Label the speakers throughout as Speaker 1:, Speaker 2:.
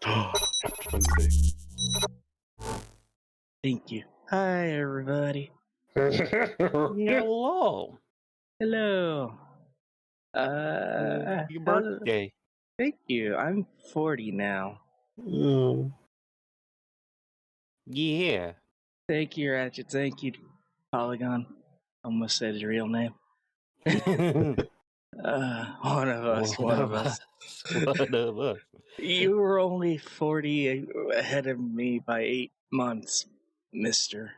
Speaker 1: Happy Wednesday.
Speaker 2: Thank you. Hi, everybody.
Speaker 3: Hello.
Speaker 2: Hello.
Speaker 3: Happy birthday.
Speaker 2: Thank you. I'm 40 now.
Speaker 3: Yeah.
Speaker 2: Thank you, Ratchet. Thank you, Polygon. Almost said his real name. One of us.
Speaker 3: One of us.
Speaker 2: You were only 40 ahead of me by 8 months, mister.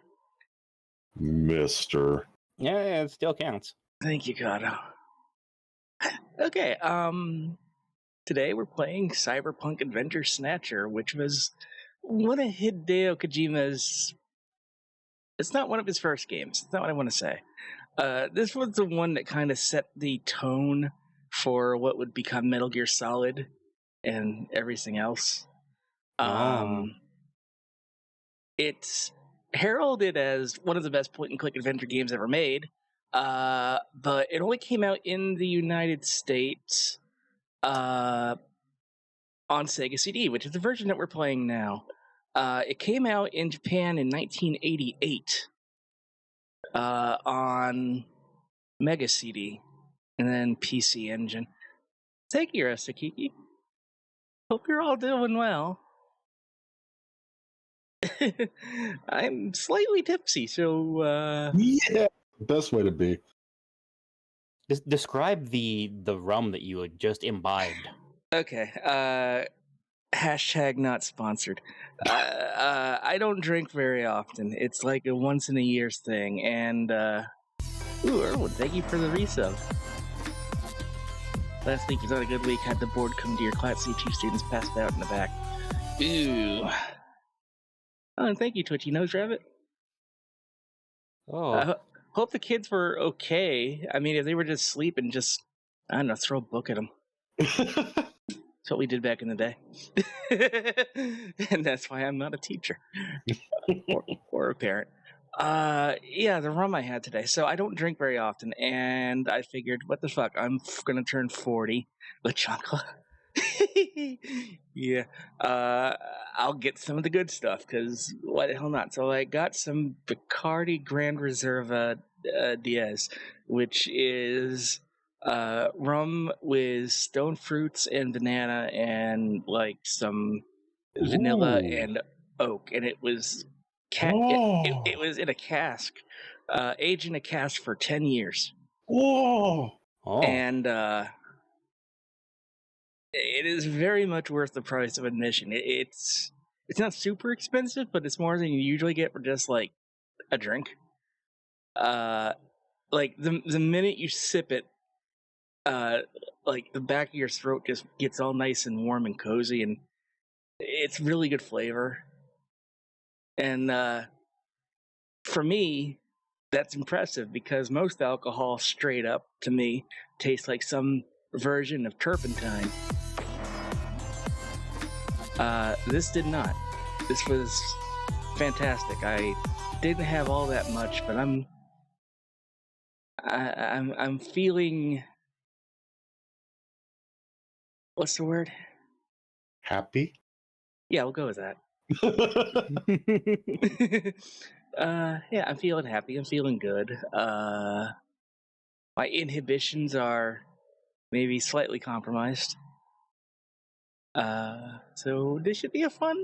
Speaker 1: Mister.
Speaker 3: Yeah, it still counts.
Speaker 2: Thank you, Kato. Okay, today we're playing Cyberpunk Adventure Snatcher, which was one of Hideo Kojima's... It's not one of his first games. That's not what I want to say. This was the one that kind of set the tone for what would become Metal Gear Solid and everything else. It's heralded as one of the best point-and-click adventure games ever made, but it only came out in the United States on Sega CD, which is the version that we're playing now. It came out in Japan in 1988 on Mega CD and then PC Engine. Take your Sakiki. Hope you're all doing well. I'm slightly tipsy, so
Speaker 1: Yeah, best way to be.
Speaker 3: Describe the rum that you had just imbibed.
Speaker 2: Okay. Hashtag not sponsored. I don't drink very often. It's like a once in a year's thing. And ooh, Erwin, thank you for the resub. Last week was not a good week. Had the board come to your class, see 2 students passed out in the back. Ooh. Oh, and thank you, Twitchy Nose Rabbit.
Speaker 3: Oh.
Speaker 2: Hope the kids were okay. I mean, if they were just sleeping, just, I don't know, throw a book at them. That's what we did back in the day. And that's why I'm not a teacher or a parent. Yeah, the rum I had today. So I don't drink very often, and I figured, what the fuck? I'm gonna turn 40 with chocolate. Yeah. I'll get some of the good stuff, because why the hell not? So I got some Bacardi Grand Reserva Diaz, which is rum with stone fruits and banana and like some vanilla and oak, and it was it was in a cask, aged in a cask for 10 years.
Speaker 1: Whoa!
Speaker 2: And it is very much worth the price of admission. It's not super expensive, but it's more than you usually get for just like a drink. Like the minute you sip it, like the back of your throat just gets all nice and warm and cozy, and it's really good flavor. And for me, that's impressive, because most alcohol, straight up to me, tastes like some version of turpentine. This did not. This was fantastic. I didn't have all that much, but I'm feeling, what's the word?
Speaker 1: Happy?
Speaker 2: Yeah, we'll go with that. Yeah, I'm feeling happy. I'm feeling good. My inhibitions are maybe slightly compromised. So this should be a fun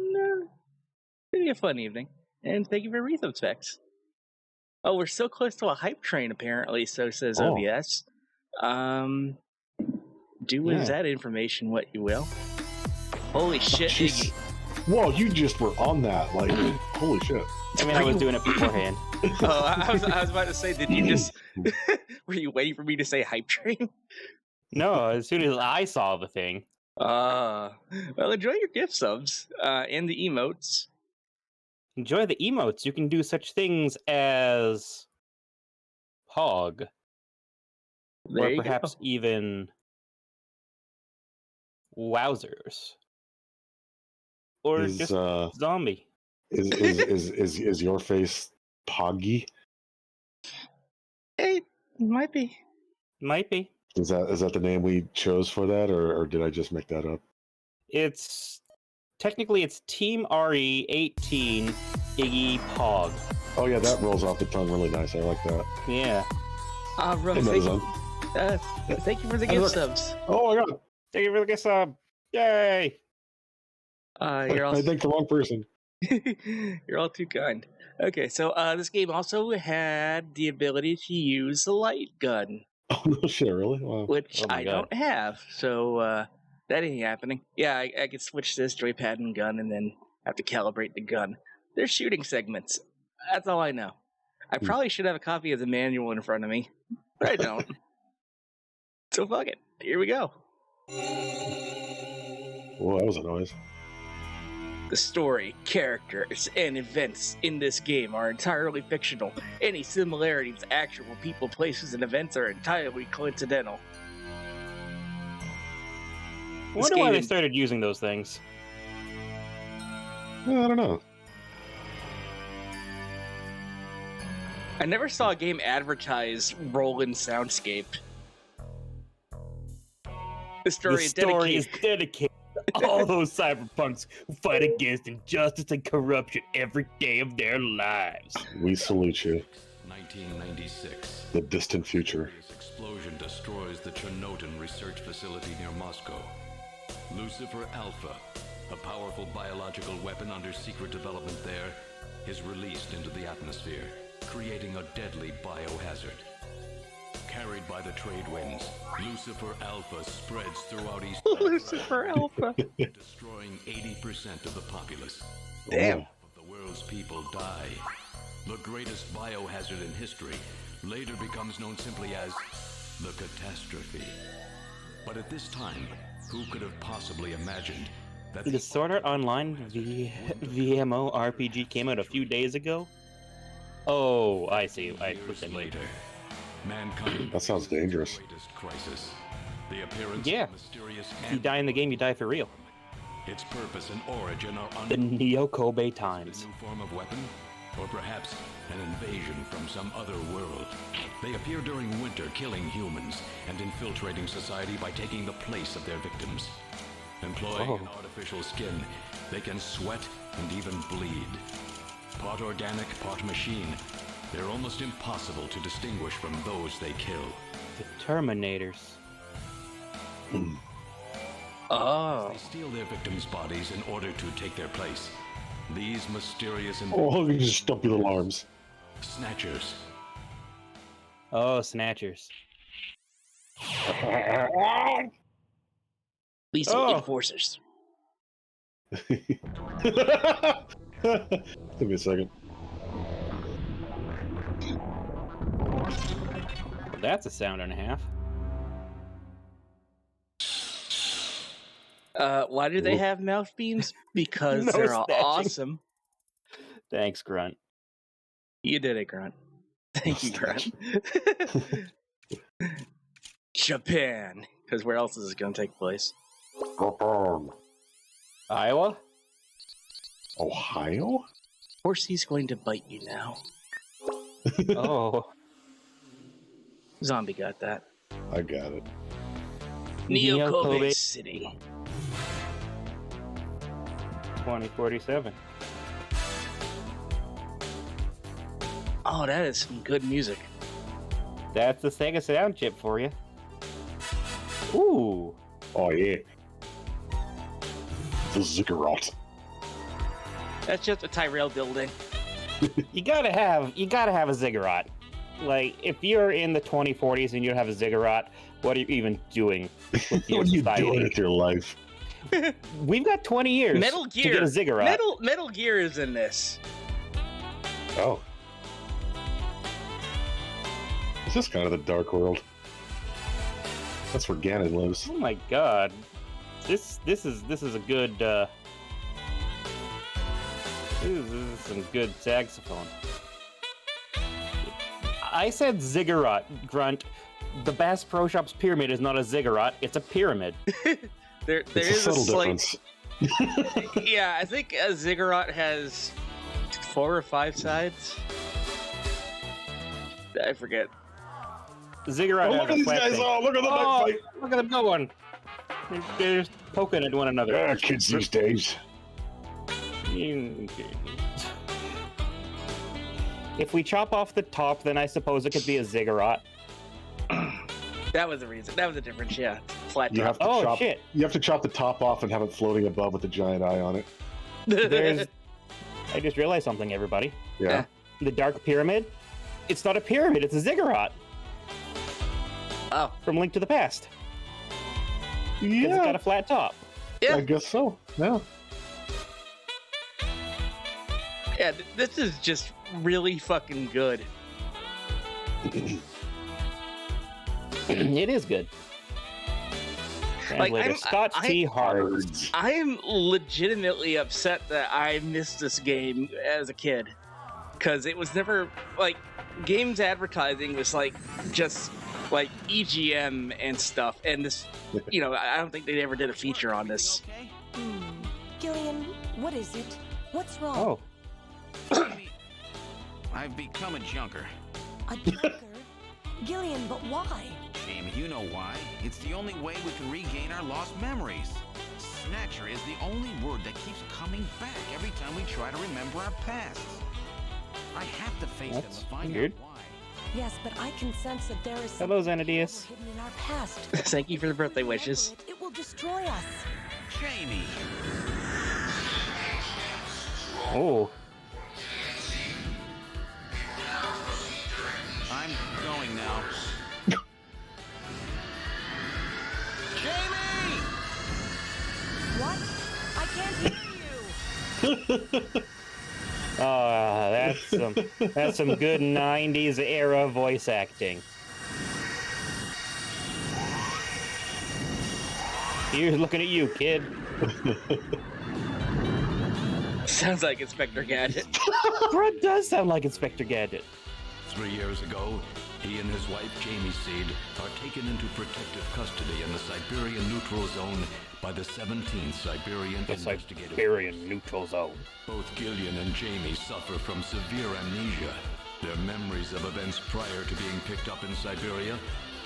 Speaker 2: evening. And thank you for resub specs. Oh, we're so close to a hype train, apparently, so says OBS. Do with that information what you will. Holy shit, Iggy.
Speaker 1: Whoa, you just were on that, like, holy shit.
Speaker 3: I mean, I was doing it beforehand.
Speaker 2: I was about to say, did you just... were you waiting for me to say hype train?
Speaker 3: No, as soon as I saw the thing.
Speaker 2: Well, enjoy your gift subs and the emotes.
Speaker 3: Enjoy the emotes. You can do such things as Hog.
Speaker 2: There
Speaker 3: or perhaps even Wowzers. Or just Zombie.
Speaker 1: Is your face Poggy?
Speaker 2: It might be.
Speaker 3: Might be.
Speaker 1: Is that the name we chose for that, or did I just make that up?
Speaker 3: It's technically it's Team RE18 Iggy Pog.
Speaker 1: Oh yeah, that rolls off the tongue really nice. I like that.
Speaker 3: Yeah.
Speaker 2: Rob,
Speaker 1: Hey,
Speaker 2: thank you for the
Speaker 1: Hey,
Speaker 2: gift
Speaker 1: look.
Speaker 2: subs.
Speaker 1: Oh my god!
Speaker 3: Thank you for the sub. Yay!
Speaker 2: You're all
Speaker 1: I thanked the wrong person.
Speaker 2: you're all too kind. Okay, so this game also had the ability to use the light gun,
Speaker 1: Oh no shit! Really? Wow.
Speaker 2: which
Speaker 3: Oh my
Speaker 2: I
Speaker 3: God.
Speaker 2: don't have. So that ain't happening. Yeah, I could switch this joypad and gun, and then have to calibrate the gun. There's shooting segments. That's all I know. I probably should have a copy of the manual in front of me, but I don't. So fuck it. Here we go.
Speaker 1: Whoa, that was a noise.
Speaker 2: The story, characters, and events in this game are entirely fictional. Any similarities to actual people, places, and events are entirely coincidental.
Speaker 3: I wonder why they started using those things.
Speaker 1: I don't know.
Speaker 2: I never saw a game advertise Roland Soundscape. The story,
Speaker 3: is dedicated to all those cyberpunks who fight against injustice and corruption every day of their lives.
Speaker 1: We salute you.
Speaker 4: 1996.
Speaker 1: The distant future.
Speaker 4: This explosion destroys the Chernobyl research facility near Moscow. Lucifer Alpha, a powerful biological weapon under secret development there, is released into the atmosphere, creating a deadly biohazard. Carried by the trade winds, Lucifer Alpha spreads throughout East
Speaker 2: Lucifer Alpha.
Speaker 4: destroying 80% of the populace.
Speaker 2: Damn.
Speaker 4: Half of the world's people die. The greatest biohazard in history later becomes known simply as the catastrophe. But at this time, who could have possibly imagined that
Speaker 3: The Sword Art Online VMO RPG came out a few days ago? Oh, I see.
Speaker 4: years later, mankind
Speaker 1: That sounds dangerous.
Speaker 4: greatest crisis. The appearance
Speaker 3: Yeah.
Speaker 4: of mysterious
Speaker 3: If you die in the game, you die for real.
Speaker 4: Its purpose and origin are
Speaker 3: The
Speaker 4: unknown.
Speaker 3: Neo Kobe
Speaker 4: A
Speaker 3: times.
Speaker 4: new form of weapon, or perhaps an invasion from some other world. They appear during winter, killing humans and infiltrating society by taking the place of their victims. Employing an artificial skin, they can sweat and even bleed. Part organic, part machine, they're almost impossible to distinguish from those they kill.
Speaker 3: The Terminators.
Speaker 2: Oh.
Speaker 4: They steal their victims' bodies in order to take their place. These mysterious
Speaker 1: Oh, you just stumpy little arms.
Speaker 4: Snatchers.
Speaker 3: Oh, Snatchers.
Speaker 2: Lethal
Speaker 3: Oh.
Speaker 2: Enforcers.
Speaker 1: Give me a second.
Speaker 3: Well, that's a sound and a half.
Speaker 2: Why do they
Speaker 1: Ooh.
Speaker 2: have mouth beams? Because
Speaker 3: No
Speaker 2: they're
Speaker 3: snatching.
Speaker 2: awesome.
Speaker 3: Thanks, Grunt.
Speaker 2: You did it, Grunt. Thank you, Grunt. Japan. Because where else is it going to take place?
Speaker 3: Iowa?
Speaker 1: Ohio?
Speaker 2: Of course he's going to bite you now.
Speaker 3: Oh.
Speaker 2: Zombie got that.
Speaker 1: I got it.
Speaker 2: Neo Kobe
Speaker 3: Kobe.
Speaker 2: City.
Speaker 3: 2047.
Speaker 2: Oh, that is some good music.
Speaker 3: That's the Sega sound chip for you. Ooh.
Speaker 1: Oh yeah. The ziggurat.
Speaker 2: That's just a Tyrell building.
Speaker 3: You gotta have a ziggurat. Like, if you're in the 2040s and you don't have a ziggurat, what are you even doing with your
Speaker 1: What are you
Speaker 3: society?
Speaker 1: doing with your life?
Speaker 3: We've got 20 years
Speaker 2: Metal
Speaker 3: to get
Speaker 2: Gear.
Speaker 3: a ziggurat.
Speaker 2: Metal Gear is in this.
Speaker 1: Oh. Is this kind of the dark world? That's where Ganon lives.
Speaker 3: Oh my god. This is a good this is some good saxophone. I said ziggurat, Grunt. The Bass Pro Shops pyramid is not a ziggurat, it's a pyramid.
Speaker 2: There
Speaker 1: It's a
Speaker 2: is a
Speaker 1: subtle
Speaker 2: slight.
Speaker 1: difference.
Speaker 2: Yeah, I think a ziggurat has 4 or 5 sides. I forget.
Speaker 3: Ziggurat
Speaker 1: Oh,
Speaker 3: has
Speaker 1: look
Speaker 3: a
Speaker 1: at these
Speaker 3: flat
Speaker 1: guys!
Speaker 3: thing.
Speaker 1: Oh, look at the knife
Speaker 3: Oh,
Speaker 1: fight!
Speaker 3: look at them going. They're just poking at one another.
Speaker 1: Ah, kids these days.
Speaker 3: If we chop off the top, then I suppose it could be a ziggurat.
Speaker 2: That was the reason. That was the difference. Yeah, flat
Speaker 1: You
Speaker 2: top.
Speaker 1: have to
Speaker 3: Oh, shit.
Speaker 1: You have to chop the top off and have it floating above with a giant eye on it.
Speaker 3: There's. I just realized something, everybody.
Speaker 1: Yeah.
Speaker 3: The Dark Pyramid? It's not a pyramid, it's a ziggurat.
Speaker 2: Oh,
Speaker 3: From Link to the Past. Because it's got a flat top.
Speaker 2: yeah,
Speaker 1: I guess so. Yeah.
Speaker 2: yeah. This is just really fucking good.
Speaker 3: It is good.
Speaker 2: Like,
Speaker 3: Translator, Scott T. Hard.
Speaker 2: I am legitimately upset that I missed this game as a kid, because it was never like games advertising was like just like EGM and stuff, and this, you know, I don't think they ever did a feature on this.
Speaker 5: Gillian, what is it? What's wrong?
Speaker 3: Oh,
Speaker 6: I've become a junker.
Speaker 5: A junker? Gillian, but why?
Speaker 6: Jamie, you know why. It's the only way we can regain our lost memories. Snatcher is the only word that keeps coming back every time we try to remember our past. I have to face
Speaker 3: That's
Speaker 6: them to find
Speaker 3: weird.
Speaker 6: out why.
Speaker 5: Yes, but I can sense that there is
Speaker 3: Hello,
Speaker 5: something
Speaker 3: Xenadius.
Speaker 5: hidden in our past.
Speaker 2: Thank you for the birthday wishes.
Speaker 5: It will destroy us.
Speaker 6: Jamie!
Speaker 3: oh.
Speaker 6: I'm going now. Jamie!
Speaker 5: What? I can't hear you.
Speaker 3: That's some good 90s era voice acting. Here's looking at you, kid.
Speaker 2: Sounds like Inspector Gadget.
Speaker 3: Bro, it does sound like Inspector Gadget.
Speaker 4: 3 years ago, he and his wife Jamie Seed are taken into protective custody in the Siberian Neutral Zone by the 17th Siberian
Speaker 3: The
Speaker 4: Investigative.
Speaker 3: Siberian Neutral Zone.
Speaker 4: Both Gillian and Jamie suffer from severe amnesia. Their memories of events prior to being picked up in Siberia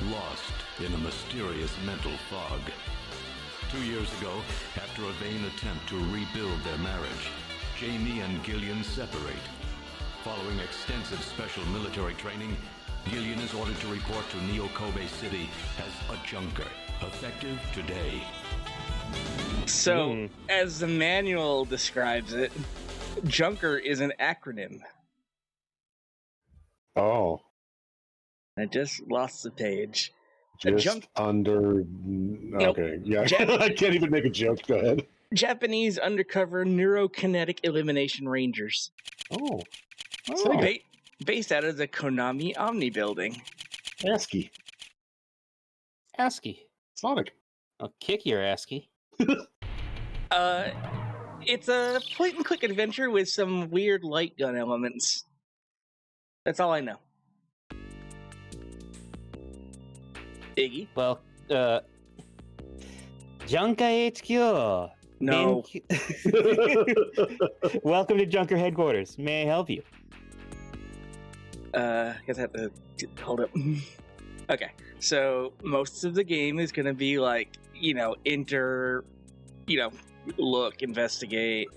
Speaker 4: lost in a mysterious mental fog. 2 years ago, after a vain attempt to rebuild their marriage, Jamie and Gillian separate. Following extensive special military training, Gillian is ordered to report to Neo Kobe City as a junker, effective today.
Speaker 2: So, as the manual describes it, Junker is an acronym.
Speaker 1: Oh.
Speaker 2: I just lost the page.
Speaker 1: Just under. Okay. Yeah. I can't even make a joke. Go ahead.
Speaker 2: Japanese undercover neurokinetic elimination rangers.
Speaker 1: Oh.
Speaker 2: Based out of the Konami Omni building.
Speaker 1: ASCII.
Speaker 3: ASCII.
Speaker 1: Sonic.
Speaker 3: I'll kick your ASCII.
Speaker 2: It's a point and click adventure with some weird light gun elements. That's all I know. Iggy?
Speaker 3: Well, Junker HQ.
Speaker 2: No.
Speaker 3: Welcome to Junker headquarters. May I help you?
Speaker 2: Guess I have to hold up. Okay, so most of the game is gonna be like, look, investigate.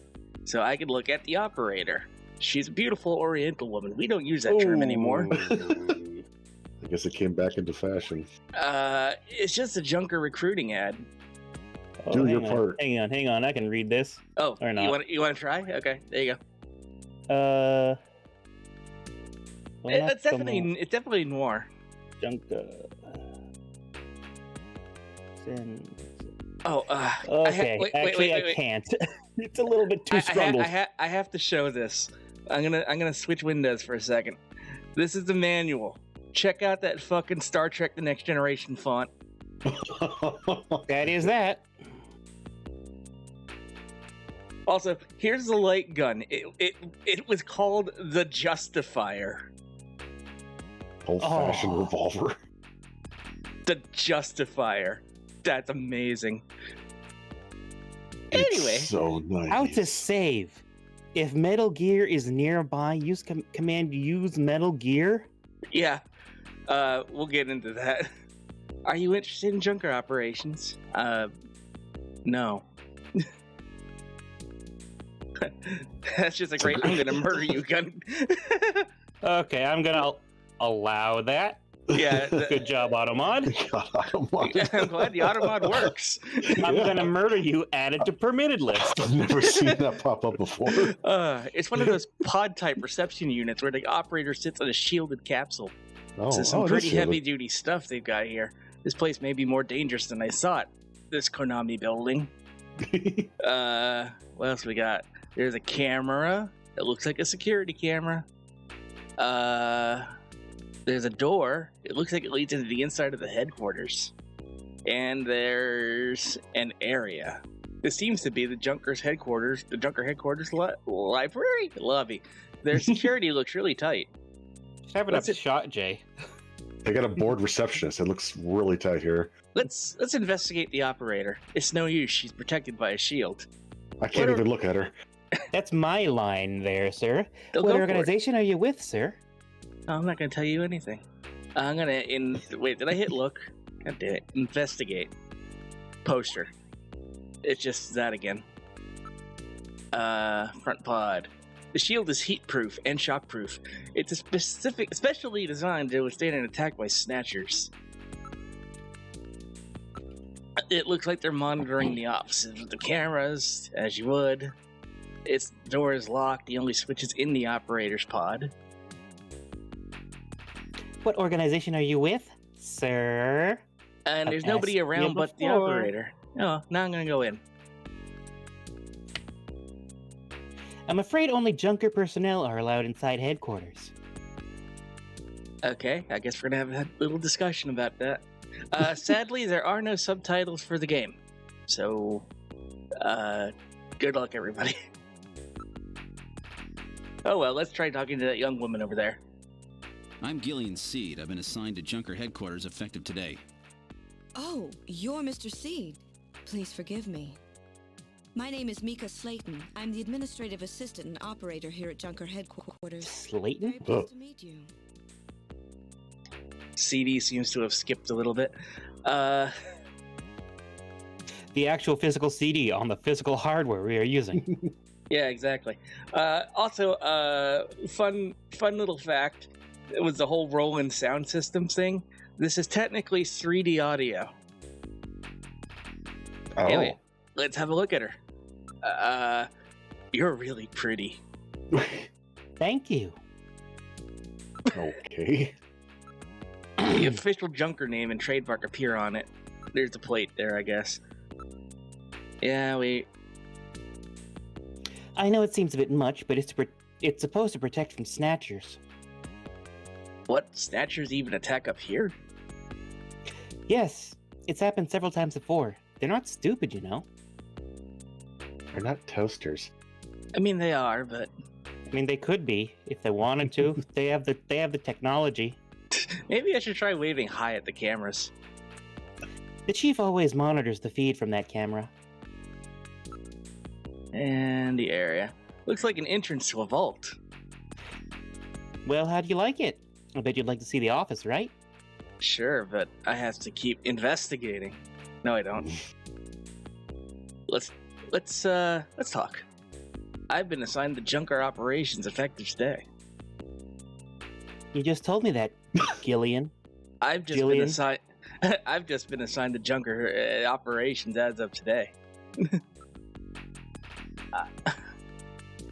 Speaker 2: So I could look at the operator. She's a beautiful Oriental woman. We don't use that term anymore.
Speaker 1: I guess it came back into fashion.
Speaker 2: It's just a Junker recruiting ad.
Speaker 3: Oh,
Speaker 1: Do your
Speaker 3: hang on.
Speaker 1: part.
Speaker 3: Hang on. I can read this.
Speaker 2: Oh,
Speaker 3: Or not.
Speaker 2: you want to try? Okay, there you go.
Speaker 3: Well, not
Speaker 2: It's definitely noir.
Speaker 3: Junker.
Speaker 2: Oh,
Speaker 3: Okay. Actually, I can't. It's a little bit too scrumbled.
Speaker 2: I have to show this. I'm gonna switch windows for a second. This is the manual. Check out that fucking Star Trek: The Next Generation font.
Speaker 3: That is that.
Speaker 2: Also, here's the light gun. It was called the Justifier.
Speaker 1: Old-fashioned revolver.
Speaker 2: The Justifier. That's amazing.
Speaker 1: It's
Speaker 2: Anyway,
Speaker 1: so nice.
Speaker 3: How to save. If Metal Gear is nearby, use command use Metal Gear.
Speaker 2: yeah, we'll get into that. Are you interested in Junker operations? No. That's just a great I'm gonna murder you gun.
Speaker 3: Okay, I'm gonna allow that.
Speaker 2: Yeah.
Speaker 3: Good job, Automod.
Speaker 1: God, I don't want it.
Speaker 2: I'm glad the Automod works.
Speaker 3: I'm gonna murder you. Add it to permitted list.
Speaker 1: I've never seen that pop up before.
Speaker 2: It's one of those pod type reception units where the operator sits in a shielded capsule. This is some
Speaker 1: it
Speaker 2: pretty
Speaker 1: shielded.
Speaker 2: heavy duty stuff they've got here. This place may be more dangerous than I thought. This Konami building. What else we got? There's a camera. It looks like a security camera. There's a door. It looks like it leads into the inside of the headquarters. And there's an area. This seems to be the Junker's headquarters, the Junker headquarters library lobby. Their security looks really tight.
Speaker 3: Just have it up shot, Jay.
Speaker 1: They got a board receptionist. It looks really tight here.
Speaker 2: Let's investigate the operator. It's no use. She's protected by a shield.
Speaker 1: I can't even look at her.
Speaker 3: That's my line there, sir.
Speaker 2: They'll
Speaker 3: What
Speaker 2: go for it.
Speaker 3: organization are you with, sir?
Speaker 2: Oh, I'm not going to tell you anything. I'm going to... Wait, did I hit look? God damn it. Investigate. Poster. It's just that again. Front pod. The shield is heat-proof and shock-proof. It's specially designed to withstand an attack by Snatchers. It looks like they're monitoring the offices with the cameras, as you would. Its door is locked. The only switch is in the operator's pod.
Speaker 3: What organization are you with, sir?
Speaker 2: And there's
Speaker 3: I've
Speaker 2: nobody
Speaker 3: asked
Speaker 2: around
Speaker 3: you
Speaker 2: but the
Speaker 3: before.
Speaker 2: operator. Oh, now I'm gonna go in.
Speaker 3: I'm afraid only Junker personnel are allowed inside headquarters.
Speaker 2: Okay, I guess we're gonna have a little discussion about that. Sadly, there are no subtitles for the game. So, good luck, everybody. Oh well, let's try talking to that young woman over there.
Speaker 7: I'm Gillian Seed. I've been assigned to Junker headquarters effective today.
Speaker 8: Oh, you're Mr. Seed. Please forgive me. My name is Mika Slayton. I'm the administrative assistant and operator here at Junker headquarters.
Speaker 3: Slayton?
Speaker 8: Very pleased to meet you.
Speaker 2: CD seems to have skipped a little bit.
Speaker 3: The actual physical CD on the physical hardware we are using.
Speaker 2: Yeah, exactly. Also, fun little fact. It was the whole Roland sound system thing. This is technically 3D audio.
Speaker 1: Oh,
Speaker 2: Anyway, let's have a look at her. You're really pretty.
Speaker 3: Thank you.
Speaker 1: okay.
Speaker 2: The official Junker name and trademark appear on it. There's the plate there, I guess. Yeah,
Speaker 3: I know it seems a bit much, but it's supposed to protect from Snatchers.
Speaker 2: What? Snatchers even attack up here?
Speaker 3: Yes, it's happened several times before. They're not stupid, you know.
Speaker 1: They're not toasters.
Speaker 2: I mean, they are, but
Speaker 3: I mean, they could be if they wanted to. They have the technology.
Speaker 2: maybe I should try waving high at the cameras.
Speaker 3: The chief always monitors the feed from that camera.
Speaker 2: And the area. Looks like an entrance to a vault.
Speaker 3: Well, how do you like it? I bet you'd like to see the office, right?
Speaker 2: Sure, but I have to keep investigating. No, I don't. Let's talk. I've been assigned the Junker operations effective today.
Speaker 3: You just told me that, Gillian.
Speaker 2: I've just
Speaker 3: Gillian?
Speaker 2: been assigned. I've just been assigned the Junker operations as of today.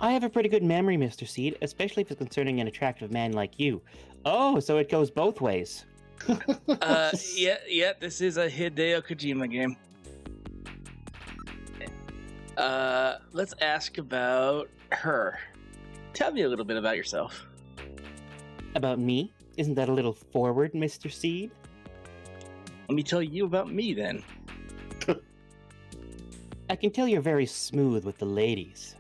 Speaker 3: I have a pretty good memory, Mr. Seed, especially if it's concerning an attractive man like you. Oh, so it goes both ways.
Speaker 2: Yeah, this is a Hideo Kojima game. Let's ask about her. Tell me a little bit about yourself.
Speaker 3: About me? Isn't that a little forward, Mr. Seed?
Speaker 2: Let me tell you about me then.
Speaker 3: I can tell you're very smooth with the ladies.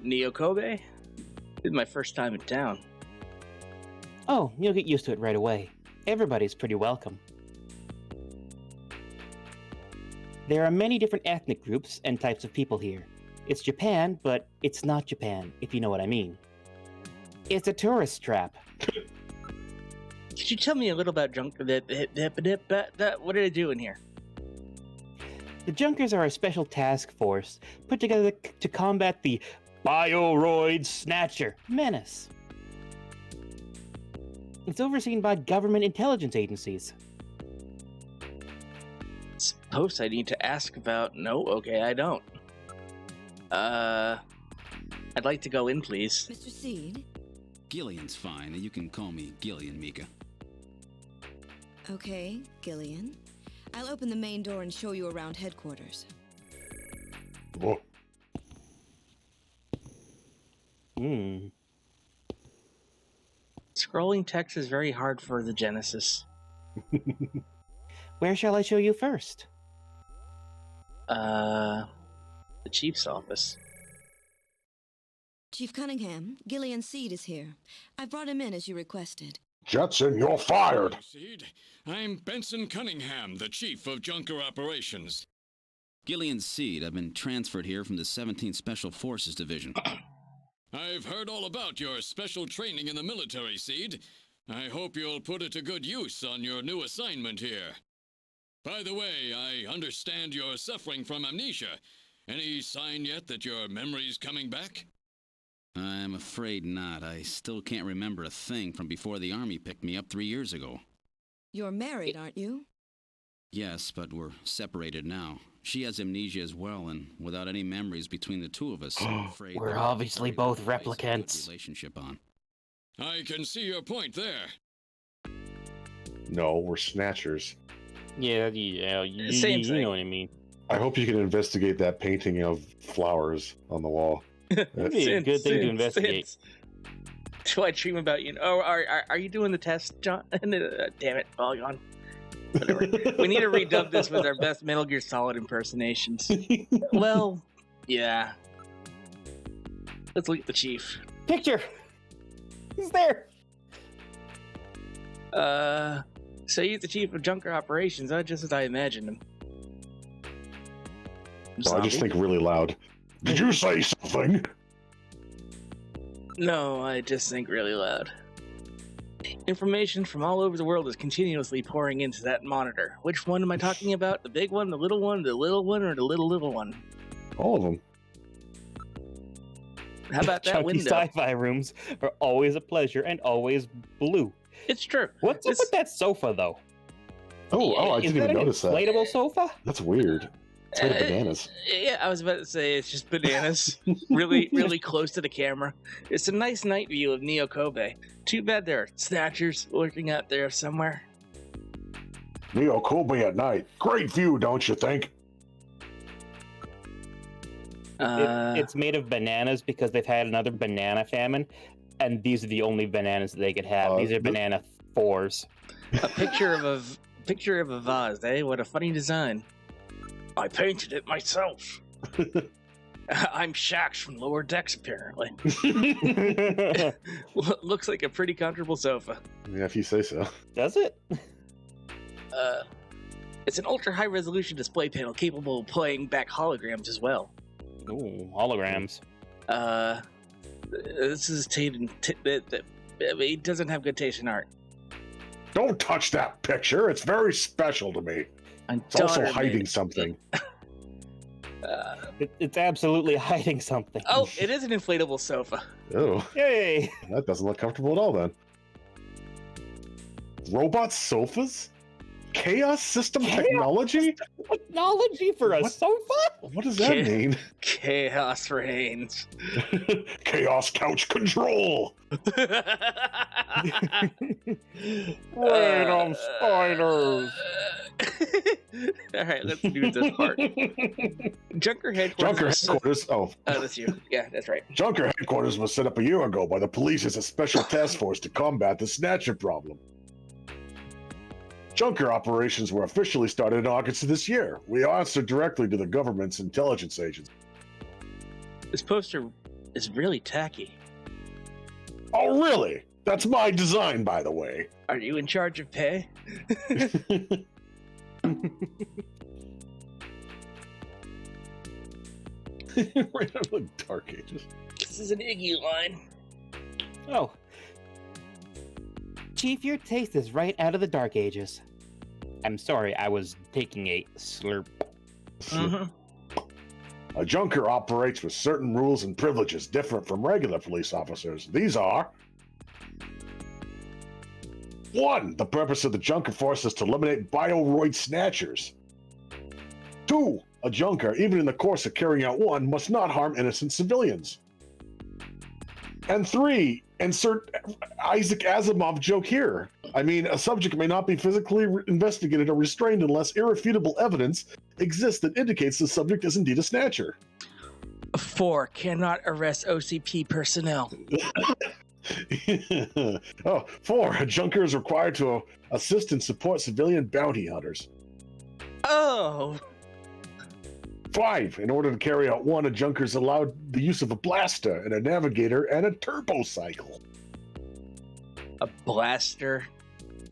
Speaker 2: Neo Kobe? This is my first time in town.
Speaker 3: Oh, you'll get used to it right away. Everybody's pretty welcome. There are many different ethnic groups and types of people here. It's Japan, but it's not Japan, if you know what I mean. It's a tourist trap.
Speaker 2: Could you tell me a little about Junker? What are they doing here?
Speaker 3: The Junkers are a special task force put together to combat the Bioroid Snatcher menace. It's overseen by government intelligence agencies.
Speaker 2: Suppose I need to ask about... No, okay, I don't. I'd like to go in, please.
Speaker 8: Mr. Seed?
Speaker 7: Gillian's fine. You can call me Gillian, Mika.
Speaker 8: Okay, Gillian. I'll open the main door and show you around headquarters.
Speaker 1: Whoa.
Speaker 2: Scrolling text is very hard for the Genesis.
Speaker 3: Where shall I show you first?
Speaker 2: The chief's office.
Speaker 8: Chief Cunningham, Gillian Seed is here. I brought him in as you requested.
Speaker 1: Jetson, you're fired.
Speaker 4: Seed, I'm Benson Cunningham, the Chief of Junker Operations.
Speaker 7: Gillian Seed. I've been transferred here from the 17th Special Forces Division.
Speaker 4: I've heard all about your special training in the military, Seed. I hope you'll put it to good use on your new assignment here. By the way, I understand you're suffering from amnesia. Any sign yet that your memory's coming back?
Speaker 7: I'm afraid not. I still can't remember a thing from before the Army picked me up 3 years ago.
Speaker 8: You're married, aren't you?
Speaker 7: Yes, but we're separated now. She has amnesia as well, and without any memories between the two of us, I'm afraid
Speaker 3: We're
Speaker 7: there's
Speaker 3: obviously
Speaker 7: very
Speaker 3: both
Speaker 7: little place to build a
Speaker 3: replicants.
Speaker 7: relationship on.
Speaker 4: I can see your point there.
Speaker 1: No, we're snatchers.
Speaker 3: Yeah,
Speaker 2: Same
Speaker 3: you
Speaker 2: thing.
Speaker 3: know what I mean.
Speaker 1: I hope you can investigate that painting of flowers on the wall.
Speaker 3: That'd be a good thing to investigate.
Speaker 2: Do I dream about you? Oh, are you doing the test, John? Damn it, Polygon. Whatever. We need to redub this with our best Metal Gear Solid impersonations. Well, yeah. Let's look at the chief.
Speaker 3: Picture! He's there!
Speaker 2: So he's the chief of Junker Operations, just as I imagined him.
Speaker 1: No, I just think really loud. Did you say something?
Speaker 2: No, I just think really loud. Information from all over the world is continuously pouring into that monitor. Which one am I talking about? The big one, the little one, or the little one?
Speaker 1: All of them.
Speaker 2: How about that
Speaker 3: Chunky
Speaker 2: window?
Speaker 3: sci-fi rooms are always a pleasure and always blue.
Speaker 2: It's true.
Speaker 3: What's up with that sofa, though?
Speaker 1: Oh, I
Speaker 3: Is
Speaker 1: didn't
Speaker 3: that
Speaker 1: even
Speaker 3: an
Speaker 1: notice that.
Speaker 3: inflatable sofa?
Speaker 1: That's weird. It's made of bananas.
Speaker 2: Yeah, I was about to say it's just bananas. really close to the camera. It's a nice night view of Neo Kobe. Too bad there are snatchers lurking out there somewhere.
Speaker 1: Neo Kobe at night. Great view, don't you think?
Speaker 3: It's made of bananas because they've had another banana famine, and these are the only bananas that they could have. These are banana fours.
Speaker 2: A picture of a vase, eh? What a funny design. I painted it myself. I'm Shax from Lower Decks, apparently. Looks like a pretty comfortable sofa.
Speaker 1: Yeah, if you say so.
Speaker 3: Does it?
Speaker 2: It's an ultra-high resolution display panel capable of playing back holograms as well.
Speaker 3: Ooh, holograms.
Speaker 2: This is he doesn't have good taste in art.
Speaker 1: Don't touch that picture. It's very special to me. It's also hiding something.
Speaker 3: It's absolutely hiding something.
Speaker 2: Oh, it is an inflatable sofa.
Speaker 1: Oh,
Speaker 3: Yay!
Speaker 1: that doesn't look comfortable at all then. Robot sofas? Chaos system technology?
Speaker 3: Technology for a sofa?
Speaker 1: What does that mean?
Speaker 2: Chaos reigns.
Speaker 1: Chaos couch control!
Speaker 3: Random spiders!
Speaker 2: Alright, let's do this part. Junker headquarters.
Speaker 1: Oh,
Speaker 2: Oh, that's you. Yeah, that's right.
Speaker 1: Junker headquarters was set up a year ago by the police as a special task force to combat the Snatcher problem. Junker operations were officially started in August of this year. We answered directly to the government's intelligence agents.
Speaker 2: This poster is really tacky.
Speaker 1: Oh, really? That's my design, by the way.
Speaker 2: Are you in charge of pay?
Speaker 1: Right out of the Dark Ages.
Speaker 2: This is an Iggy line.
Speaker 3: Oh. Chief, your taste is right out of the Dark Ages. I'm sorry, I was taking a slurp.
Speaker 2: Mm-hmm.
Speaker 1: A junker operates with certain rules and privileges different from regular police officers. These are: 1. The purpose of the junker force is to eliminate bioroid snatchers. 2. A junker, even in the course of carrying out one, must not harm innocent civilians. And 3. Insert Isaac Asimov joke here. I mean, a subject may not be physically investigated or restrained unless irrefutable evidence exists that indicates the subject is indeed a snatcher.
Speaker 2: 4. Cannot arrest OCP personnel.
Speaker 1: 4. A junker is required to assist and support civilian bounty hunters.
Speaker 2: Oh!
Speaker 1: 5. In order to carry out one, a junker is allowed the use of a blaster and a navigator and a turbo cycle.
Speaker 2: A blaster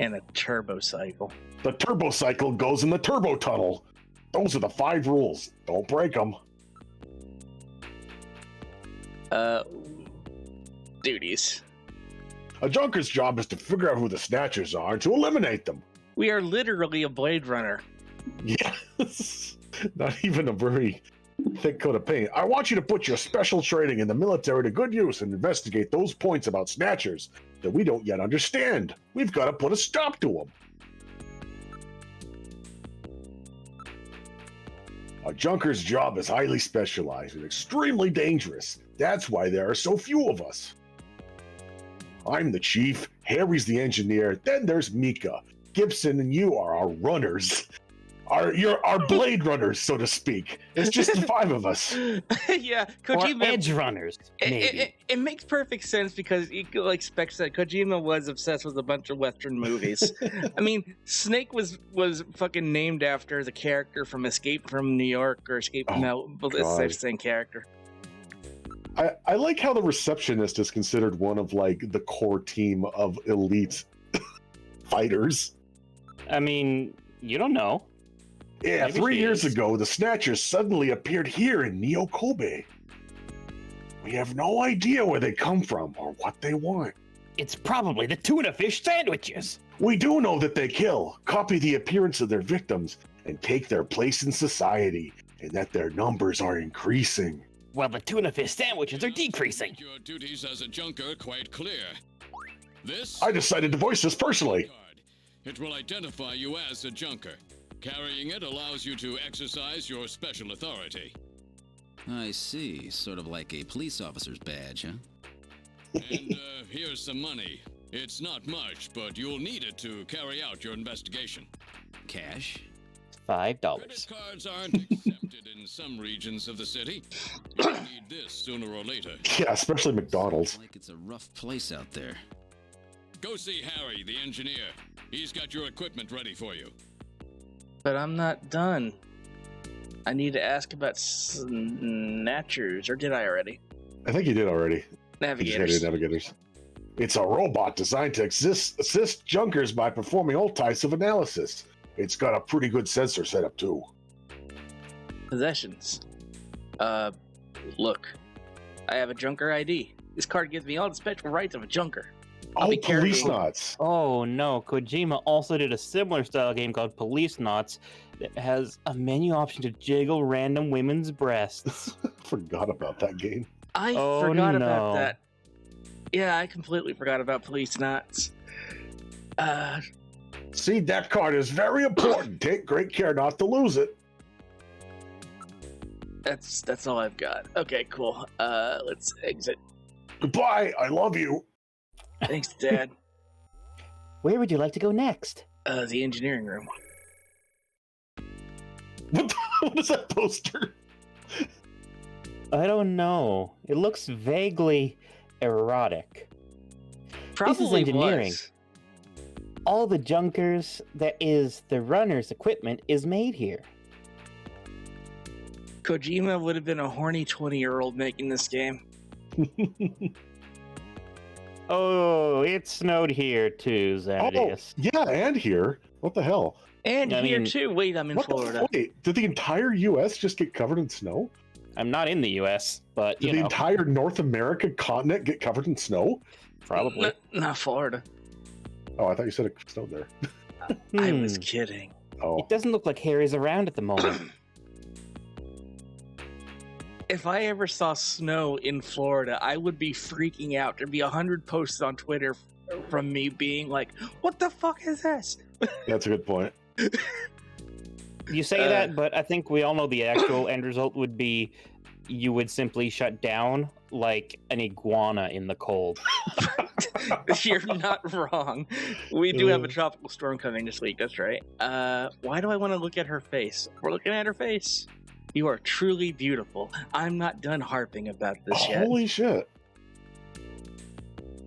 Speaker 2: and a turbo cycle.
Speaker 1: The turbo cycle goes in the turbo tunnel. Those are the 5 rules. Don't break them.
Speaker 2: Duties.
Speaker 1: A junker's job is to figure out who the snatchers are and to eliminate them.
Speaker 2: We are literally a Blade Runner.
Speaker 1: Yes. Not even a very thick coat of paint. I want you to put your special training in the military to good use and investigate those points about snatchers that we don't yet understand. We've got to put a stop to them. A junker's job is highly specialized and extremely dangerous. That's why there are so few of us. I'm the chief, Harry's the engineer, then there's Mika. Gibson and you are our runners. You're our Blade Runners, so to speak. It's just the 5 of us.
Speaker 2: Yeah, Kojima.
Speaker 3: Or edge runners, maybe.
Speaker 2: It makes perfect sense because Spec said Kojima was obsessed with a bunch of Western movies. I mean, Snake was fucking named after the character from Escape from New York or Escape from it's the same character.
Speaker 1: I like how the receptionist is considered one of the core team of elite fighters.
Speaker 3: I mean, you don't know.
Speaker 1: Yeah,
Speaker 3: Maybe
Speaker 1: 3 years
Speaker 3: is.
Speaker 1: ago, the Snatchers suddenly appeared here in Neo Kobe. We have no idea where they come from or what they want.
Speaker 3: It's probably the tuna fish sandwiches.
Speaker 1: We do know that they kill, copy the appearance of their victims, and take their place in society, and that their numbers are increasing.
Speaker 3: Well, the tuna fish sandwiches are decreasing.
Speaker 4: Make your duties as a junker quite clear. This
Speaker 1: I decided to voice this personally.
Speaker 4: card. It will identify you as a junker. Carrying it allows you to exercise your special authority.
Speaker 7: I see. Sort of like a police officer's badge, huh?
Speaker 4: And here's some money. It's not much, but you'll need it to carry out your investigation.
Speaker 7: Cash?
Speaker 3: $5.
Speaker 4: Credit cards aren't accepted in some regions of the city. You'll need this sooner or later.
Speaker 1: Yeah, especially McDonald's.
Speaker 7: Like it's a rough place out there.
Speaker 4: Go see Harry, the engineer. He's got your equipment ready for you.
Speaker 2: But I'm not done. I need to ask about snatchers, or did I already?
Speaker 1: I think you did already.
Speaker 2: Navigators.
Speaker 1: Navigators. It's a robot designed to assist junkers by performing all types of analysis. It's got a pretty good sensor setup too.
Speaker 2: Possessions. Look. I have a junker ID. This card gives me all the special rights of a junker. I'll be
Speaker 1: Police
Speaker 2: carrying-
Speaker 1: Knots.
Speaker 3: Oh no, Kojima also did a similar style game called Police Knots that has a menu option to jiggle random women's breasts.
Speaker 1: Forgot about that game.
Speaker 2: I forgot about that. Yeah, I completely forgot about Police Knots.
Speaker 1: See, that card is very important. Take great care not to lose it.
Speaker 2: That's all I've got. Okay, cool. Let's exit.
Speaker 1: Goodbye. I love you.
Speaker 2: Thanks, Dad.
Speaker 3: Where would you like to go next?
Speaker 2: The engineering room.
Speaker 1: What is that poster?
Speaker 3: I don't know. It looks vaguely erotic.
Speaker 2: Probably
Speaker 3: This is engineering.
Speaker 2: was.
Speaker 3: All the junkers, that is, the runner's equipment, is made here.
Speaker 2: Kojima would have been a horny 20-year-old making this game.
Speaker 3: Oh, it snowed here too, Xanadius.
Speaker 1: Yeah, and here. What the hell?
Speaker 2: And
Speaker 3: I
Speaker 2: here
Speaker 3: mean,
Speaker 2: too. Wait, I'm in Florida.
Speaker 1: Wait, did the entire U.S. just get covered in snow?
Speaker 3: I'm not in the U.S., but,
Speaker 1: Did the entire North America continent get covered in snow?
Speaker 3: probably.
Speaker 2: Not Florida.
Speaker 1: Oh, I thought you said it snowed there.
Speaker 2: I was kidding.
Speaker 1: Oh,
Speaker 3: It doesn't look like Harry's around at the moment.
Speaker 2: if I ever saw snow in Florida, I would be freaking out. There'd be 100 posts on Twitter from me being like, "What the fuck is this?"
Speaker 1: That's a good point.
Speaker 3: You say that, but I think we all know the actual end result would be you would simply shut down like an iguana in the cold.
Speaker 2: You're not wrong. We do have a tropical storm coming this week. That's right. Why do I want to look at her face? We're looking at her face. You are truly beautiful. I'm not done harping about this yet.
Speaker 1: Holy shit.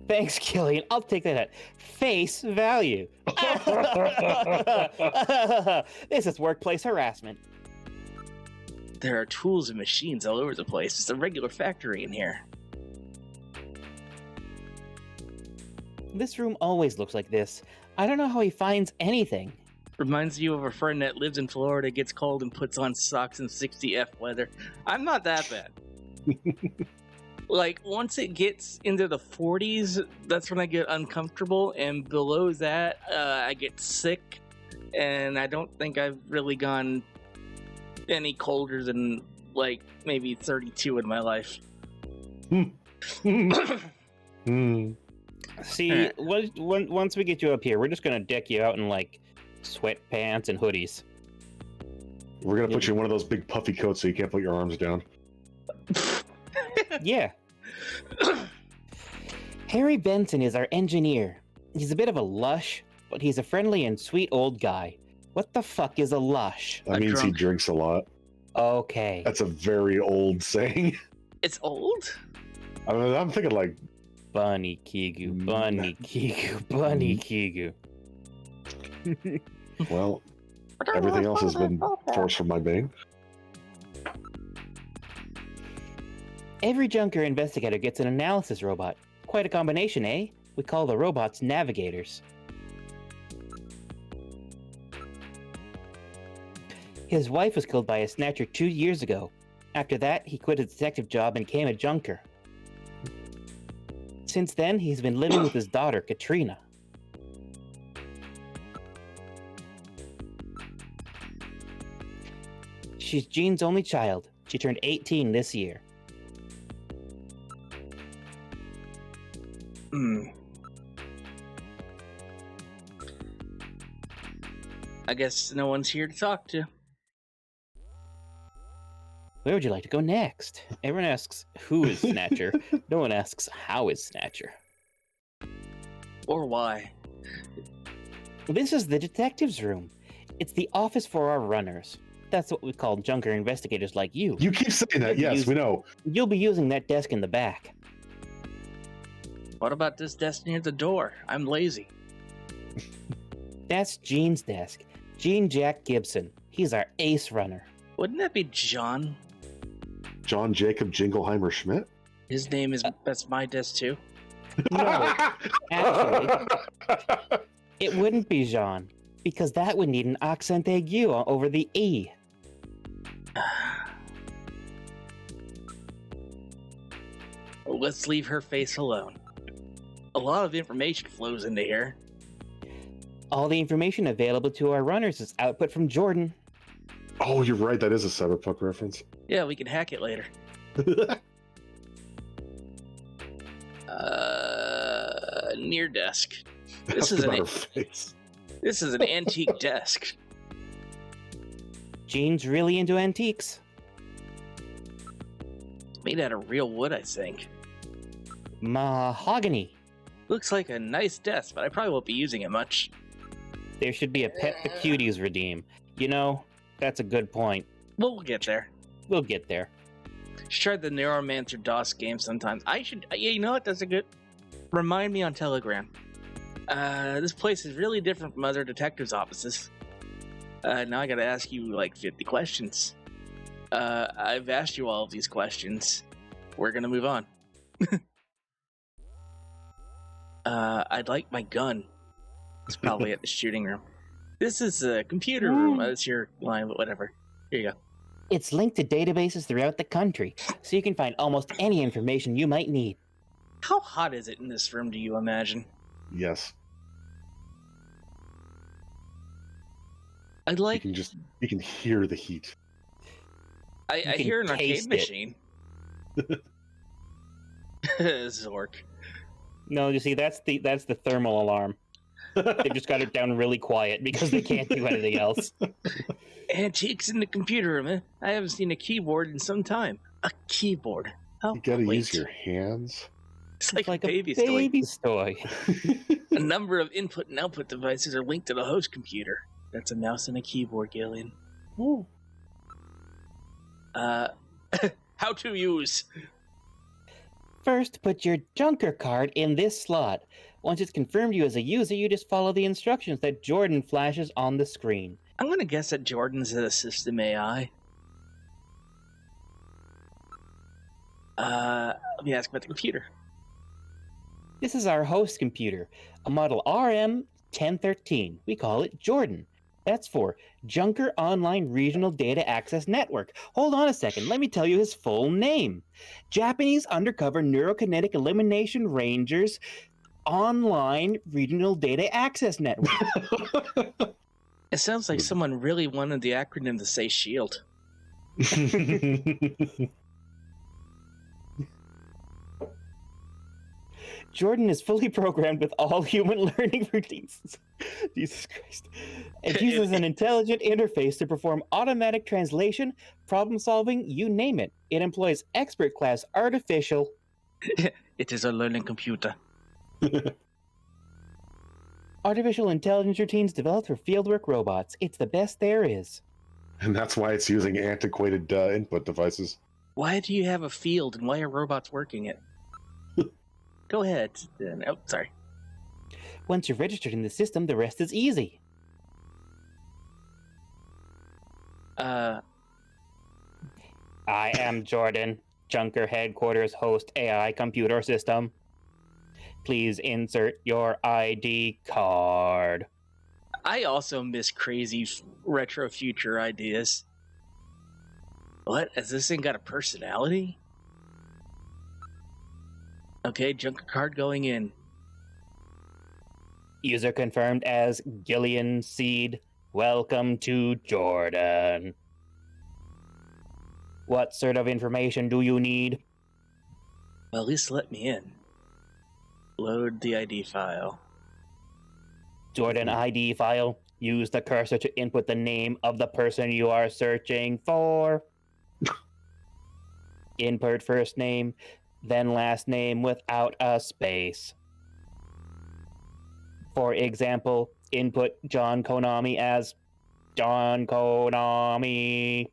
Speaker 3: Thanks, Killian. I'll take that at face value. This is workplace harassment.
Speaker 2: There are tools and machines all over the place. It's a regular factory in here.
Speaker 3: This room always looks like this. I don't know how he finds anything.
Speaker 2: Reminds you of a friend that lives in Florida, gets cold, and puts on socks in 60F weather. I'm not that bad. Like, once it gets into the 40s, that's when I get uncomfortable, and below that, I get sick, and I don't think I've really gone any colder than, like, maybe 32 in my life.
Speaker 3: See, once we get you up here, we're just gonna deck you out in, like, sweatpants and hoodies.
Speaker 1: We're gonna put you in one of those big puffy coats so you can't put your arms down.
Speaker 3: Yeah. Harry Benson is our engineer. He's a bit of a lush, but he's a friendly and sweet old guy. What the fuck is a lush?
Speaker 1: That means he drinks a lot.
Speaker 3: Okay.
Speaker 1: That's a very old saying.
Speaker 2: It's old?
Speaker 1: I mean, I'm thinking like...
Speaker 3: Bunny Kigu, Bunny Kigu, Bunny Kigu.
Speaker 1: Well, everything else has been forced from my being.
Speaker 3: Every junker investigator gets an analysis robot. Quite a combination, eh? We call the robots navigators. His wife was killed by a snatcher 2 years ago. After that, he quit his detective job and became a junker. Since then, he's been living with his daughter, Katrina. She's Jean's only child. She turned 18 this year.
Speaker 2: I guess no one's here to talk to.
Speaker 3: Where would you like to go next? Everyone asks, who is Snatcher? No one asks, how is Snatcher?
Speaker 2: Or why.
Speaker 3: This is the detective's room. It's the office for our runners. That's what we call junker investigators like you.
Speaker 1: You keep saying that, yes, we know.
Speaker 3: You'll be using that desk in the back.
Speaker 2: What about this desk near the door? I'm lazy.
Speaker 3: That's Gene's desk. Gene Jack Gibson. He's our ace runner.
Speaker 2: Wouldn't that be John?
Speaker 1: John Jacob Jingleheimer Schmidt?
Speaker 2: His name is... that's my desk too?
Speaker 3: No, actually, it wouldn't be Jean, because that would need an accent aigu over the E.
Speaker 2: Let's leave her face alone. A lot of information flows into here.
Speaker 3: All the information available to our runners is output from Jordan.
Speaker 1: Oh, you're right. That is a Cyberpunk reference.
Speaker 2: Yeah, we can hack it later. Near desk. This is this is an antique desk.
Speaker 3: Gene's really into antiques.
Speaker 2: It's made out of real wood, I think.
Speaker 3: Mahogany.
Speaker 2: Looks like a nice desk, but I probably won't be using it much.
Speaker 3: There should be a pet the cuties redeem. You know, that's a good point.
Speaker 2: We'll get there.
Speaker 3: We'll get there.
Speaker 2: Should try the Neuromancer DOS game sometimes. I should... Yeah, you know what? That's a good... Remind me on Telegram. This place is really different from other detectives' offices. Now I gotta ask you, like, 50 questions. I've asked you all of these questions. We're gonna move on. I'd like my gun. It's probably at the shooting room. This is a computer room. It's your line, but whatever. Here you go.
Speaker 3: It's linked to databases throughout the country, so you can find almost any information you might need.
Speaker 2: How hot is it in this room, do you imagine?
Speaker 1: Yes.
Speaker 2: I'd like...
Speaker 1: You can hear the heat.
Speaker 2: I hear an arcade machine. Zork.
Speaker 3: No, you see, that's the thermal alarm. They've just got it down really quiet because they can't do anything else.
Speaker 2: Antiques in the computer room. Eh? I haven't seen a keyboard in some time. A keyboard. How
Speaker 1: You gotta use
Speaker 2: quaint.
Speaker 1: your hands.
Speaker 2: It's
Speaker 3: It's
Speaker 2: like a baby's toy.
Speaker 3: baby's toy.
Speaker 2: A number of input and output devices are linked to the host computer. That's a mouse and a keyboard, Gillian.
Speaker 1: Ooh.
Speaker 2: How to use.
Speaker 3: First, put your Junker card in this slot. Once it's confirmed you as a user, you just follow the instructions that Jordan flashes on the screen.
Speaker 2: I'm gonna guess that Jordan's a system AI. Let me ask about the computer.
Speaker 3: This is our host computer, a model RM1013. We call it Jordan. That's for Junker Online Regional Data Access Network. Hold on a second, let me tell you his full name. Japanese Undercover Neurokinetic Elimination Rangers Online Regional Data Access Network.
Speaker 2: It sounds like someone really wanted the acronym to say SHIELD.
Speaker 3: Jordan is fully programmed with all human learning routines. Jesus Christ. It uses an intelligent interface to perform automatic translation, problem solving, you name it. It employs expert class artificial.
Speaker 2: It is a learning computer.
Speaker 3: Artificial intelligence routines developed for fieldwork robots. It's the best there is.
Speaker 1: And that's why it's using antiquated input devices.
Speaker 2: Why do you have a field and why are robots working it? Go ahead. Oh, sorry.
Speaker 3: Once you're registered in the system, the rest is easy. I am Jordan, Junker Headquarters Host AI Computer System. Please insert your ID card.
Speaker 2: I also miss crazy retro future ideas. What? Has this thing got a personality? Okay, Junker card going in.
Speaker 3: User confirmed as Gillian Seed. Welcome to Jordan. What sort of information do you need?
Speaker 2: Well, at least let me in. Load the ID file.
Speaker 3: Jordan ID file. Use the cursor to input the name of the person you are searching for. Input first name, then last name without a space. For example, input John Konami as John Konami.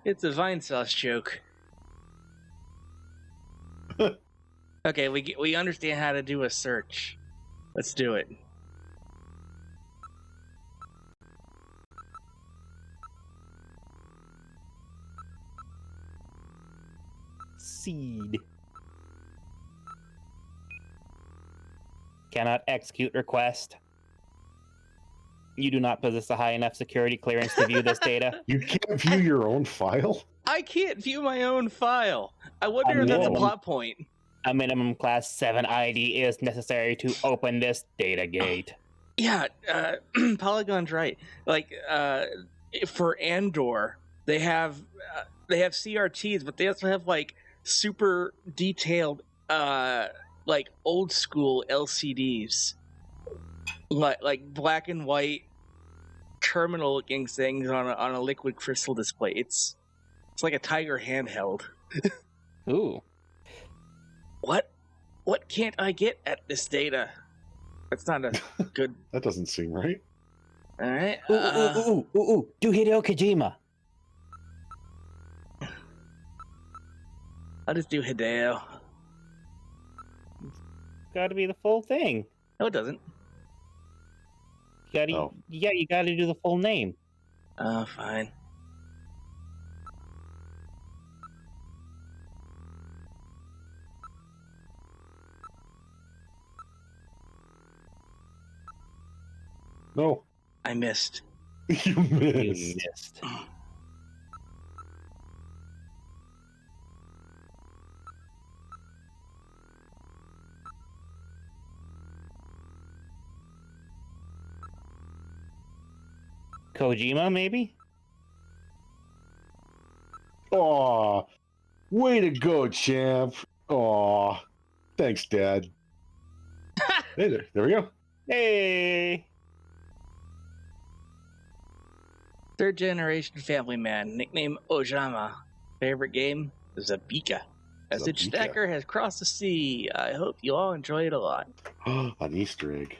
Speaker 2: It's a Vine Sauce joke. Okay, we understand how to do a search. Let's do it.
Speaker 3: Seed. Cannot execute request. You do not possess a high enough security clearance to view this data.
Speaker 1: You can't view your own file?
Speaker 2: I can't view my own file. I wonder if that's a plot point.
Speaker 3: A minimum class 7 ID is necessary to open this data gate.
Speaker 2: Yeah, Polygon's right. Like, for Andor, they have CRTs, but they also have like super detailed, like old school LCDs, like black and white terminal looking things on a liquid crystal display. It's like a Tiger handheld.
Speaker 3: Ooh.
Speaker 2: What can't I get at this data? That's not a good.
Speaker 1: That doesn't seem right.
Speaker 2: All right.
Speaker 3: Ooh. Do Hideo Kojima.
Speaker 2: I'll just do Hideo.
Speaker 3: Gotta be the full thing.
Speaker 2: No, it doesn't.
Speaker 3: Yeah, you gotta do the full name.
Speaker 2: Oh, fine.
Speaker 1: No.
Speaker 2: I missed.
Speaker 1: You missed.
Speaker 3: You missed. Kojima, maybe?
Speaker 1: Aw. Way to go, champ. Aw. Thanks, Dad. Hey there we go.
Speaker 3: Hey!
Speaker 2: Third generation family man, nickname Ojama. Favorite game? Zabika. Message
Speaker 1: Zabika.
Speaker 2: Stacker has crossed the sea. I hope you all enjoy it a lot.
Speaker 1: An Easter egg.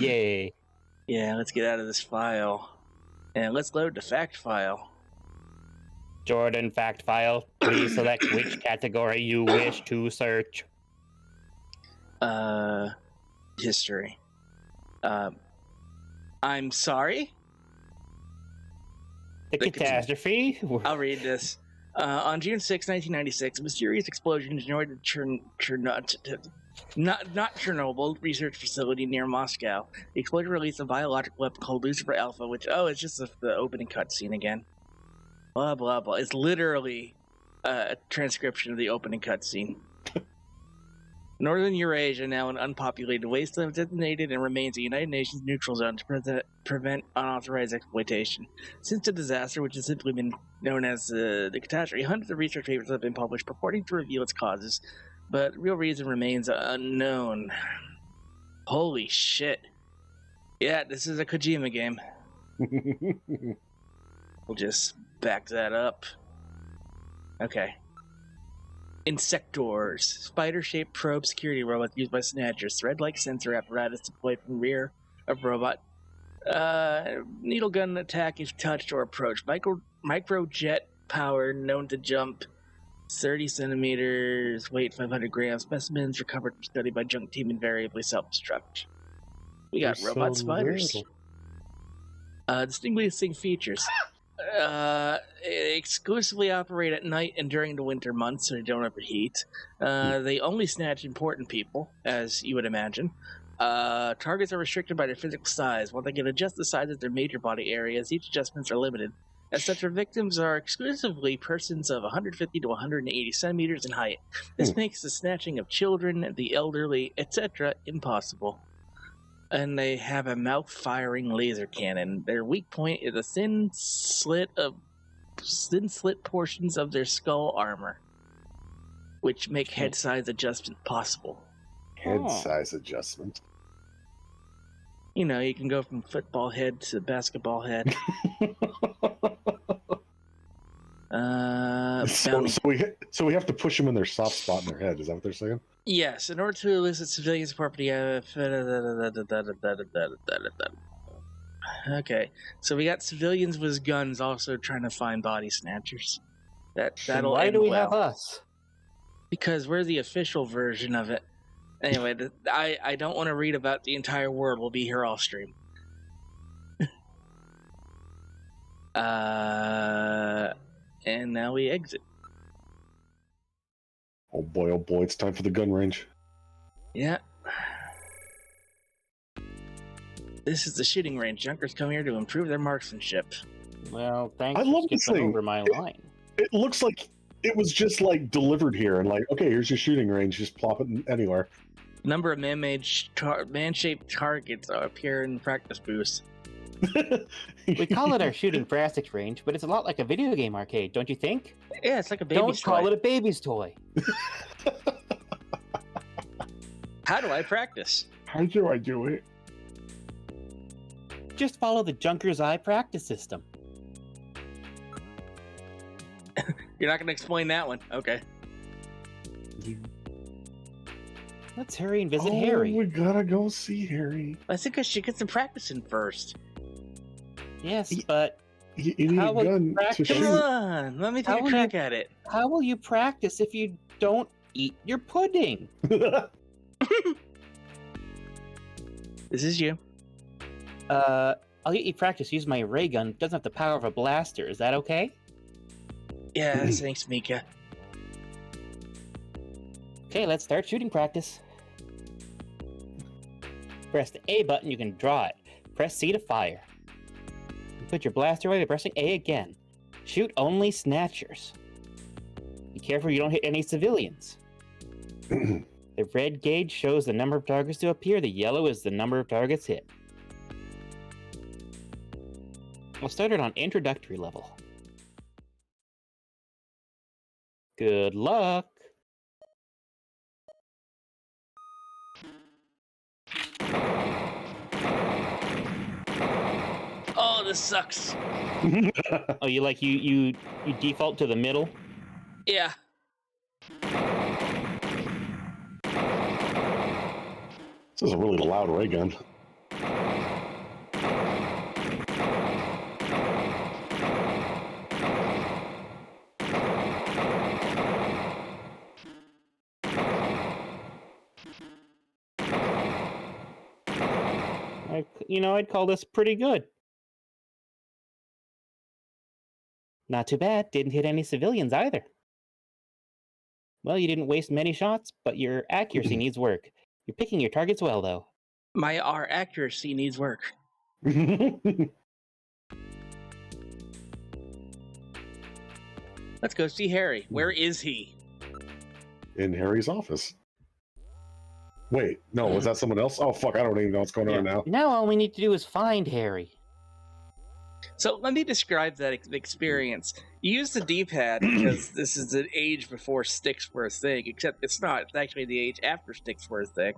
Speaker 3: Yay.
Speaker 2: Yeah, let's get out of this file. And let's load the fact file.
Speaker 3: Jordan fact file. Please select which category you wish to search.
Speaker 2: History. I'm sorry?
Speaker 3: The catastrophe?
Speaker 2: I'll read this. On June 6, 1996, a mysterious explosion destroyed the not Chernobyl research facility near Moscow. The explosion released a biological weapon called Lucifer Alpha, which, it's just the opening cutscene again. Blah, blah, blah. It's literally a transcription of the opening cutscene. Northern Eurasia, now an unpopulated wasteland, designated and remains a United Nations neutral zone to prevent unauthorized exploitation. Since the disaster, which has simply been known as the catastrophe, hundreds of research papers have been published purporting to reveal its causes, but real reason remains unknown. Holy shit. Yeah, this is a Kojima game. We'll just back that up. Okay. Insectors. Spider-shaped probe security robots used by Snatchers. Thread-like sensor apparatus deployed from rear of robot. Needle gun attack if touched or approached. Micro jet power known to jump 30 centimeters, weight 500 grams. Specimens recovered from study by junk team invariably self-destruct. We got robot spiders. Distinguishing features. Exclusively operate at night and during the winter months, so they don't overheat. They only snatch important people, as you would imagine. Targets are restricted by their physical size. While they can adjust the size of their major body areas, each adjustments are limited. As such, their victims are exclusively persons of 150 to 180 centimeters in height. This makes the snatching of children, the elderly, etc. impossible. And they have a mouth-firing laser cannon. Their weak point is the thin slit portions of their skull armor, which make head size adjustment possible.
Speaker 1: Head size adjustment.
Speaker 2: You know, you can go from football head to basketball head.
Speaker 1: So we have to push them in their soft spot in their head. Is that what they're saying?
Speaker 2: Yes, in order to elicit civilian support for the okay, so we got civilians with guns also trying to find body snatchers. That'll
Speaker 3: Why
Speaker 2: end
Speaker 3: do we
Speaker 2: well.
Speaker 3: have us?
Speaker 2: Because we're the official version of it. Anyway, I don't want to read about the entire world. We'll be here off stream. And now we exit.
Speaker 1: Oh boy, it's time for the gun range.
Speaker 2: Yeah. This is the shooting range. Junkers come here to improve their marksmanship.
Speaker 3: Well, thanks
Speaker 1: I
Speaker 3: for
Speaker 1: love this
Speaker 3: skipping
Speaker 1: thing.
Speaker 3: over my line.
Speaker 1: It looks like it was just like delivered here and like, okay, here's your shooting range. Just plop it anywhere.
Speaker 2: Number of man-shaped targets appear in the practice booths.
Speaker 3: We call it our shooting practice range, but it's a lot like a video game arcade, don't you think?
Speaker 2: Yeah, it's like a baby's toy.
Speaker 3: Don't call it a baby's toy.
Speaker 2: How do I practice?
Speaker 1: How do I do it?
Speaker 3: Just follow the Junker's Eye practice system.
Speaker 2: You're not going to explain that one. Okay.
Speaker 3: Let's hurry and visit Harry.
Speaker 1: We gotta go see Harry.
Speaker 2: I think I should get some practice in first.
Speaker 3: Yes, but
Speaker 1: You need
Speaker 3: How
Speaker 1: a
Speaker 3: will you
Speaker 1: gun to
Speaker 3: practice?
Speaker 2: Come
Speaker 1: shoot.
Speaker 2: on, let me take a crack at it.
Speaker 3: how will you practice if you don't eat your pudding?
Speaker 2: This is you.
Speaker 3: I'll get you practice use my ray gun. It doesn't have the power of a blaster. Is that okay?
Speaker 2: Yeah, thanks, Mika.
Speaker 3: Okay, let's start shooting practice. Press the A button, you can draw it. Press C to fire. Put your blaster away by pressing A again. Shoot only snatchers. Be careful you don't hit any civilians. The red gauge shows the number of targets to appear. The yellow is the number of targets hit. We'll start it on introductory level. Good luck.
Speaker 2: Oh, this sucks.
Speaker 3: Oh, you default to the middle?
Speaker 2: Yeah.
Speaker 1: This is a really loud ray gun.
Speaker 3: I'd call this pretty good. Not too bad. Didn't hit any civilians either. Well, you didn't waste many shots, but your accuracy needs work. You're picking your targets well, though.
Speaker 2: Our accuracy needs work. Let's go see Harry. Where is he?
Speaker 1: In Harry's office. Wait, no, was that someone else? Oh, fuck, I don't even know what's going on now.
Speaker 3: Now all we need to do is find Harry.
Speaker 2: So let me describe that experience. You use the D-pad because this is an age before sticks were a thing, except it's not. It's actually the age after sticks were a thing.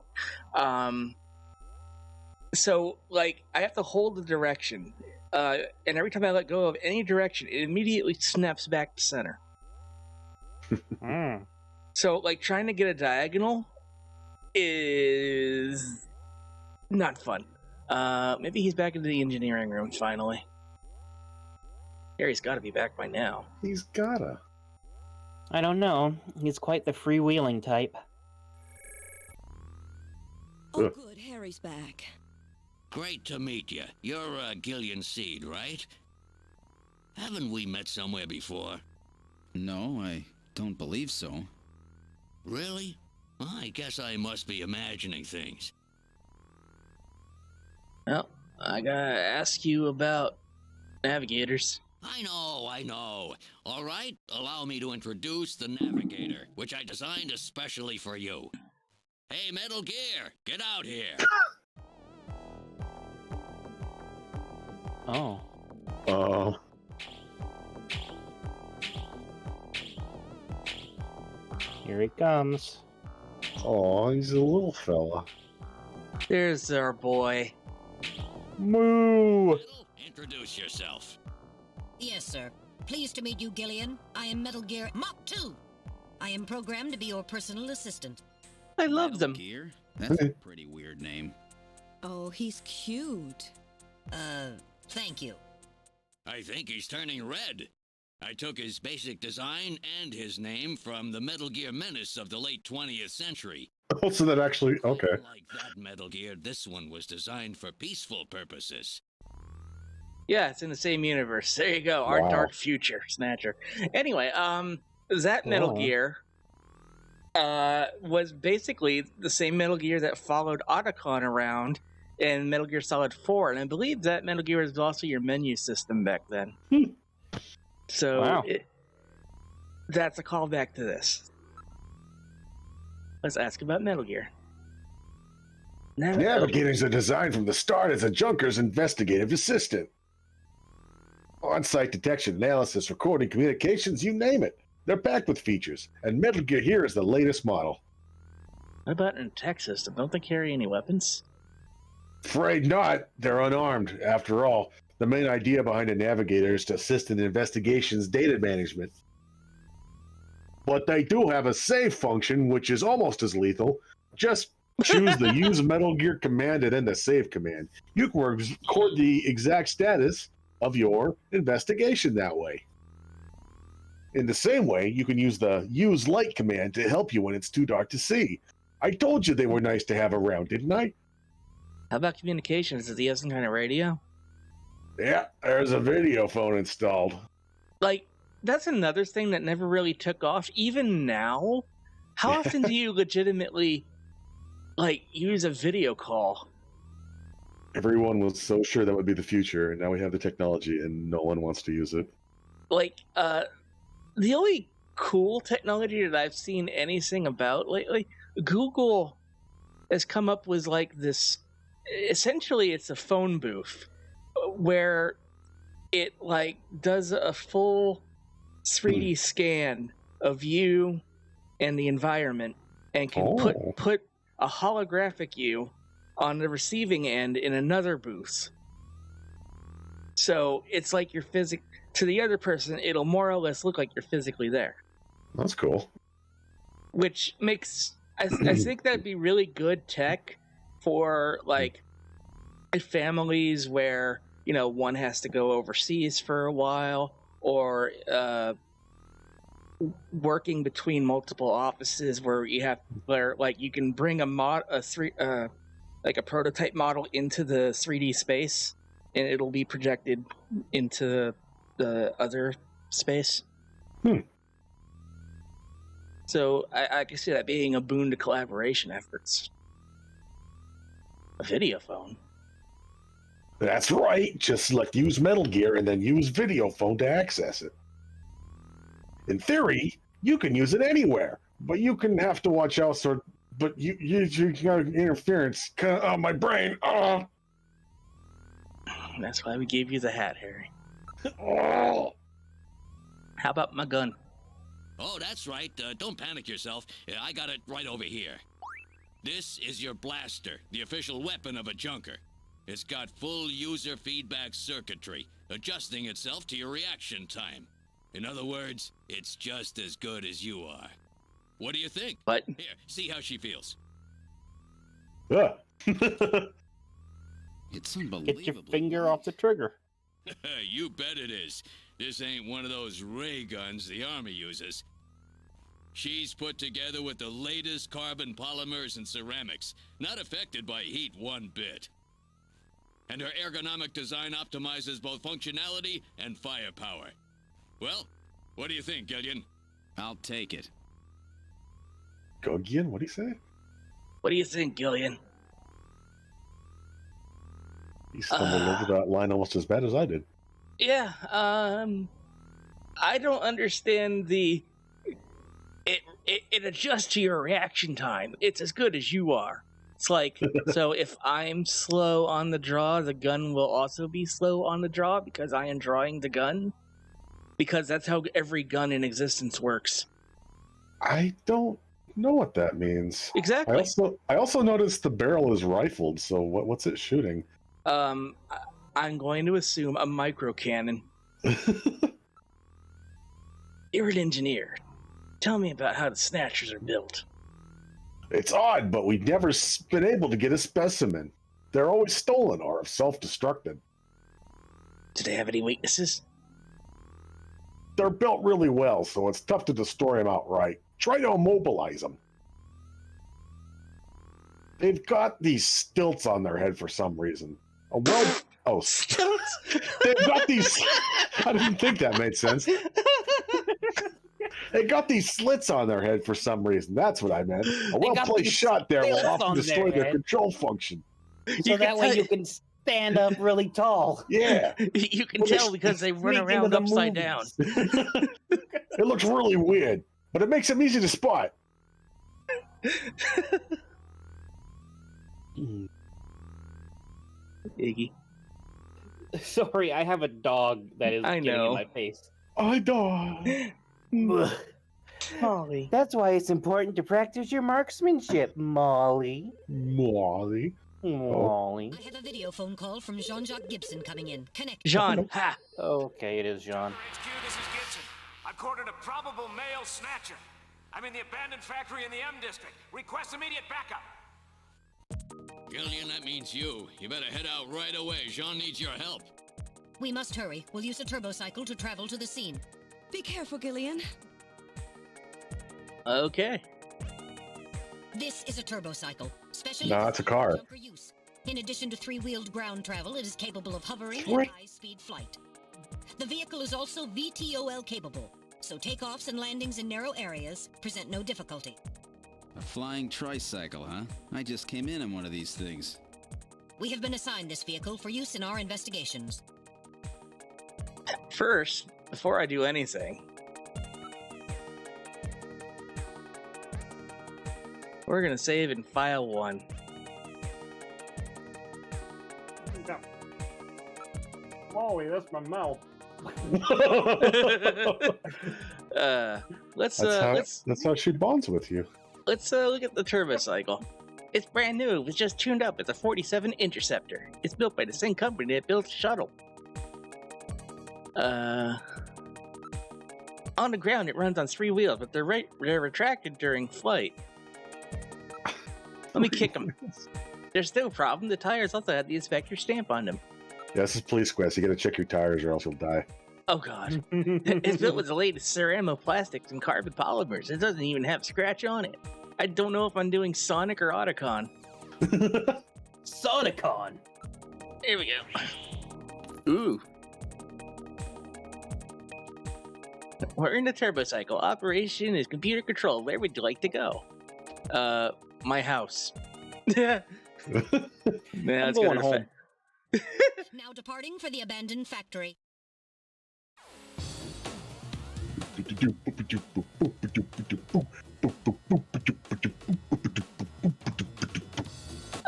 Speaker 2: So, like, I have to hold the direction, and every time I let go of any direction, it immediately snaps back to center. So, like, trying to get a diagonal is not fun. Maybe he's back into the engineering room finally. Harry's got to be back by now.
Speaker 1: He's gotta.
Speaker 3: I don't know. He's quite the freewheeling type.
Speaker 8: Oh, good. Harry's back.
Speaker 4: Great to meet you. You're Gillian Seed, right? Haven't we met somewhere before?
Speaker 7: No, I don't believe so.
Speaker 4: Really? I guess I must be imagining things.
Speaker 2: Well, I gotta ask you about navigators.
Speaker 4: I know. All right, allow me to introduce the Navigator, which I designed especially for you. Hey, Metal Gear, get out here.
Speaker 3: Oh. Here he comes.
Speaker 1: Oh, he's a little fella.
Speaker 2: There's our boy.
Speaker 3: Moo!
Speaker 4: Introduce yourself.
Speaker 9: Yes, sir. Pleased to meet you, Gillian. I am Metal Gear Mach 2. I am programmed to be your personal assistant.
Speaker 2: I love them.
Speaker 7: Gear? That's a pretty weird name.
Speaker 8: Oh, he's cute.
Speaker 9: Thank you.
Speaker 4: I think he's turning red. I took his basic design and his name from the Metal Gear menace of the late 20th century.
Speaker 1: Oh, so that actually, okay.
Speaker 4: Like that Metal Gear, this one was designed for peaceful purposes.
Speaker 2: Yeah, it's in the same universe. There you go. Our
Speaker 1: Wow.
Speaker 2: dark future, Snatcher. Anyway, that Metal Gear was basically the same Metal Gear that followed Otacon around in Metal Gear Solid 4, and I believe that Metal Gear was also your menu system back then. So
Speaker 3: Wow.
Speaker 2: That's a callback to this. Let's ask about Metal Gear.
Speaker 1: Navigators are designed from the start as a Junker's investigative assistant. On-site detection, analysis, recording, communications, you name it. They're packed with features, and Metal Gear here is the latest model.
Speaker 2: What about in tech system? Don't they carry any weapons?
Speaker 1: Afraid not. They're unarmed. After all, the main idea behind a Navigator is to assist in investigations data management. But they do have a save function, which is almost as lethal. Just choose the Use Metal Gear command and then the Save command. You can record the exact status of your investigation that way. In the same way, you can use the Use Light command to help you when it's too dark to see. I told you they were nice to have around, didn't I?
Speaker 2: How about communications? Does he have some kind of radio?
Speaker 1: Yeah, there's a video phone installed.
Speaker 2: Like, that's another thing that never really took off. Even now, how often do you legitimately, like, use a video call?
Speaker 1: Everyone was so sure that would be the future, and now we have the technology, and no one wants to use it.
Speaker 2: Like, the only cool technology that I've seen anything about lately, Google has come up with, like, this, essentially it's a phone booth, where it, like, does a full 3D scan of you and the environment, and can put a holographic you on the receiving end in another booth. So it's like you're to the other person, it'll more or less look like you're physically there.
Speaker 1: That's cool.
Speaker 2: Which makes I think that'd be really good tech for like families where, you know, one has to go overseas for a while, or working between multiple offices where like you can bring a prototype model into the 3D space, and it'll be projected into the other space. So I can see that being a boon to collaboration efforts. A video phone.
Speaker 1: That's right. Just like use Metal Gear and then use video phone to access it. In theory, you can use it anywhere, but you can have to watch out. But you got interference. Oh, my brain. Oh.
Speaker 2: That's why we gave you the hat, Harry.
Speaker 1: Oh.
Speaker 2: How about my gun?
Speaker 4: Oh, that's right. Don't panic yourself. I got it right over here. This is your blaster, the official weapon of a junker. It's got full user feedback circuitry, adjusting itself to your reaction time. In other words, it's just as good as you are. What do you think?
Speaker 2: What?
Speaker 4: Here, see how she feels.
Speaker 1: Yeah.
Speaker 7: It's unbelievable.
Speaker 3: Get your finger off the trigger.
Speaker 4: You bet it is. This ain't one of those ray guns the Army uses. She's put together with the latest carbon polymers and ceramics, not affected by heat one bit. And her ergonomic design optimizes both functionality and firepower. Well, what do you think, Gillian?
Speaker 7: I'll take it.
Speaker 1: Gillian? What do you say?
Speaker 2: What do you think, Gillian?
Speaker 1: He stumbled over that line almost as bad as I did.
Speaker 2: Yeah, I don't understand it adjusts to your reaction time. It's as good as you are. It's like, so if I'm slow on the draw, the gun will also be slow on the draw because I am drawing the gun? Because that's how every gun in existence works.
Speaker 1: I don't know what that means.
Speaker 2: Exactly.
Speaker 1: I also noticed the barrel is rifled, so what's it shooting?
Speaker 2: I'm going to assume a micro cannon. You're an engineer. Tell me about how the Snatchers are built.
Speaker 1: It's odd, but we've never been able to get a specimen. They're always stolen or self-destructed.
Speaker 2: Do they have any weaknesses?
Speaker 1: They're built really well, so it's tough to destroy them outright. Try to immobilize them. They've got these stilts on their head for some reason.
Speaker 2: Stilts?
Speaker 1: They've got these... I didn't think that made sense. They got these slits on their head for some reason. That's what I meant. A well-placed shot there will often destroy their control function.
Speaker 3: So that way you can stand up really tall.
Speaker 1: Yeah.
Speaker 2: You can tell because they run around upside down.
Speaker 1: It looks really weird, but it makes them easy to spot.
Speaker 2: Iggy.
Speaker 3: Sorry, I have a dog that is getting in my face.
Speaker 1: I dog.
Speaker 2: Molly.
Speaker 3: That's why it's important to practice your marksmanship, Molly.
Speaker 1: Molly.
Speaker 3: Molly.
Speaker 9: I have a video phone call from Jean-Jacques Gibson coming in. Connect.
Speaker 2: Jean, ha!
Speaker 3: Okay, it is Jean.
Speaker 10: HQ, this is Gibson. I've cornered a probable male snatcher. I'm in the abandoned factory in the M district. Request immediate backup.
Speaker 4: Gillian, that means you. You better head out right away. Jean needs your help.
Speaker 9: We must hurry. We'll use a turbocycle to travel to the scene.
Speaker 8: Be careful, Gillian.
Speaker 2: Okay.
Speaker 9: This is a turbocycle. Specially
Speaker 1: No, it's a car.
Speaker 9: junker use. In addition to three-wheeled ground travel, it is capable of hovering and high-speed flight. The vehicle is also VTOL capable, so takeoffs and landings in narrow areas present no difficulty.
Speaker 7: A flying tricycle, huh? I just came in one of these things.
Speaker 9: We have been assigned this vehicle for use in our investigations.
Speaker 2: First, before I do anything, we're gonna save in file 1.
Speaker 3: Molly, that's my mouth.
Speaker 2: Let's
Speaker 1: That's how she bonds with you.
Speaker 2: Let's look at the turbocycle. It's brand new. It was just tuned up as a 47 Interceptor. It's built by the same company that built the shuttle. On the ground, it runs on 3 wheels, but they're retracted during flight. Let me kick them. There's no problem. The tires also have the inspector stamp on them.
Speaker 1: Yeah, this is Police Quest. You gotta check your tires or else you'll die.
Speaker 2: Oh, God. It's built with the latest ceramiplastics and carbon polymers. It doesn't even have a scratch on it. I don't know if I'm doing Sonic or Otacon.
Speaker 3: Sonicon!
Speaker 2: Here we go. Ooh. We're in the turbocycle. Operation is computer controlled. Where would you like to go? My house. Yeah.
Speaker 3: I'm going home.
Speaker 9: Now departing for the abandoned factory.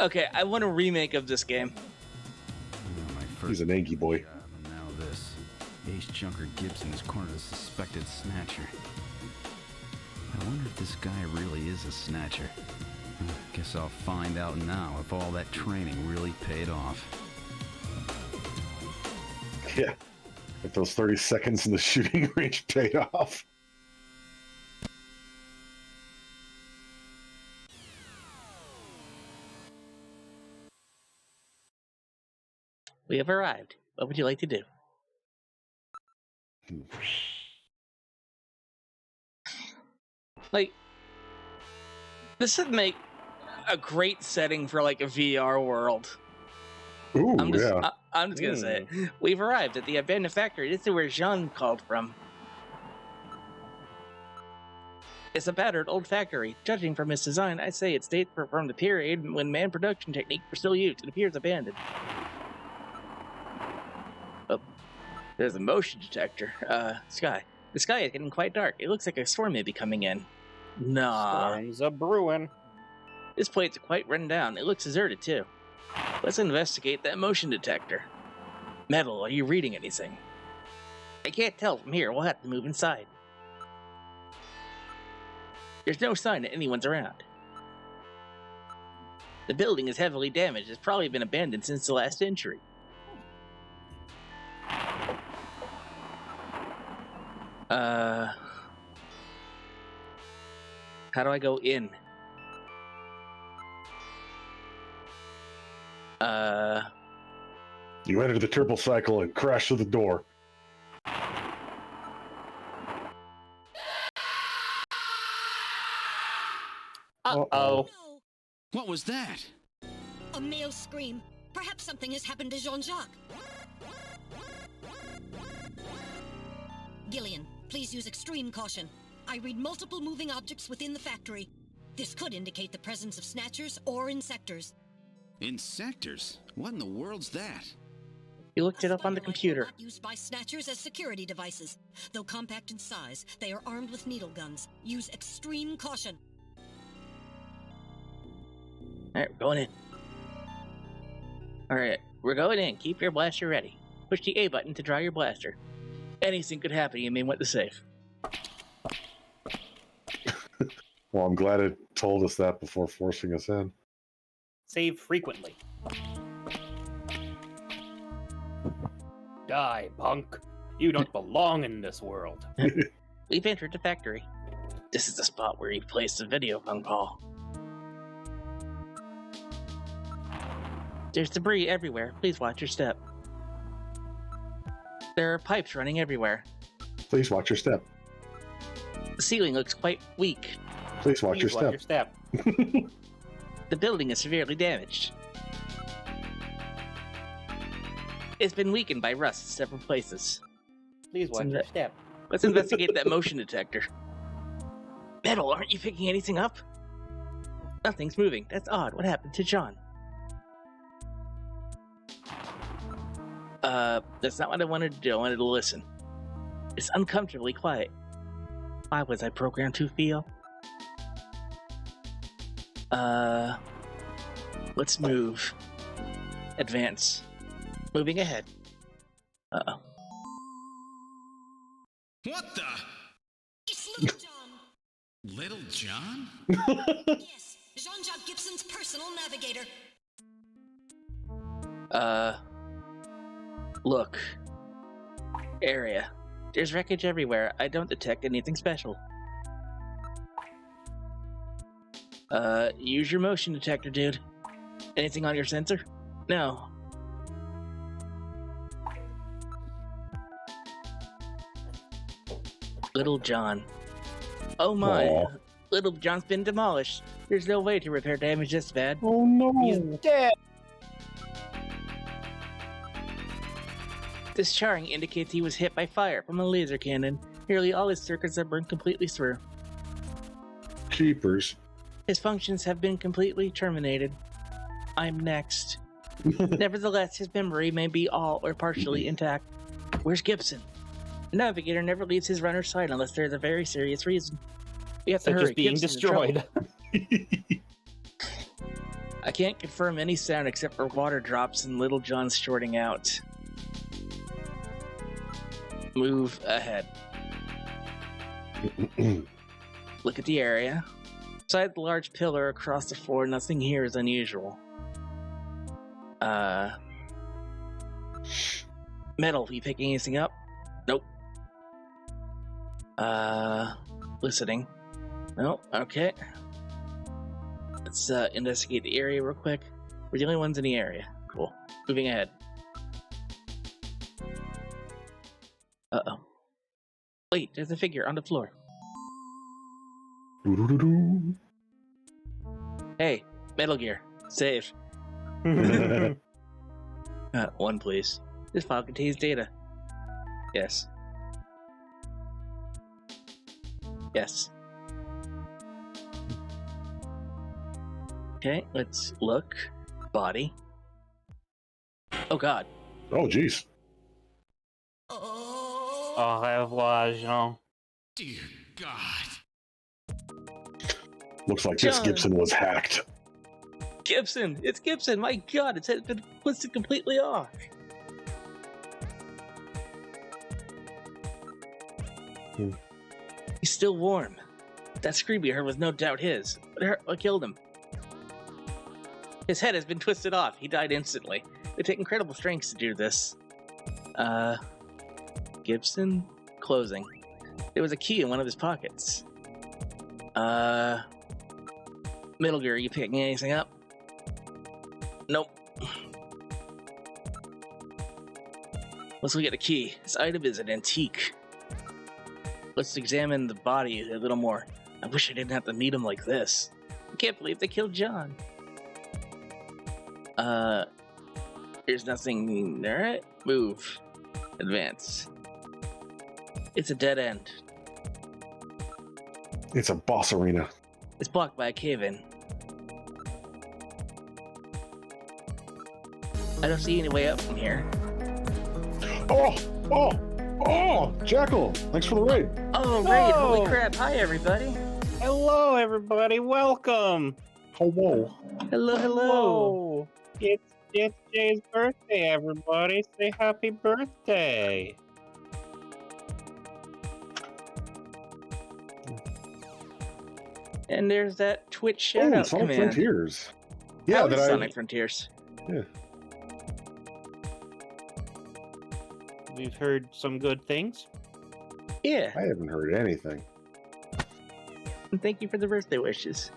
Speaker 2: Okay, I want a remake of this game.
Speaker 1: He's an Angie boy.
Speaker 7: Now this. Ace Junker Gibson is cornered a suspected snatcher. I wonder if this guy really is a snatcher. Guess I'll find out now if all that training really paid off.
Speaker 1: Yeah. If those 30 seconds in the shooting range paid off.
Speaker 2: We have arrived. What would you like to do? Like, this would make a great setting for like a VR world.
Speaker 1: Ooh,
Speaker 2: I'm just
Speaker 1: yeah.
Speaker 2: gonna say it. We've arrived at the abandoned factory. This is where Jean called from. It's a battered old factory. Judging from its design, I'd say it dates from the period when man production techniques were still used. It appears abandoned. Oh, there's a motion detector. Sky. The sky is getting quite dark. It looks like a storm may be coming in. Nah.
Speaker 3: Storms a brewing.
Speaker 2: This plate's quite run down. It looks deserted, too. Let's investigate that motion detector. Metal, are you reading anything? I can't tell from here. We'll have to move inside. There's no sign that anyone's around. The building is heavily damaged. It's probably been abandoned since the last century. How do I go in?
Speaker 1: You enter the turbo cycle and crash through the door.
Speaker 3: Uh-oh.
Speaker 9: No!
Speaker 7: What was that?
Speaker 9: A male scream. Perhaps something has happened to Jean-Jacques. Gillian, please use extreme caution. I read multiple moving objects within the factory. This could indicate the presence of snatchers or insectors.
Speaker 7: Insectors? What in the world's that?
Speaker 2: You looked it up on the
Speaker 9: Spider-like
Speaker 2: computer.
Speaker 9: robot used by snatchers as security devices. Though compact in size, they are armed with needle guns. Use extreme caution.
Speaker 2: Alright, we're going in. Alright, we're going in. Keep your blaster ready. Push the A button to draw your blaster. Anything could happen. You may want to save.
Speaker 1: Well, I'm glad it told us that before forcing us in.
Speaker 3: Save frequently. Die, punk. You don't belong in this world.
Speaker 2: We've entered the factory. This is the spot where he placed the video phone call. There's debris everywhere. Please watch your step. There are pipes running everywhere.
Speaker 1: Please watch your step.
Speaker 2: The ceiling looks quite weak.
Speaker 1: Please watch your
Speaker 3: Please
Speaker 1: step.
Speaker 2: The building is severely damaged. It's been weakened by rust in several places.
Speaker 3: Please watch your step.
Speaker 2: Let's investigate that motion detector. Metal, aren't you picking anything up? Nothing's moving. That's odd. What happened to John? That's not what I wanted to do. I wanted to listen. It's uncomfortably quiet. Why was I programmed to feel? Let's move. Advance. Moving ahead. Uh-oh.
Speaker 7: What the?
Speaker 9: Little John.
Speaker 4: Little John?
Speaker 9: Yes, Jean-Jacques Gibson's personal navigator.
Speaker 2: Look. Area. There's wreckage everywhere. I don't detect anything special. Use your motion detector, dude. Anything on your sensor? No. Little John. Oh my.
Speaker 1: Aw.
Speaker 2: Little John's been demolished. There's no way to repair damage this bad.
Speaker 1: Oh no.
Speaker 3: He's dead.
Speaker 2: This charring indicates he was hit by fire from a laser cannon. Nearly all his circuits are burned completely through.
Speaker 1: Keepers.
Speaker 2: His functions have been completely terminated. I'm next. Nevertheless, his memory may be all or partially intact. Where's Gibson? The navigator never leaves his runner's side unless there's a very serious reason. We have to
Speaker 3: Such
Speaker 2: hurry.
Speaker 3: as being
Speaker 2: Gibson's in trouble.
Speaker 3: destroyed.
Speaker 2: I can't confirm any sound except for water drops and Little John's shorting out. Move ahead. Look at the area. Beside the large pillar across the floor, nothing here is unusual. Metal, you picking anything up? Nope. Listening. Nope, okay. Let's investigate the area real quick. We're the only ones in the area. Cool. Moving ahead. Uh-oh. Wait, there's a figure on the floor.
Speaker 1: Doo-doo-doo-doo.
Speaker 2: Hey, Metal Gear. Save. One, please. This file contains data. Yes. Yes. Okay, let's look. Body. Oh god.
Speaker 1: Oh jeez.
Speaker 3: Au revoir, Jean.
Speaker 4: Dear God.
Speaker 1: Looks like this
Speaker 2: John.
Speaker 1: Gibson was hacked.
Speaker 2: Gibson! It's Gibson! My god, its head been twisted completely off! He's still warm. That scream we heard was no doubt his. What killed him? His head has been twisted off. He died instantly. They take incredible strengths to do this. Gibson? Closing. There was a key in one of his pockets. Metal Gear, are you picking anything up? Nope. Let's look at the key. This item is an antique. Let's examine the body a little more. I wish I didn't have to meet him like this. I can't believe they killed John. There's nothing. Alright, move. Advance. It's a dead end.
Speaker 1: It's a boss arena.
Speaker 2: It's blocked by a cave-in. I don't see any way up from here.
Speaker 1: Oh! Jackal! Thanks for the raid.
Speaker 2: Oh, raid!
Speaker 3: Oh.
Speaker 2: Holy crap! Hi, everybody!
Speaker 3: Hello, everybody. Welcome.
Speaker 1: Hello.
Speaker 2: Hello, hello!
Speaker 3: Whoa. It's Jay's birthday, everybody. Say happy birthday.
Speaker 2: And there's that Twitch
Speaker 1: Oh,
Speaker 2: shoutout
Speaker 1: Sonic
Speaker 2: command.
Speaker 1: Frontiers.
Speaker 2: How
Speaker 1: Yeah,
Speaker 2: is
Speaker 1: that
Speaker 2: Sonic Frontiers?
Speaker 1: Yeah.
Speaker 3: We've heard some good things.
Speaker 2: Yeah,
Speaker 1: I haven't heard anything.
Speaker 2: and thank you for the birthday wishes.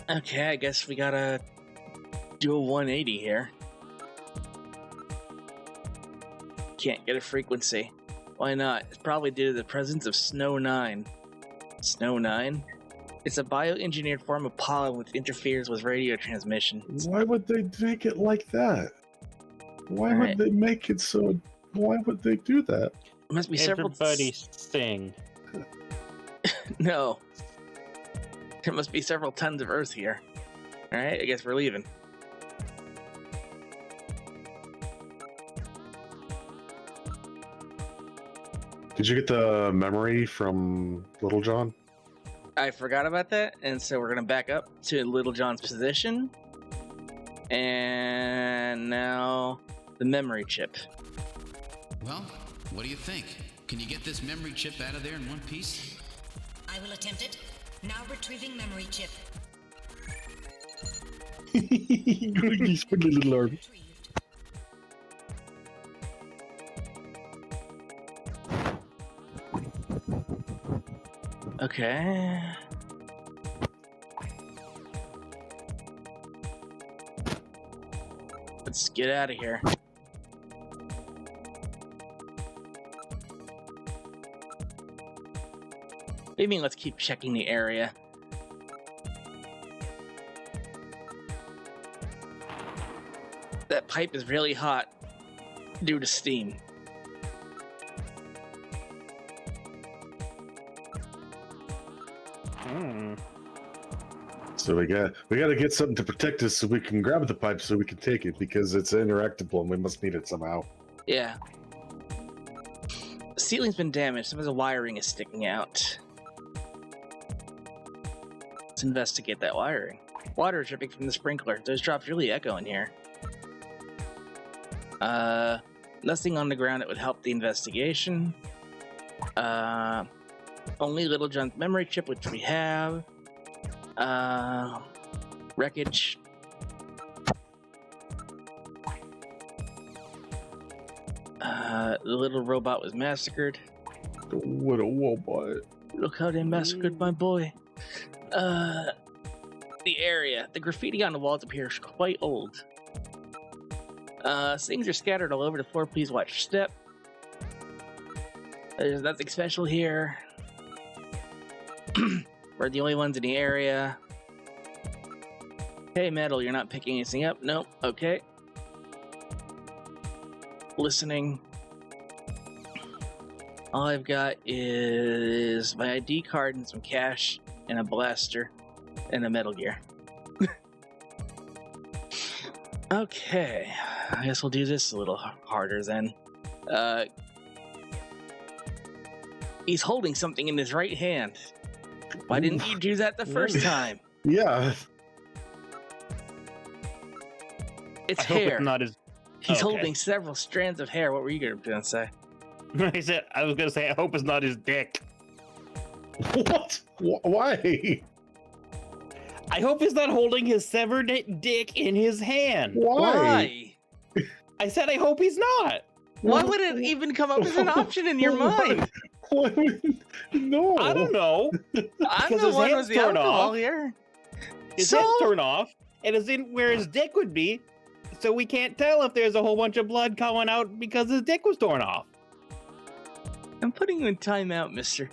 Speaker 2: Okay, I guess we gotta do a 180 here. Can't get a frequency. Why not? It's probably due to the presence of Snow 9. Snow 9? It's a bioengineered form of pollen which interferes with radio transmission.
Speaker 1: Why would they make it like that? Why
Speaker 2: Alright.
Speaker 1: would they make it so... Why would they do that?
Speaker 2: There must be several...
Speaker 3: Everybody sing.
Speaker 2: No. There must be several tons of Earth here. Alright, I guess we're leaving.
Speaker 1: Did you get the memory from Little John?
Speaker 2: I forgot about that, and so we're gonna back up to Little John's position. And now the memory chip.
Speaker 7: Well, what do you think? Can you get this memory chip out of there in one piece?
Speaker 9: I will attempt it. Now retrieving memory chip.
Speaker 1: He's pretty little arm.
Speaker 9: Retrieved.
Speaker 2: Okay. Let's get out of here. What do you mean, let's keep checking the area? That pipe is really hot due to steam.
Speaker 1: So we got to get something to protect us so we can grab the pipe so we can take it because it's interactable and we must need it somehow.
Speaker 2: Yeah. The ceiling's been damaged. Some of the wiring is sticking out. Let's investigate that wiring. Water is dripping from the sprinkler. Those drops really echo in here. Nothing on the ground that would help the investigation. Only Little John's memory chip, which we have. Wreckage. The little robot was massacred.
Speaker 1: What a robot.
Speaker 2: Look how they massacred my boy. The area. The graffiti on the walls appears quite old. Things are scattered all over the floor. Please watch your step. There's nothing special here. We're the only ones in the area. Hey, Metal, you're not picking anything up? Nope. Okay. Listening. All I've got is my ID card and some cash and a blaster and a Metal Gear. Okay. I guess we'll do this a little harder then. He's holding something in his right hand. Why didn't you do that the first time?
Speaker 1: Yeah.
Speaker 2: It's
Speaker 3: I hope
Speaker 2: hair.
Speaker 3: it's not his.
Speaker 2: He's
Speaker 3: Okay.
Speaker 2: holding several strands of hair. What were you going to say?
Speaker 3: I was gonna say I hope it's not his dick.
Speaker 1: What? Why?
Speaker 3: I hope he's not holding his severed dick in his hand.
Speaker 1: Why?
Speaker 3: I said I hope he's not.
Speaker 2: Why would it even come up as an option in your mind?
Speaker 1: No.
Speaker 3: I don't know.
Speaker 2: I'm
Speaker 3: Because
Speaker 2: the
Speaker 3: his
Speaker 2: one
Speaker 3: hand's
Speaker 2: with the
Speaker 3: torn
Speaker 2: alcohol
Speaker 3: off.
Speaker 2: here.
Speaker 3: His
Speaker 2: So-
Speaker 3: head's torn off, and it's in where his dick would be, so we can't tell if there's a whole bunch of blood coming out because his dick was torn off.
Speaker 2: I'm putting you in timeout, mister.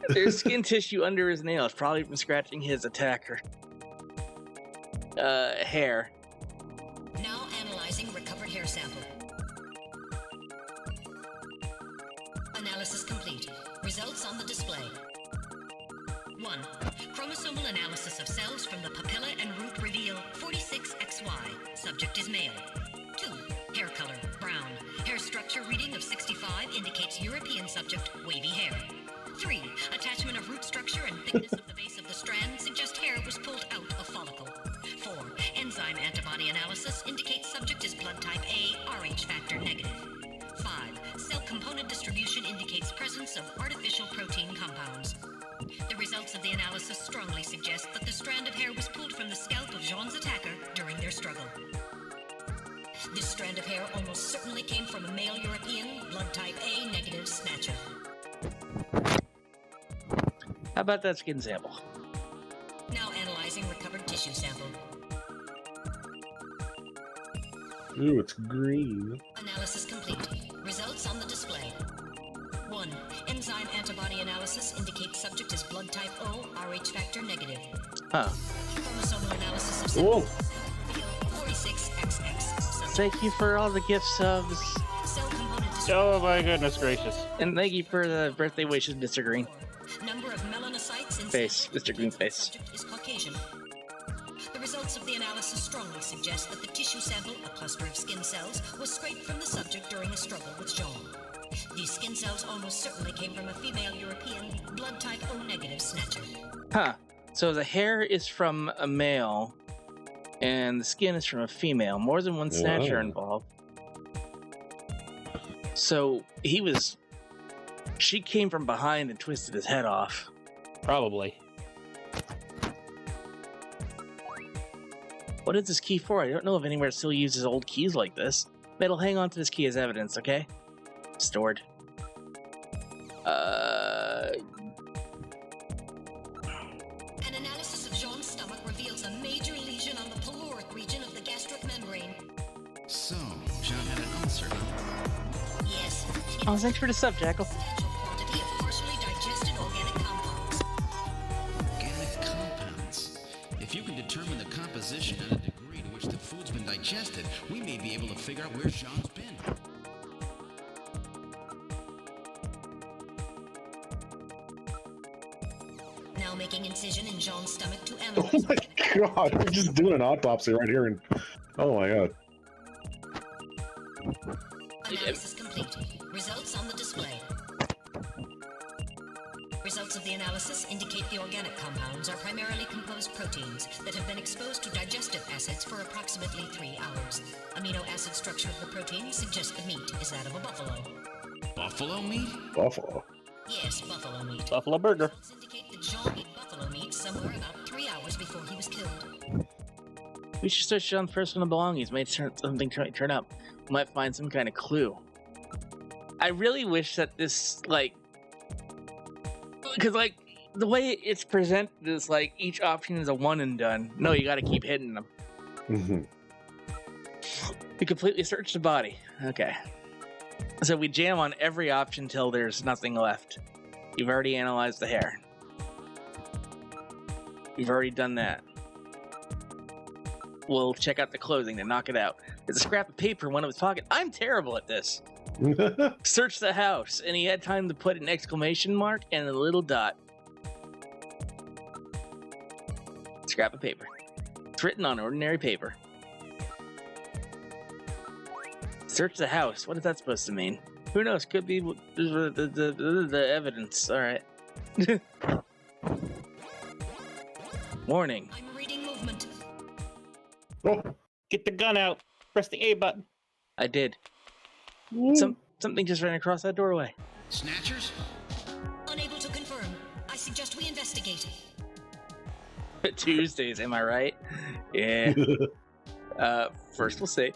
Speaker 2: There's skin tissue under his nails, probably from scratching his attacker. Hair.
Speaker 9: Now analyzing recovered hair sample. Analysis complete. Results on the display. 1. Chromosomal analysis of cells from the papilla and root reveal 46XY. Subject is male. 2. Hair color, brown. Hair structure reading of 65 indicates European subject, wavy hair. 3. Attachment of root structure and thickness of the base of the strand suggest hair was pulled out of follicle. 4. Enzyme antibody analysis indicates subject is blood type A, Rh factor negative. 5. Cell component distribution indicates presence of artificial protein compounds. The results of the analysis strongly suggest that the strand of hair was pulled from the scalp of Jean's attacker during their struggle. This strand of hair almost certainly came from a male European, blood type A negative Snatcher.
Speaker 2: How about that skin sample?
Speaker 9: Now analyzing recovered tissue sample.
Speaker 1: Ooh, it's green.
Speaker 9: Analysis complete. Results on the display. 1. Enzyme antibody analysis indicates subject is blood type O, Rh factor negative.
Speaker 2: Huh.
Speaker 9: Chromosomal analysis of
Speaker 1: Whoa.
Speaker 9: cells. 46XX.
Speaker 2: Thank you for all the gift subs.
Speaker 9: Cell component
Speaker 3: Oh my goodness gracious.
Speaker 2: And thank you for the birthday wishes, Mr. Green.
Speaker 9: Number of melanocytes in
Speaker 2: Face, Mr. Green face.
Speaker 9: subject is Caucasian. The results of the analysis strongly suggest that the tissue sample, a cluster of skin cells, was scraped from the subject during a struggle with Jean. These skin cells almost certainly came from a female European, blood type O negative Snatcher.
Speaker 2: Huh. So the hair is from a male, and the skin is from a female. More than one Snatcher
Speaker 1: Wow.
Speaker 2: involved. So she came from behind and twisted his head off.
Speaker 3: Probably.
Speaker 2: What is this key for? I don't know if anywhere still uses old keys like this. Metal, hang on to this key as evidence, okay? Stored.
Speaker 9: An analysis of Jean's stomach reveals a major lesion on the caloric region of the gastric membrane.
Speaker 7: So, Jean had an ulcer.
Speaker 9: Yes.
Speaker 2: Oh, thanks for the sub, Jackal.
Speaker 9: Substantial quantity of partially digested organic compounds.
Speaker 7: Organic compounds. If you can determine the composition and the degree to which the food's been digested, we may be able to figure out where Jean's been.
Speaker 9: Now making incision in Jean's stomach to
Speaker 1: Oh
Speaker 9: analyze.
Speaker 1: my god, we're just doing an autopsy right here, and oh my god.
Speaker 9: Analysis complete. Results on the display. Results of the analysis indicate the organic compounds are primarily composed proteins that have been exposed to digestive acids for approximately 3 hours. Amino acid structure of the protein suggests the meat is that of a buffalo.
Speaker 7: Buffalo meat?
Speaker 1: Buffalo.
Speaker 9: Yes, buffalo meat.
Speaker 3: Buffalo burger.
Speaker 9: Results indicate that Jean ate buffalo meat somewhere about 3 hours before he was killed.
Speaker 2: We should search on personal belongings. Might something turn up. We might find some kind of clue. I really wish that this, because, the way it's presented is, each option is a one and done. No, you gotta keep hitting them.
Speaker 1: Mm-hmm.
Speaker 2: We completely search the body. Okay. So we jam on every option till there's nothing left. You've already analyzed the hair. You've already done that. We'll check out the clothing to knock it out. There's a scrap of paper in one of his pockets. I'm terrible at this. Search the house, and he had time to put an exclamation mark and a little dot. Scrap of paper. It's written on ordinary paper. Search the house. What is that supposed to mean? Who knows? Could be the evidence. All right. Warning.
Speaker 9: I'm reading movement.
Speaker 1: Oh,
Speaker 3: Get the gun out. Press the A button.
Speaker 2: I did. Something just ran across that doorway.
Speaker 7: Snatchers?
Speaker 9: Unable to confirm. I suggest we investigate.
Speaker 2: Tuesdays, am I right? Yeah. First we'll see.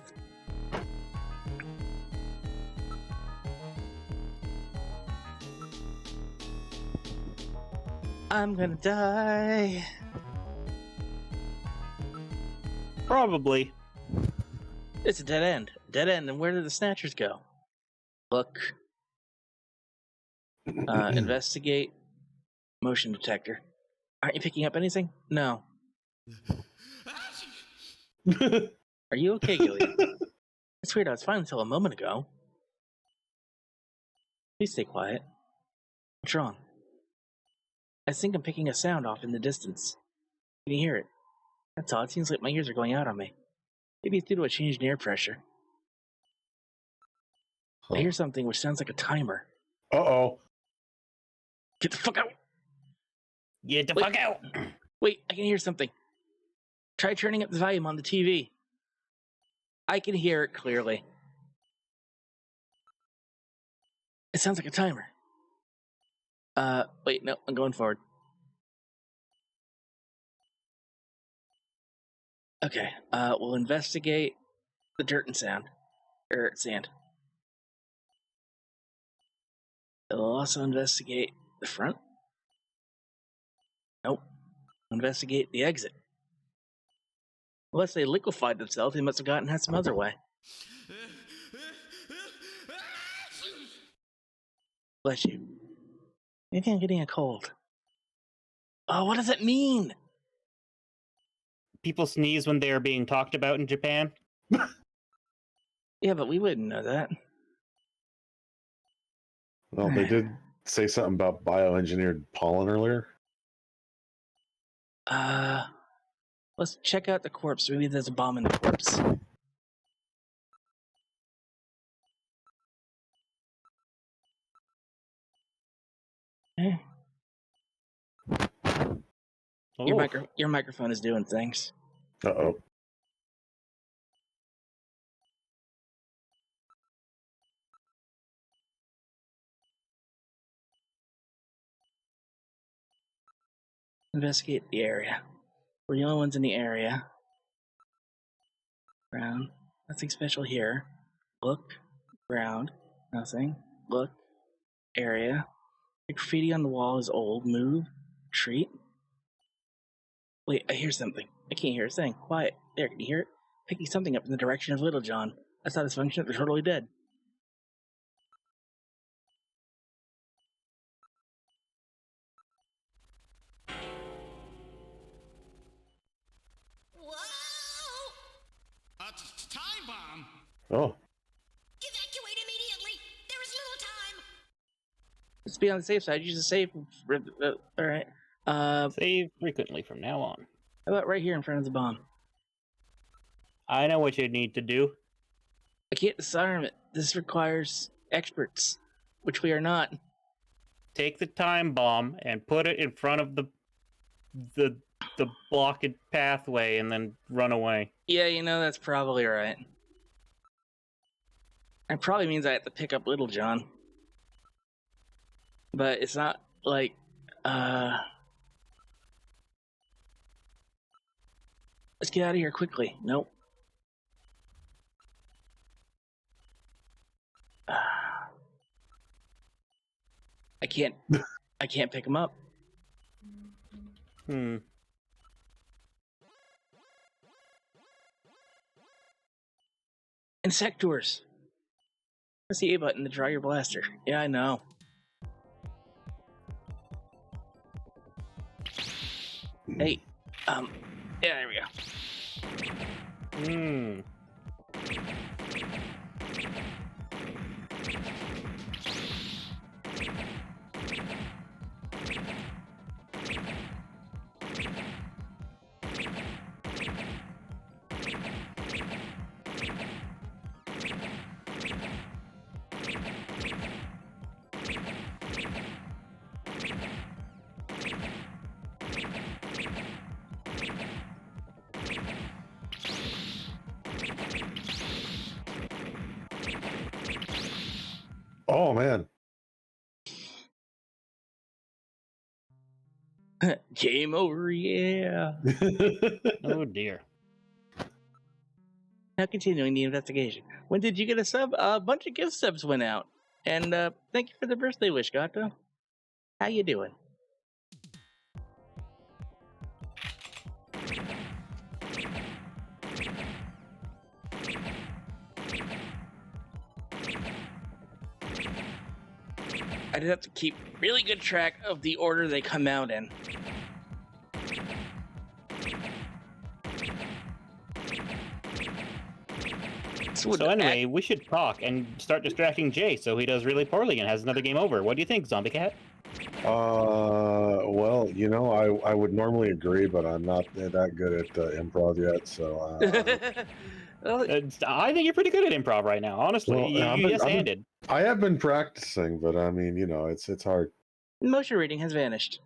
Speaker 2: I'm gonna die.
Speaker 3: Probably.
Speaker 2: It's a dead end. Dead end, and where did the Snatchers go? Look. Investigate. Motion detector. Aren't you picking up anything? No. Are you okay, Gillian? It's weird, I was fine until a moment ago. Please stay quiet. What's wrong? I think I'm picking a sound off in the distance. Can you hear it? That's odd. It seems like my ears are going out on me. Maybe it's due to a change in air pressure. I hear something which sounds like a timer.
Speaker 1: uh-oh.
Speaker 2: Get the fuck out!
Speaker 3: Get the fuck out!
Speaker 2: Wait, I can hear something. Try turning up the volume on the TV. I can hear it clearly. It sounds like a timer. Wait, no, I'm going forward. Okay, we'll investigate the dirt and sand. Sand. We'll also investigate the front. Nope. Investigate the exit. Unless they liquefied themselves, they must have gotten out some other way. Bless you. Maybe I'm getting a cold. Oh, what does it mean?
Speaker 3: People sneeze when they are being talked about in Japan.
Speaker 2: Yeah, but we wouldn't know that.
Speaker 1: Well, they did say something about bioengineered pollen earlier.
Speaker 2: Let's check out the corpse. Maybe there's a bomb in the corpse. Okay.
Speaker 3: Oh.
Speaker 2: Your microphone is doing things.
Speaker 1: Uh-oh.
Speaker 2: Investigate the area. We're the only ones in the area. Ground. Nothing special here. Look. Ground. Nothing. Look. Area. The graffiti on the wall is old. Move. Retreat. Wait, I hear something. I can't hear a thing. Quiet. There, can you hear it? Picking something up in the direction of Little John. I saw this function. They're totally dead.
Speaker 9: Whoa!
Speaker 6: Time bomb?
Speaker 1: Oh.
Speaker 9: Evacuate immediately! There is little time!
Speaker 2: Let's be on the safe side. Use the safe. Alright.
Speaker 3: Save frequently from now on.
Speaker 2: How about right here in front of the bomb?
Speaker 3: I know what you need to do.
Speaker 2: I can't disarm it. This requires experts, which we are not.
Speaker 3: Take the time bomb and put it in front of the blocked pathway and then run away.
Speaker 2: Yeah, you know, that's probably right. It probably means I have to pick up Little John. But it's not like, let's get out of here quickly. Nope. I can't pick him up. Insectors. Press the A button to draw your blaster. Yeah, I know. Hey, yeah, there we go.
Speaker 1: Oh, man.
Speaker 2: Game over, yeah.
Speaker 3: Oh, dear.
Speaker 2: Now continuing the investigation. When did you get a sub? A bunch of gift subs went out. And thank you for the birthday wish, Gato. How you doing? I did have to keep really good track of the order they come out in.
Speaker 3: So anyway, we should talk and start distracting Jay so he does really poorly and has another game over. What do you think, Zombie Cat?
Speaker 1: Well, you know, I would normally agree, but I'm not that good at improv yet, so...
Speaker 3: I think you're pretty good at improv right now, honestly.
Speaker 1: Well,
Speaker 3: you just-handed.
Speaker 1: I have been practicing, but I mean, you know, it's hard.
Speaker 2: Motion reading has vanished.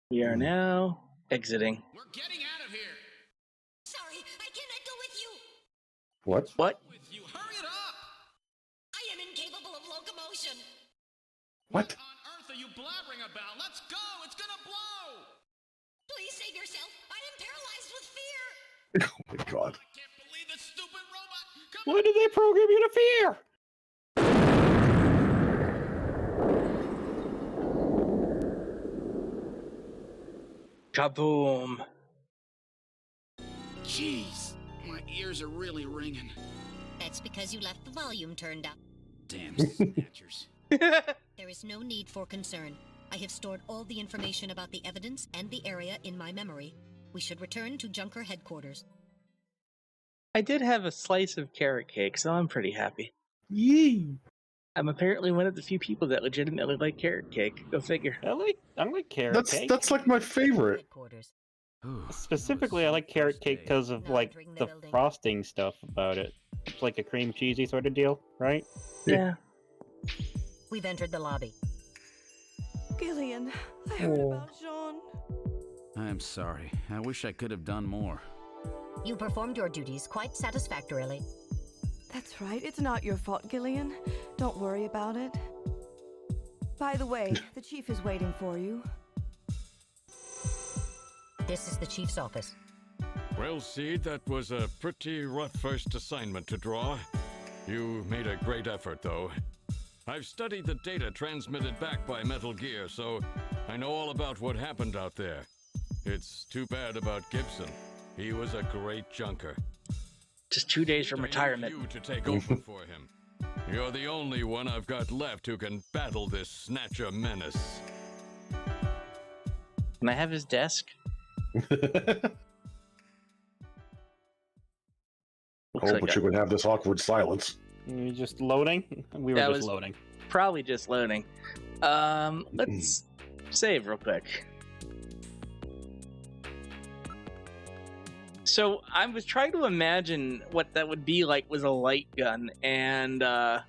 Speaker 2: We are now exiting.
Speaker 6: We're getting out of here!
Speaker 9: Sorry, I cannot go with you!
Speaker 1: What?
Speaker 2: What?
Speaker 6: With you, hurry it up!
Speaker 9: I am incapable of locomotion!
Speaker 1: What?
Speaker 6: What on earth are you blabbering about? Let's go! It's gonna blow!
Speaker 9: Please save yourself! I am paralyzed with fear!
Speaker 1: Oh my god.
Speaker 6: I can't believe this stupid robot! Come
Speaker 3: Why did they program you to fear?
Speaker 2: Kaboom!
Speaker 6: Jeez, my ears are really ringing.
Speaker 9: That's because you left the volume turned up.
Speaker 6: Damn snatchers.
Speaker 9: There is no need for concern. I have stored all the information about the evidence and the area in my memory. We should return to Junker headquarters.
Speaker 2: I did have a slice of carrot cake, so I'm pretty happy.
Speaker 3: Yee!
Speaker 2: I'm apparently one of the few people that legitimately like carrot cake. Go figure.
Speaker 3: I like carrot cake.
Speaker 1: That's like my favorite.
Speaker 9: Headquarters.
Speaker 3: Specifically, I like carrot cake because of like the frosting stuff about it. It's like a cream cheesy sort of deal, right?
Speaker 2: Yeah.
Speaker 9: We've entered the lobby.
Speaker 5: Gillian, I heard about Jean.
Speaker 7: I'm sorry. I wish I could have done more.
Speaker 9: You performed your duties quite satisfactorily.
Speaker 5: That's right. It's not your fault, Gillian. Don't worry about it. By the way, the chief is waiting for you.
Speaker 9: This is the chief's office.
Speaker 4: Well, Seed, that was a pretty rough first assignment to draw. You made a great effort, though. I've studied the data transmitted back by Metal Gear, so I know all about what happened out there. It's too bad about Gibson. He was a great junker.
Speaker 2: Just 2 days from retirement.
Speaker 4: You to take over for him. You're the only one I've got left who can battle this Snatcher menace.
Speaker 2: Can I have his desk?
Speaker 1: But you would have this awkward silence.
Speaker 3: You just loading? We were just loading.
Speaker 2: Probably just loading. Let's save real quick. So I was trying to imagine what that would be like with a light gun, and I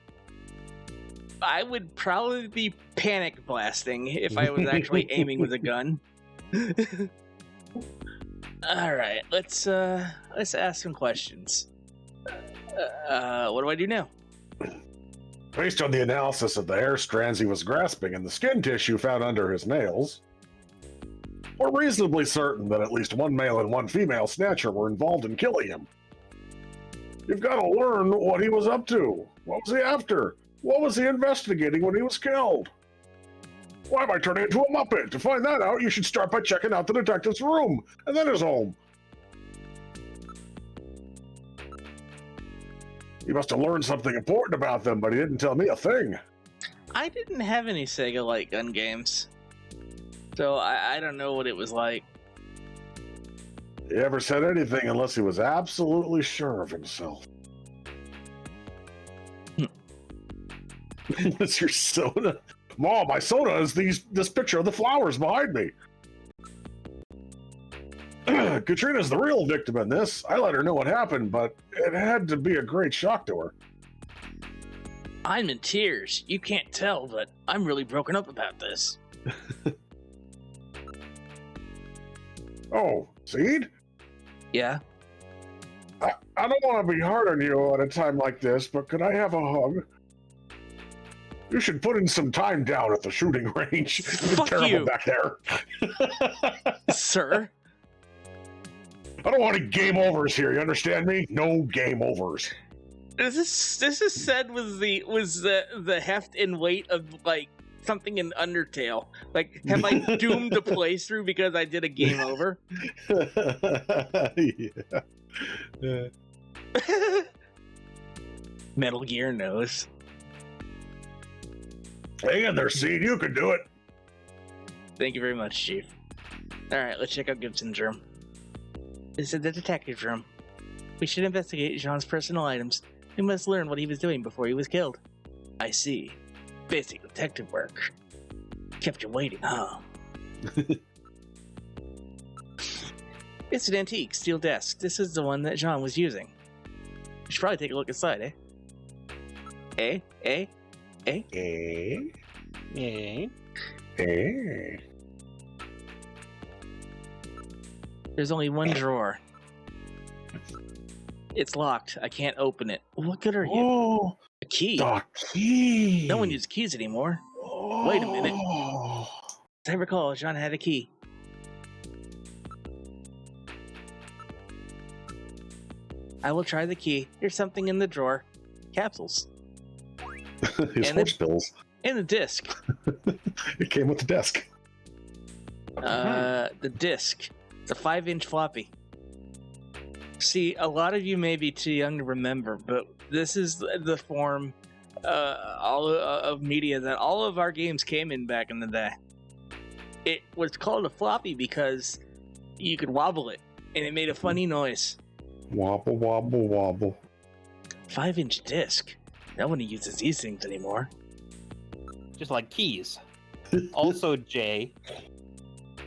Speaker 2: would probably be panic blasting if I was actually aiming with a gun. All right, let's ask some questions. What do I do now?
Speaker 1: Based on the analysis of the hair strands he was grasping and the skin tissue found under his nails, we're reasonably certain that at least one male and one female Snatcher were involved in killing him. You've got to learn what he was up to. What was he after? What was he investigating when he was killed? Why am I turning into a Muppet? To find that out, you should start by checking out the detective's room, and then his home. He must have learned something important about them, but he didn't tell me a thing.
Speaker 2: I didn't have any Sega light gun games, so I don't know what it was like.
Speaker 1: He never said anything unless he was absolutely sure of himself. What's your soda? Mom, my soda is this picture of the flowers behind me. Katrina's the real victim in this. I let her know what happened, but it had to be a great shock to her.
Speaker 2: I'm in tears. You can't tell, but I'm really broken up about this.
Speaker 1: Oh, Seed?
Speaker 2: Yeah?
Speaker 1: I don't want to be hard on you at a time like this, but could I have a hug? You should put in some time down at the shooting range.
Speaker 2: Fuck
Speaker 1: terrible
Speaker 2: you.
Speaker 1: Back there.
Speaker 2: Sir?
Speaker 1: I don't want any game overs here, you understand me? No game overs.
Speaker 2: This is said was the heft and weight of like something in Undertale. Like, have I doomed the playthrough because I did a game over?
Speaker 1: Yeah.
Speaker 2: Metal Gear knows.
Speaker 1: Hang in there, Seed. You can do it.
Speaker 2: Thank you very much, Chief. Alright, let's check out Gibson's room. This is the detective's room. We should investigate Jean's personal items. We must learn what he was doing before he was killed. I see. Basic detective work. Kept you waiting, huh? It's an antique steel desk. This is the one that Jean was using. We should probably take a look inside, eh? Eh? Eh? Eh?
Speaker 1: Eh?
Speaker 3: Yeah.
Speaker 1: Eh?
Speaker 2: There's only one drawer. It's locked. I can't open it. What good are you?
Speaker 1: Oh,
Speaker 2: A key.
Speaker 1: the key.
Speaker 2: No one uses keys anymore. Wait a minute. As I recall, Jean had a key. I will try the key. There's something in the drawer. Capsules.
Speaker 1: His
Speaker 2: And
Speaker 1: horse pills.
Speaker 2: And a disc.
Speaker 1: It came with the desk.
Speaker 2: The disc. It's a 5-inch floppy. See, a lot of you may be too young to remember, but this is the form of media that all of our games came in back in the day. It was called a floppy because you could wobble it, and it made a funny noise.
Speaker 1: Wobble, wobble, wobble.
Speaker 2: 5-inch disc. No one uses these things anymore.
Speaker 3: Just like keys. Also, Jay,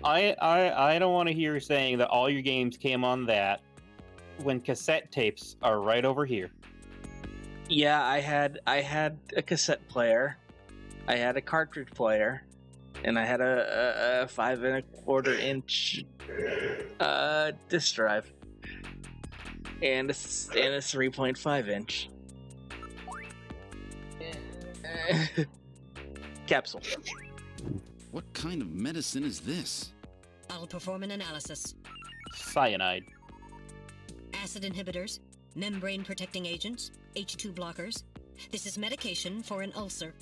Speaker 3: I don't want to hear you saying that all your games came on that when cassette tapes are right over here.
Speaker 2: Yeah, I had a cassette player, I had a cartridge player, and I had a 5 1/4-inch disk drive, and a 3.5 inch. Capsule.
Speaker 7: What kind of medicine is this?
Speaker 9: I'll perform an analysis.
Speaker 3: Cyanide.
Speaker 9: Acid inhibitors, membrane protecting agents, H2 blockers. This is medication for an ulcer.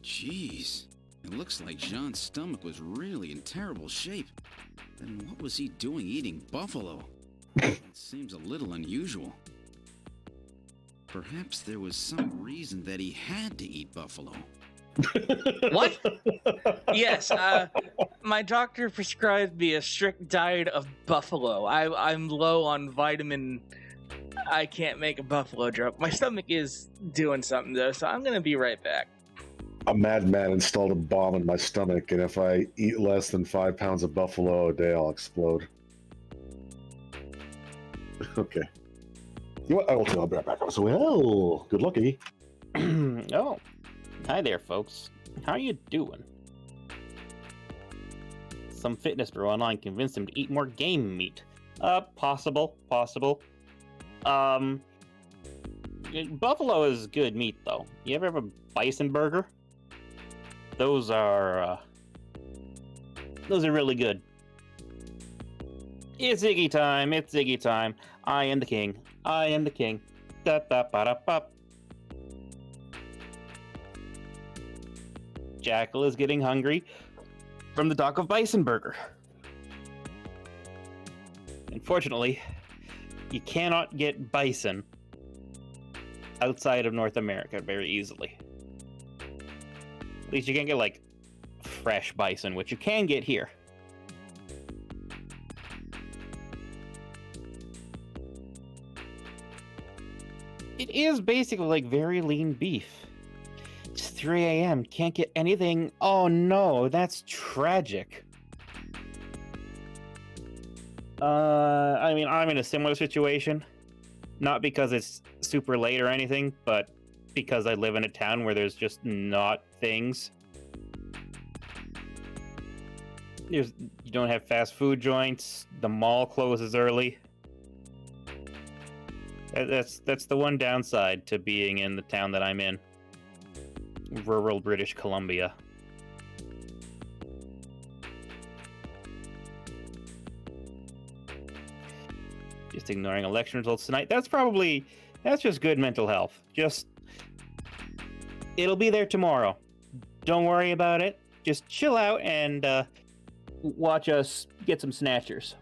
Speaker 7: Jeez. It looks like Jean's stomach was really in terrible shape. Then what was he doing eating buffalo? It seems a little unusual. Perhaps there was some reason that he had to eat buffalo.
Speaker 2: What? Yes, my doctor prescribed me a strict diet of buffalo. I'm low on vitamin. I can't make a buffalo joke. My stomach is doing something though, so I'm gonna be right back.
Speaker 1: A madman installed a bomb in my stomach, and if I eat less than 5 pounds of buffalo a day, I'll explode. Okay. You know what? I'll be right back. So, well, good lucky.
Speaker 3: Oh, hi there, folks. How you doing? Some fitness bro online convinced him to eat more game meat. Possible. Buffalo is good meat, though. You ever have a bison burger? Those are really good. It's Ziggy time. I am the king. Da da ba da ba. Jackal is getting hungry from the talk of bison burger. Unfortunately, you cannot get bison outside of North America very easily. At least you can't get, like, fresh bison, which you can get here. It is basically like very lean beef. It's 3 a.m. Can't get anything. Oh no, that's tragic. I mean, I'm in a similar situation. Not because it's super late or anything, but because I live in a town where there's just not things. You don't have fast food joints. The mall closes early. That's the one downside to being in the town that I'm in. Rural British Columbia. Just ignoring election results tonight. That's just good mental health. It'll be there tomorrow. Don't worry about it. Just chill out and watch us get some snatchers.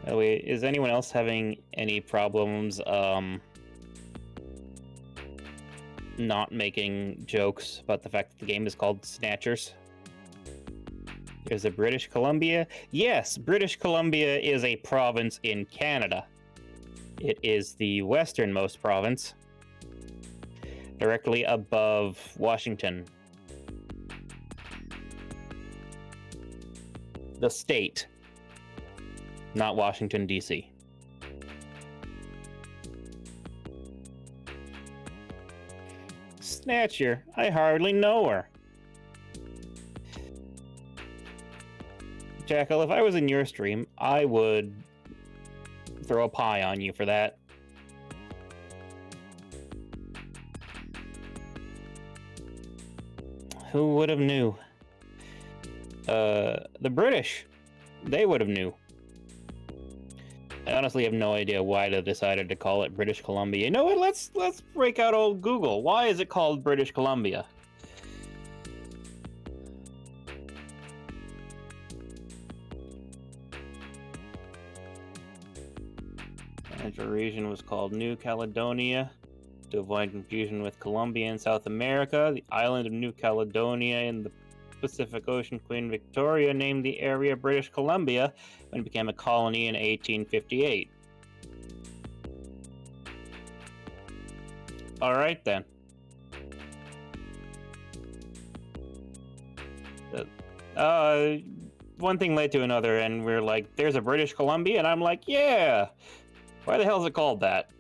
Speaker 3: By the way, is anyone else having any problems not making jokes about the fact that the game is called Snatchers? There's a British Columbia. Yes, British Columbia is a province in Canada. It is the westernmost province, directly above Washington. The state. Not Washington, D.C. Snatcher, I hardly know her. Jackal, if I was in your stream, I would throw a pie on you for that. Who would have knew? The British. They would have knew. I honestly have no idea why they decided to call it British Columbia. You know what? Let's break out old Google. Why is it called British Columbia? The region was called New Caledonia to avoid confusion with Colombia in South America. The island of New Caledonia in the Pacific Ocean, Queen Victoria named the area British Columbia when it became a colony in 1858. All right then. One thing led to another, and we're like, "There's a British Columbia," and I'm like, "Yeah." Why the hell is it called that?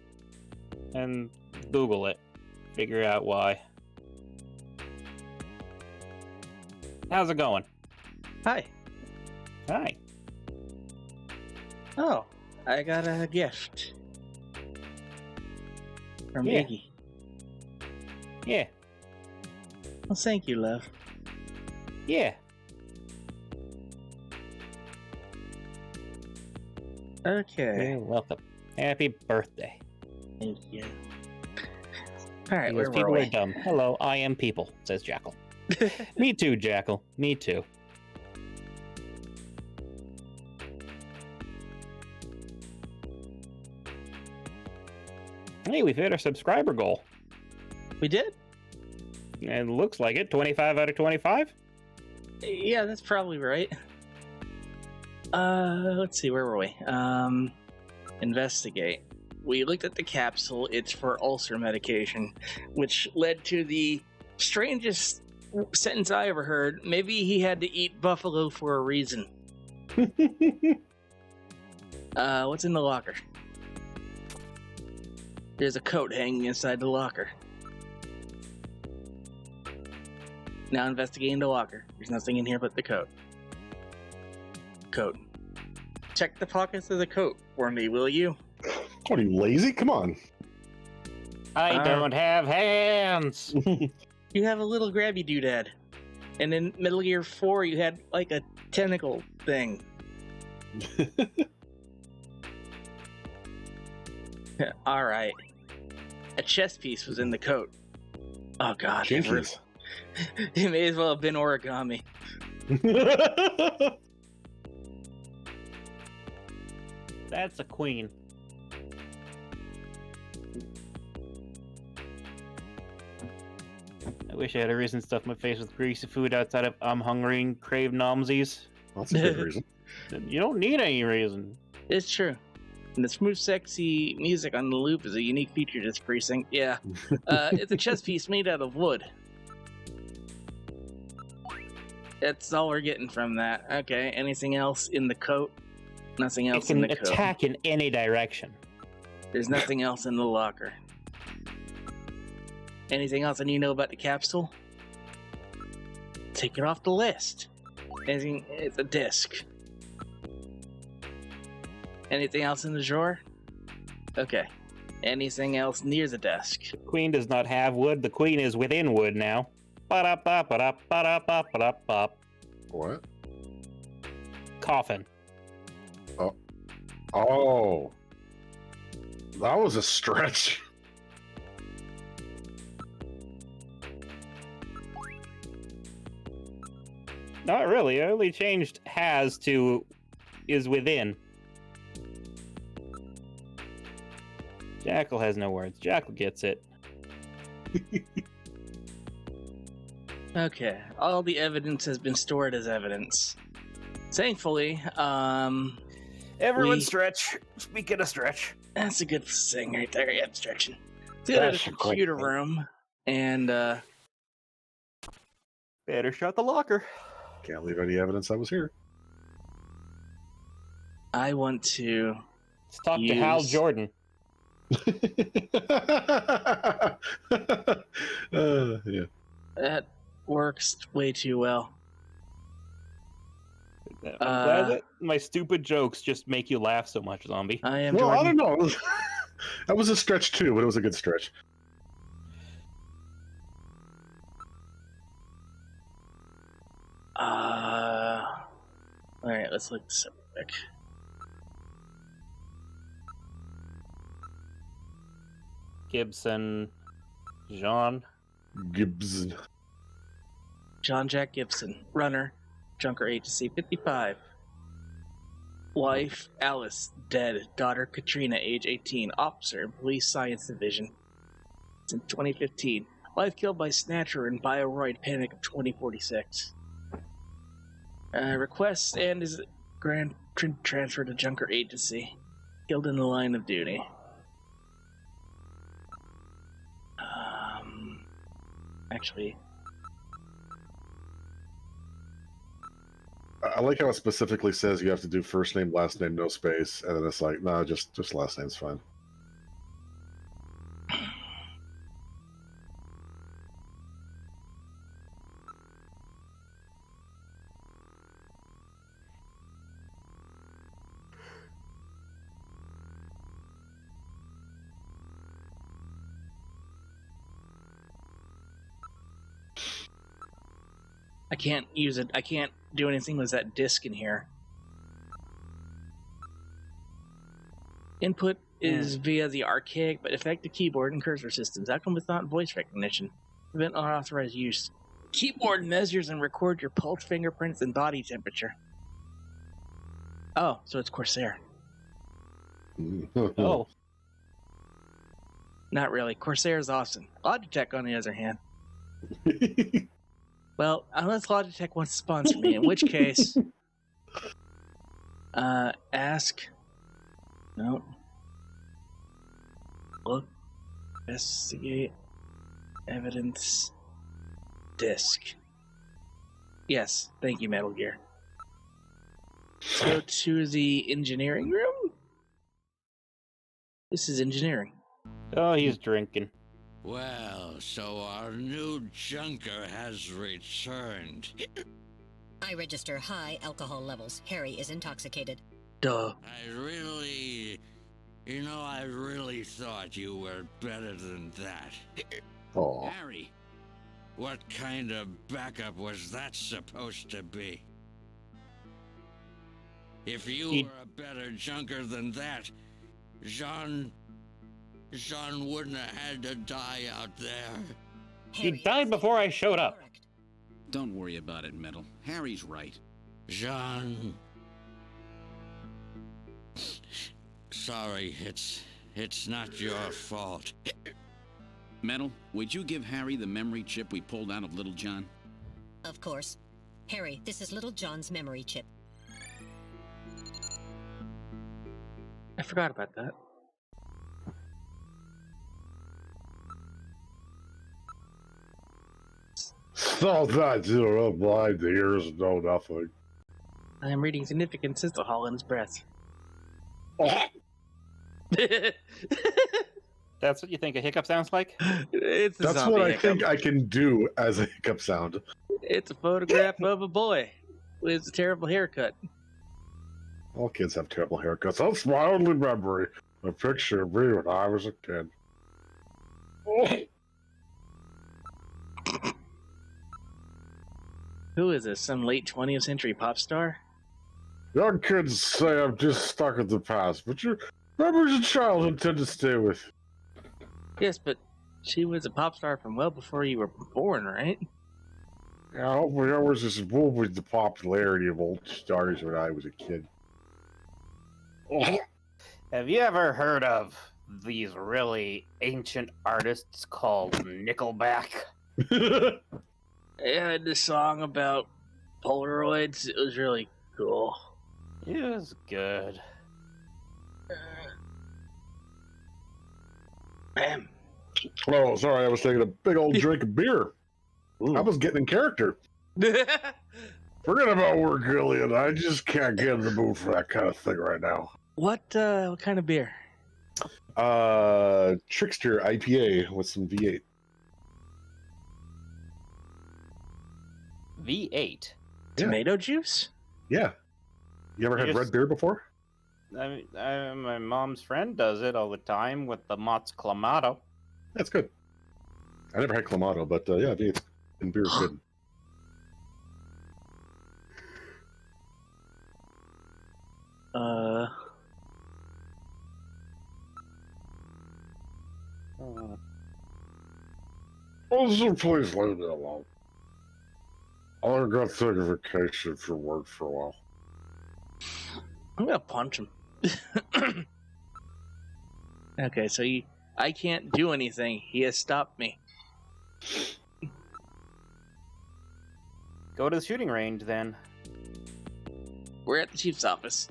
Speaker 3: And Google it. Figure out why. How's it going?
Speaker 2: Hi.
Speaker 3: Hi.
Speaker 2: Oh, I got a gift. From
Speaker 3: Yeah.
Speaker 2: Iggy.
Speaker 3: Yeah.
Speaker 2: Well, thank you, love.
Speaker 3: Yeah.
Speaker 2: Okay.
Speaker 3: You're welcome. Happy birthday.
Speaker 2: Thank you. All right,
Speaker 3: Because
Speaker 2: where
Speaker 3: people
Speaker 2: were
Speaker 3: are
Speaker 2: we?
Speaker 3: dumb. Hello, I am people, says Jackal. Me too, Jackal. Me too. Hey, we've hit our subscriber goal.
Speaker 2: We did?
Speaker 3: It looks like it. 25 out of 25?
Speaker 2: Yeah, that's probably right. Let's see, where were we? Investigate. We looked at the capsule. It's for ulcer medication, which led to the strangest sentence I ever heard. Maybe he had to eat buffalo for a reason. What's in the locker? There's a coat hanging inside the locker. Now investigating the locker. There's nothing in here but the coat. Coat. Check the pockets of the coat for me, will you?
Speaker 1: What are you, lazy? Come on.
Speaker 3: I don't have hands.
Speaker 2: You have a little grabby doodad. And in Metal Gear 4, you had like a tentacle thing. Alright. A chess piece was in the coat. Oh god.
Speaker 1: Jinkies.
Speaker 2: It may as well have been origami.
Speaker 3: That's a queen. I wish I had a reason to stuff my face with greasy food outside of I'm hungry and crave nomsies.
Speaker 1: That's a good reason.
Speaker 3: You don't need any reason.
Speaker 2: It's true. And the smooth, sexy music on the loop is a unique feature to this precinct. Yeah. It's a chess piece made out of wood. That's all we're getting from that. Okay, anything else in the coat? Nothing
Speaker 3: It
Speaker 2: else in
Speaker 3: can
Speaker 2: the coat.
Speaker 3: attack in any direction.
Speaker 2: There's nothing else in the locker. Anything else I need to know about the capsule? Take it off the list. Anything? It's a disc. Anything else in the drawer? Okay. Anything else near the desk?
Speaker 3: The queen does not have wood. The queen is within wood now. Ba-da-ba-ba-da-ba-da-ba-ba-da-ba.
Speaker 1: What?
Speaker 3: Coffin.
Speaker 1: Oh. That was a stretch.
Speaker 3: Not really. I only changed has to is within. Jackal has no words. Jackal gets it.
Speaker 2: Okay. All the evidence has been stored as evidence. Thankfully,
Speaker 3: Everyone
Speaker 2: We-
Speaker 3: stretch. Speaking of stretch.
Speaker 2: that's a good thing right there. Yeah, abstraction. So we go to
Speaker 1: That's
Speaker 2: the
Speaker 1: a great
Speaker 2: computer
Speaker 1: thing.
Speaker 2: room, and
Speaker 3: Better shut the locker.
Speaker 1: Can't leave any evidence I was here.
Speaker 2: I want to.
Speaker 3: Let's talk to Hal
Speaker 2: Use-
Speaker 3: Jordan.
Speaker 1: Yeah.
Speaker 2: That works way too well.
Speaker 3: I'm glad that my stupid jokes just make you laugh so much, Zombie.
Speaker 2: I am
Speaker 1: Well, I
Speaker 2: Jordan.
Speaker 1: don't know. That was a stretch too, but it was a good stretch.
Speaker 2: All right, let's look this up quick.
Speaker 3: Gibson. Jean.
Speaker 1: Gibbs.
Speaker 2: John Jack Gibson, runner, junker agency 55. Wife Alice, dead. Daughter Katrina, age 18. Officer, Police Science Division. Since 2015. Wife killed by Snatcher in Bioroid Panic of 2046. Requests and is transferred to junker agency. Killed in the line of duty. Actually,
Speaker 1: I like how it specifically says you have to do first name, last name, no space, and then it's like, no, just last name's fine.
Speaker 2: I can't use it. I can't do anything with that disc in here. Input is via the archaic but effective keyboard and cursor systems. How come it's not voice recognition? Prevent unauthorized use. Keyboard measures and record your pulse, fingerprints, and body temperature. Oh, so it's Corsair.
Speaker 3: Oh.
Speaker 2: Not really. Corsair is awesome. Logitech, on the other hand. Well, unless Logitech wants to sponsor me, in which case... ask... No. Look. Investigate. Evidence. Disc. Yes, thank you, Metal Gear. Let's go to the engineering room. This is engineering.
Speaker 3: Oh, he's drinking.
Speaker 11: Well, so our new junker has returned.
Speaker 9: I register high alcohol levels. Harry is intoxicated.
Speaker 2: Duh.
Speaker 11: I really thought you were better than that.
Speaker 1: Oh.
Speaker 11: Harry, what kind of backup was that supposed to be? If you were a better junker than that, Jean wouldn't have had to die out there.
Speaker 3: He died before I showed up.
Speaker 7: Don't worry about it, Metal. Harry's right.
Speaker 11: Jean... Sorry, it's not your fault.
Speaker 7: Metal, would you give Harry the memory chip we pulled out of Little John?
Speaker 9: Of course. Harry, this is Little John's memory chip.
Speaker 2: I forgot about that.
Speaker 1: So that you're blind ears know nothing.
Speaker 2: I am reading significant alcohol in his breath.
Speaker 3: That's what you think a hiccup sounds like?
Speaker 2: It's a
Speaker 1: That's
Speaker 2: zombie
Speaker 1: what I
Speaker 2: hiccup.
Speaker 1: think I can do as a hiccup sound.
Speaker 2: It's a photograph of a boy with a terrible haircut.
Speaker 1: All kids have terrible haircuts. That's my only memory. A picture of me when I was a kid.
Speaker 2: Who is this? Some late 20th century pop star?
Speaker 1: Young kids say I'm just stuck in the past, but your memories of childhood tend to stay with you.
Speaker 2: Yes, but she was a pop star from well before you were born, right?
Speaker 1: Yeah, hopefully I was just moving the popularity of old stars when I was a kid.
Speaker 3: Have you ever heard of these really ancient artists called Nickelback?
Speaker 2: I had this song about Polaroids. It was really cool.
Speaker 3: It was good.
Speaker 2: Bam.
Speaker 1: Oh, sorry, I was taking a big old drink of beer. I was getting in character. Forget about work, Gillian. I just can't get in the mood for that kind of thing right now.
Speaker 2: What kind of beer?
Speaker 1: Trickster IPA with some V8.
Speaker 3: V8.
Speaker 2: Tomato juice?
Speaker 1: Yeah. You ever had red beer before?
Speaker 3: My mom's friend does it all the time with the Mott's Clamato.
Speaker 1: That's good. I never had Clamato, but yeah, V8 and beer is good. Also, please leave me alone. I'm gonna take a vacation from work for a while.
Speaker 2: I'm gonna punch him. Okay, so I can't do anything. He has stopped me.
Speaker 3: Go to the shooting range then.
Speaker 2: We're at the chief's office.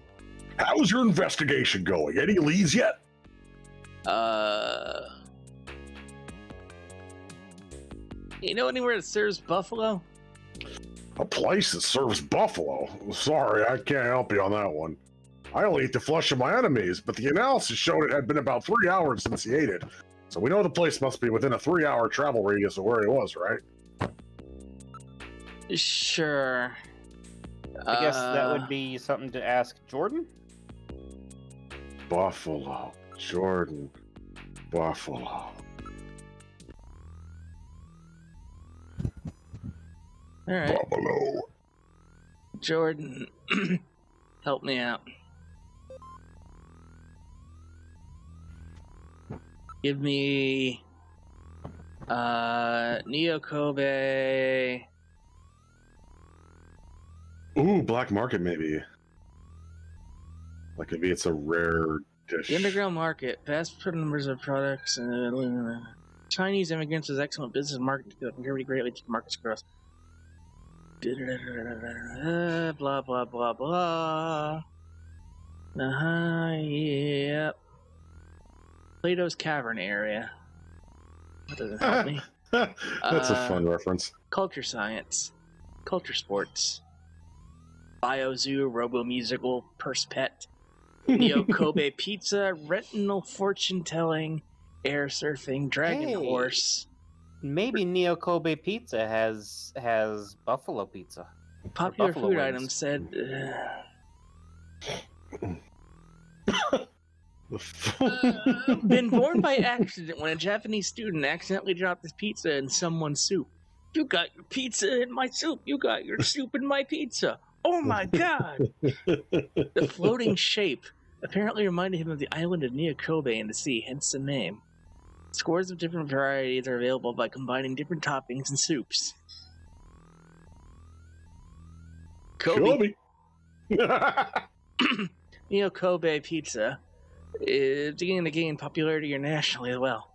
Speaker 1: How's your investigation going? Any leads yet?
Speaker 2: You know anywhere that serves buffalo?
Speaker 1: A place that serves buffalo? Sorry, I can't help you on that one. I only eat the flesh of my enemies, but the analysis showed it had been about 3 hours since he ate it. So we know the place must be within a 3-hour travel radius of where he was, right?
Speaker 2: Sure.
Speaker 3: I guess that would be something to ask Jordan?
Speaker 1: Buffalo. Jordan. Buffalo.
Speaker 2: All right.
Speaker 1: Buffalo.
Speaker 2: Jordan, help me out. Give me Neo Kobe.
Speaker 1: Ooh, black market maybe. Like maybe it's a rare dish.
Speaker 2: The underground market, vast numbers of products, Chinese immigrants with excellent business market contributed greatly to the market's growth. Blah blah blah blah. Yep. Plato's Cavern area. That doesn't help me.
Speaker 1: That's a fun reference.
Speaker 2: Culture science, culture sports, biozoo, robo musical, purse pet, Neo Kobe pizza, retinal fortune telling, air surfing, dragon horse.
Speaker 3: Maybe Neo Kobe Pizza has buffalo pizza.
Speaker 2: Popular
Speaker 3: buffalo
Speaker 2: food
Speaker 3: wings.
Speaker 2: items said. Been born by accident when a Japanese student accidentally dropped his pizza in someone's soup. You got your pizza in my soup. You got your soup in my pizza. Oh my god! The floating shape apparently reminded him of the island of Neo Kobe in the sea, hence the name. Scores of different varieties are available by combining different toppings and soups. Kobe. Neo Kobe pizza is beginning to gain popularity internationally as well.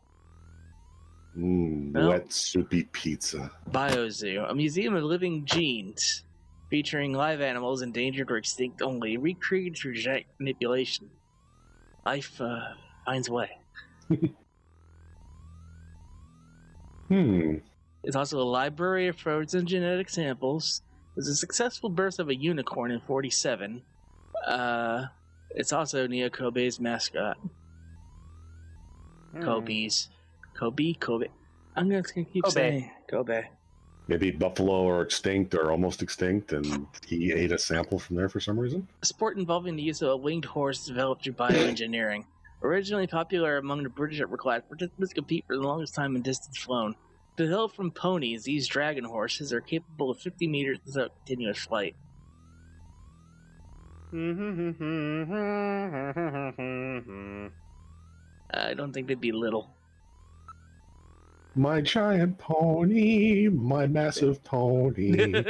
Speaker 1: Wet, soupy pizza.
Speaker 2: Biozoo, a museum of living genes featuring live animals endangered or extinct only, recreated through genetic manipulation. Life finds a way. It's also a library of frozen genetic samples. It was a successful birth of a unicorn in 47. It's also Neo Kobe's mascot. Kobe. I'm gonna keep saying Kobe.
Speaker 1: Maybe buffalo are extinct or almost extinct, and he ate a sample from there for some reason.
Speaker 2: A sport involving the use of a winged horse developed through bioengineering. Originally popular among the British upper class, participants compete for the longest time in distance flown. Developed from ponies, these dragon horses are capable of 50 meters without continuous flight. I don't think they'd be little.
Speaker 1: My giant pony, my massive pony.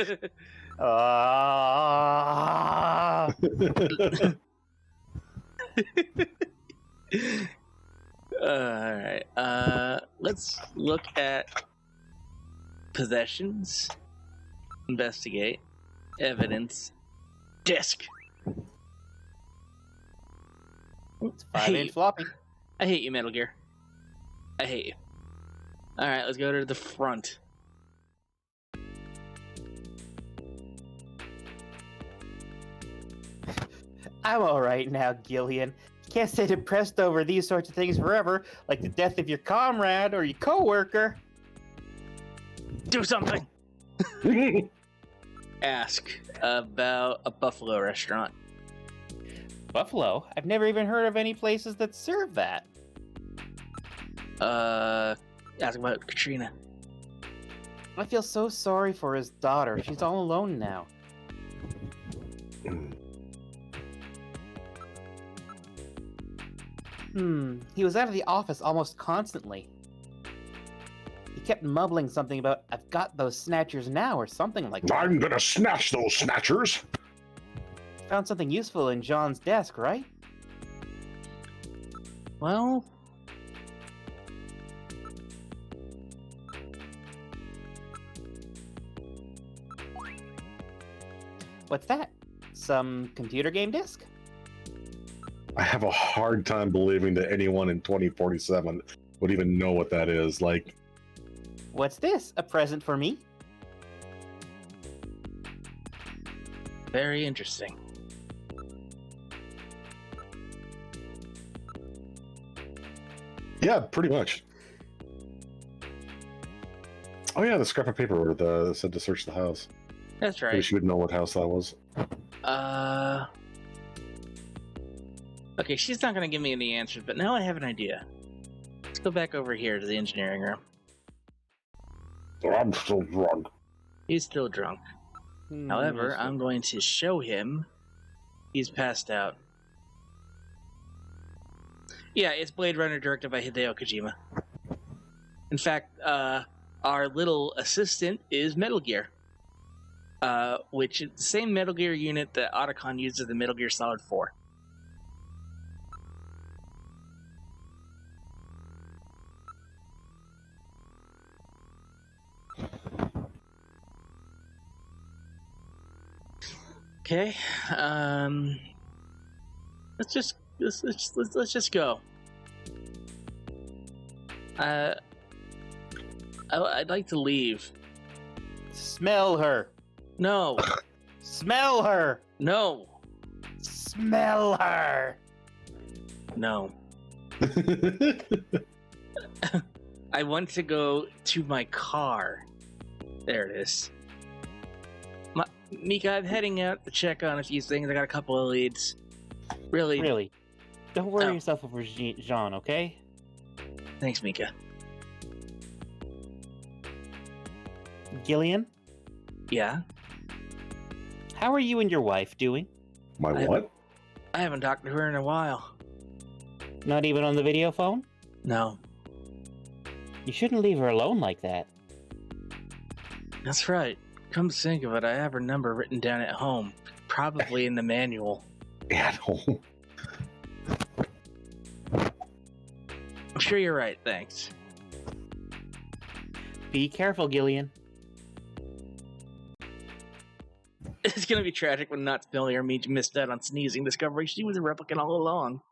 Speaker 2: Alright, let's look at possessions, investigate, evidence, disc.
Speaker 3: It's 5-inch floppy.
Speaker 2: I hate you, Metal Gear. I hate you. Alright, let's go to the front.
Speaker 3: I'm alright now, Gillian. Can't stay depressed over these sorts of things forever, like the death of your comrade or your coworker.
Speaker 2: Do something! Ask about a buffalo restaurant.
Speaker 3: Buffalo? I've never even heard of any places that serve that.
Speaker 2: Ask about Katrina.
Speaker 3: I feel so sorry for his daughter. She's all alone now. He was out of the office almost constantly. He kept mumbling something about, "I've got those snatchers now," or something like that.
Speaker 1: I'm gonna snatch those snatchers!
Speaker 3: Found something useful in John's desk, right?
Speaker 2: Well...
Speaker 3: What's that? Some computer game disc?
Speaker 1: I have a hard time believing that anyone in 2047 would even know what that is. Like,
Speaker 3: What's this? A present for me?
Speaker 2: Very interesting.
Speaker 1: yeah, pretty much. Oh yeah, the scrap of paper where the said to search the house.
Speaker 2: That's right.
Speaker 1: Maybe she would know what house that was.
Speaker 2: Okay, she's not gonna give me any answers, but now I have an idea. Let's go back over here to the engineering room.
Speaker 1: I'm so drunk.
Speaker 2: He's still drunk. However, I'm going to show him he's passed out. Yeah, it's Blade Runner directed by Hideo Kojima. In fact, our little assistant is Metal Gear, which is the same Metal Gear unit that Otacon uses in Metal Gear Solid 4. Okay, let's just go. I'd like to leave.
Speaker 3: Smell her.
Speaker 2: No.
Speaker 3: Smell her.
Speaker 2: No.
Speaker 3: Smell her.
Speaker 2: No. I want to go to my car. There it is. Mika, I'm heading out to check on a few things. I got a couple of leads. Really?
Speaker 3: Don't worry yourself over Jean, okay?
Speaker 2: Thanks, Mika.
Speaker 3: Gillian?
Speaker 2: Yeah?
Speaker 3: How are you and your wife doing?
Speaker 1: My what?
Speaker 2: I haven't talked to her in a while.
Speaker 3: Not even on the video phone?
Speaker 2: No.
Speaker 3: You shouldn't leave her alone like that.
Speaker 2: That's right. Come to think of it, I have her number written down at home. Probably in the manual.
Speaker 1: At home?
Speaker 2: I'm sure you're right, thanks.
Speaker 3: Be careful, Gillian.
Speaker 2: It's gonna be tragic when not filming her means you missed out on sneezing, discovering she was a replicant all along.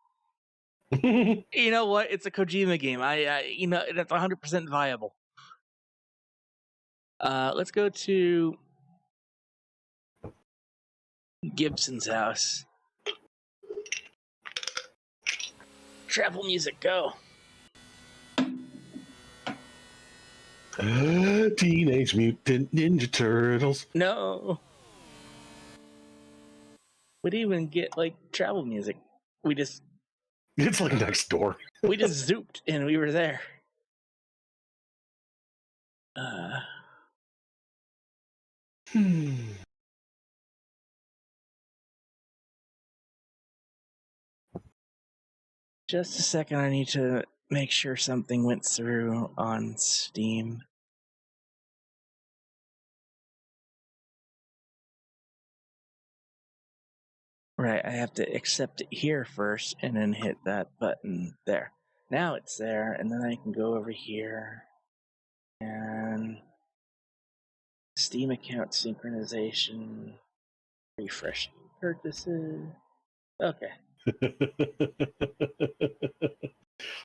Speaker 2: You know what? It's a Kojima game. That's 100% viable. Let's go to Gibson's house. Travel music, go.
Speaker 1: Teenage Mutant Ninja Turtles.
Speaker 2: No. We didn't even get, travel music.
Speaker 1: It's like next door.
Speaker 2: We just zooped and we were there. Just a second, I need to make sure something went through on Steam. Right, I have to accept it here first and then hit that button there. Now it's there, and then I can go over here and Steam account synchronization, refresh purchases. Okay.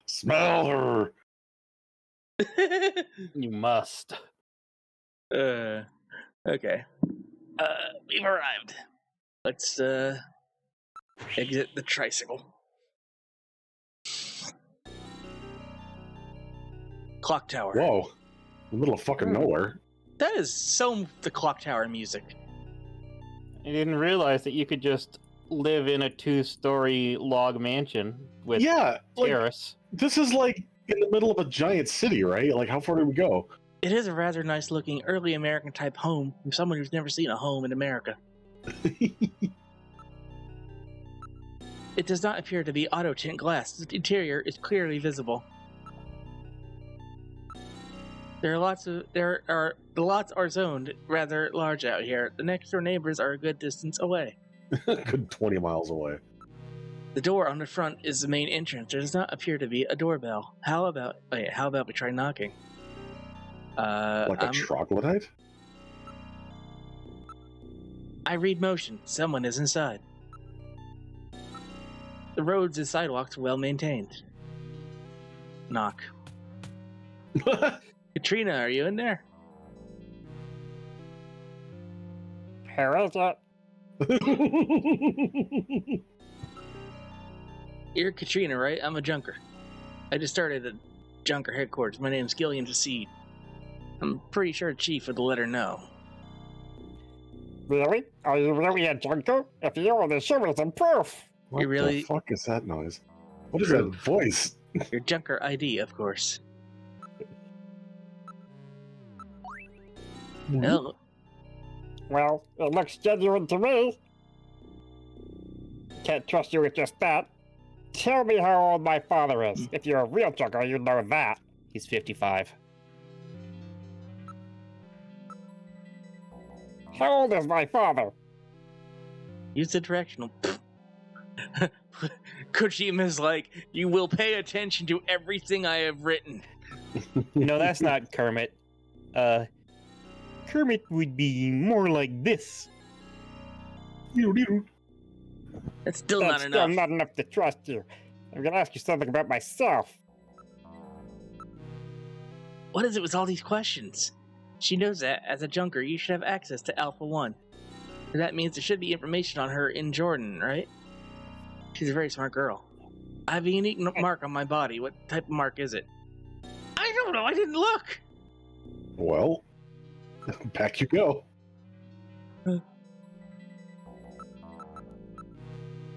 Speaker 1: Smell her.
Speaker 3: You must.
Speaker 2: Okay. We've arrived. Let's exit the tricycle. Clock tower.
Speaker 1: Whoa. In the middle of fucking nowhere.
Speaker 2: That is so the clock tower music.
Speaker 3: I didn't realize that you could just live in a 2-story log mansion with terrace.
Speaker 1: This is like in the middle of a giant city, right? Like, how far did we go?
Speaker 2: It is a rather nice looking early American type home from someone who's never seen a home in America. It does not appear to be auto tint glass. The interior is clearly visible. The lots are zoned rather large out here. The next door neighbors are a good distance away.
Speaker 1: Good 20 miles away.
Speaker 2: The door on the front is the main entrance. There does not appear to be a doorbell. How about we try knocking?
Speaker 1: Like a troglodyte?
Speaker 2: I read motion. Someone is inside. The roads and sidewalks are well maintained. Knock. Katrina, are you in there?
Speaker 3: Harold's up.
Speaker 2: You're Katrina, right? I'm a junker. I just started at Junker headquarters. My name's Gillian Seed. I'm pretty sure Chief would let her know.
Speaker 12: Really? Are you really a junker? If you want to show me some proof.
Speaker 1: What the fuck is that noise? What is that voice?
Speaker 2: Your Junker ID, of course.
Speaker 12: Well, it looks genuine to me. Can't trust you with just that. Tell me how old my father is. If you're a real junker, you know that.
Speaker 3: He's 55.
Speaker 12: How old is my father?
Speaker 2: Use the directional. Kojima's like, you will pay attention to everything I have written.
Speaker 3: No, that's not Kermit. Kermit would be more like this.
Speaker 2: That's still
Speaker 12: That's
Speaker 2: not
Speaker 12: still
Speaker 2: enough.
Speaker 12: not enough to trust you. I'm gonna ask you something about myself.
Speaker 2: What is it with all these questions? She knows that, as a junker, you should have access to Alpha 1. That means there should be information on her in Jordan, right? She's a very smart girl. I have a unique mark on my body. What type of mark is it? I don't know, I didn't look!
Speaker 1: Well, back you go.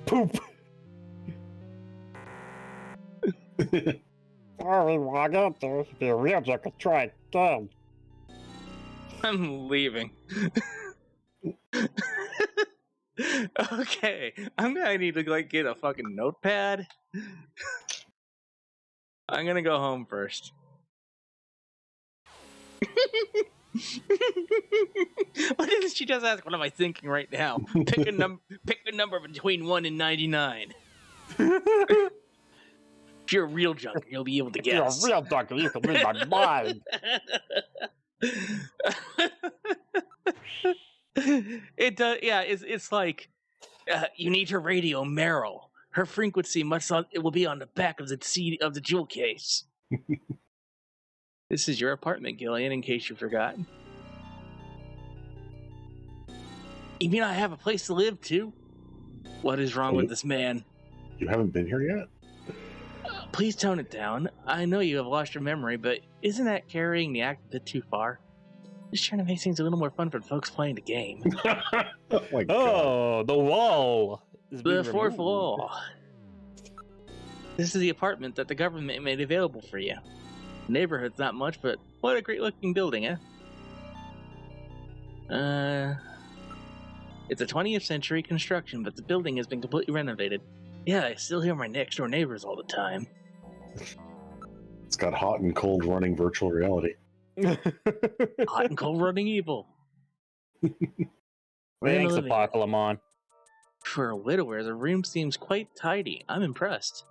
Speaker 12: Poop. Sorry, well, I got there. If you're a real junker, try it again.
Speaker 2: I'm leaving. Okay, I'm gonna need to get a fucking notepad. I'm gonna go home first. What is she just ask? What am I thinking right now? Pick a number between 1 and 99. If you're a real junker, you'll be able to guess.
Speaker 12: If you're a real junker, you can read my mind.
Speaker 2: It does. Yeah, it's like you need to radio Meryl. Her frequency it will be on the back of the CD of the jewel case. This is your apartment, Gillian, in case you forgot. You mean I have a place to live, too? What is wrong with this man?
Speaker 1: You haven't been here yet?
Speaker 2: Please tone it down. I know you have lost your memory, but isn't that carrying the act a bit too far? Just trying to make things a little more fun for the folks playing the game.
Speaker 1: Oh my God.
Speaker 3: Oh, the wall.
Speaker 2: The fourth wall. This is the apartment that the government made available for you. The neighborhood's not much, but what a great looking building, eh? It's a 20th century construction, but the building has been completely renovated. Yeah, I still hear my next door neighbors all the time.
Speaker 1: It's got hot and cold running virtual reality.
Speaker 2: Hot and cold running evil.
Speaker 3: Thanks, Apocalypse.
Speaker 2: For a widower, the room seems quite tidy. I'm impressed.